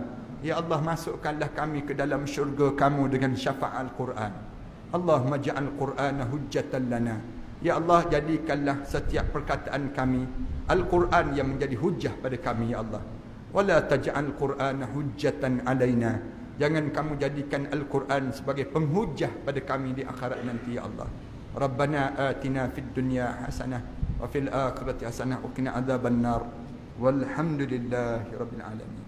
Speaker 2: ya Allah, masukkanlah kami ke dalam syurga kamu dengan syafaat Al-Quran. Allahumma ja'al Qur'ana hujjatan lana, ya Allah, jadikanlah setiap perkataan kami Al-Quran yang menjadi hujjah pada kami ya Allah. Wala taj'al Qur'ana hujjatan alaina, jangan kamu jadikan Al-Quran sebagai penghujjah pada kami di akhirat nanti ya Allah. Rabbana atina fid dunya hasanah wa fil akhirati hasanah wa qina adzaban nar. Walhamdulillahi rabbil alamin.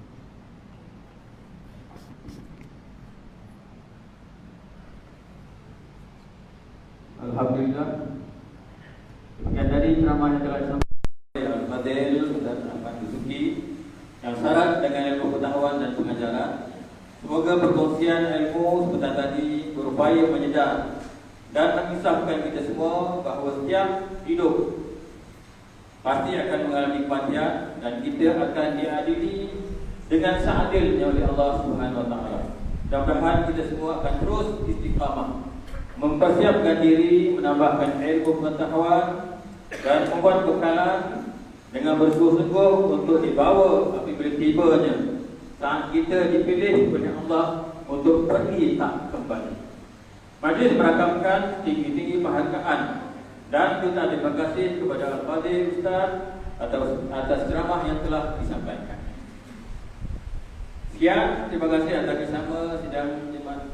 Speaker 1: Alhamdulillah. Demikian tadi ceramah yang telah disampaikan oleh Al-Fadil dan Ahmad Yusufi yang syarat dengan ilmu pengetahuan dan pengajaran. Semoga perkongsian ilmu sebentar tadi berupaya menyejar dan mengisahkan kita semua bahawa setiap hidup pasti akan mengalami kematian dan kita akan diadili dengan seadilnya oleh Allah Subhanahu Wa Taala. Mudah-mudahan kita semua akan terus istiqamah mempersiapkan diri, menambahkan ilmu pengetahuan dan membuat bekalan dengan bersungguh-sungguh untuk dibawa apabila tibanya saat kita dipilih oleh Allah untuk pergi tak kembali. Majlis merakamkan tinggi-tinggi penghargaan dan kita terima kasih kepada Al-Fadhil Ustaz atas ceramah yang telah disampaikan. Sekian, terima kasih atas bersama sidang jemaah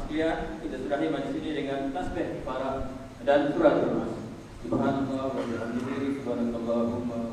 Speaker 1: sekalian. Kita sudahi majlis ini dengan tasbih kifarah dan surah Al-Mas. Subhanallah wa bihamdihi, subhanallahumma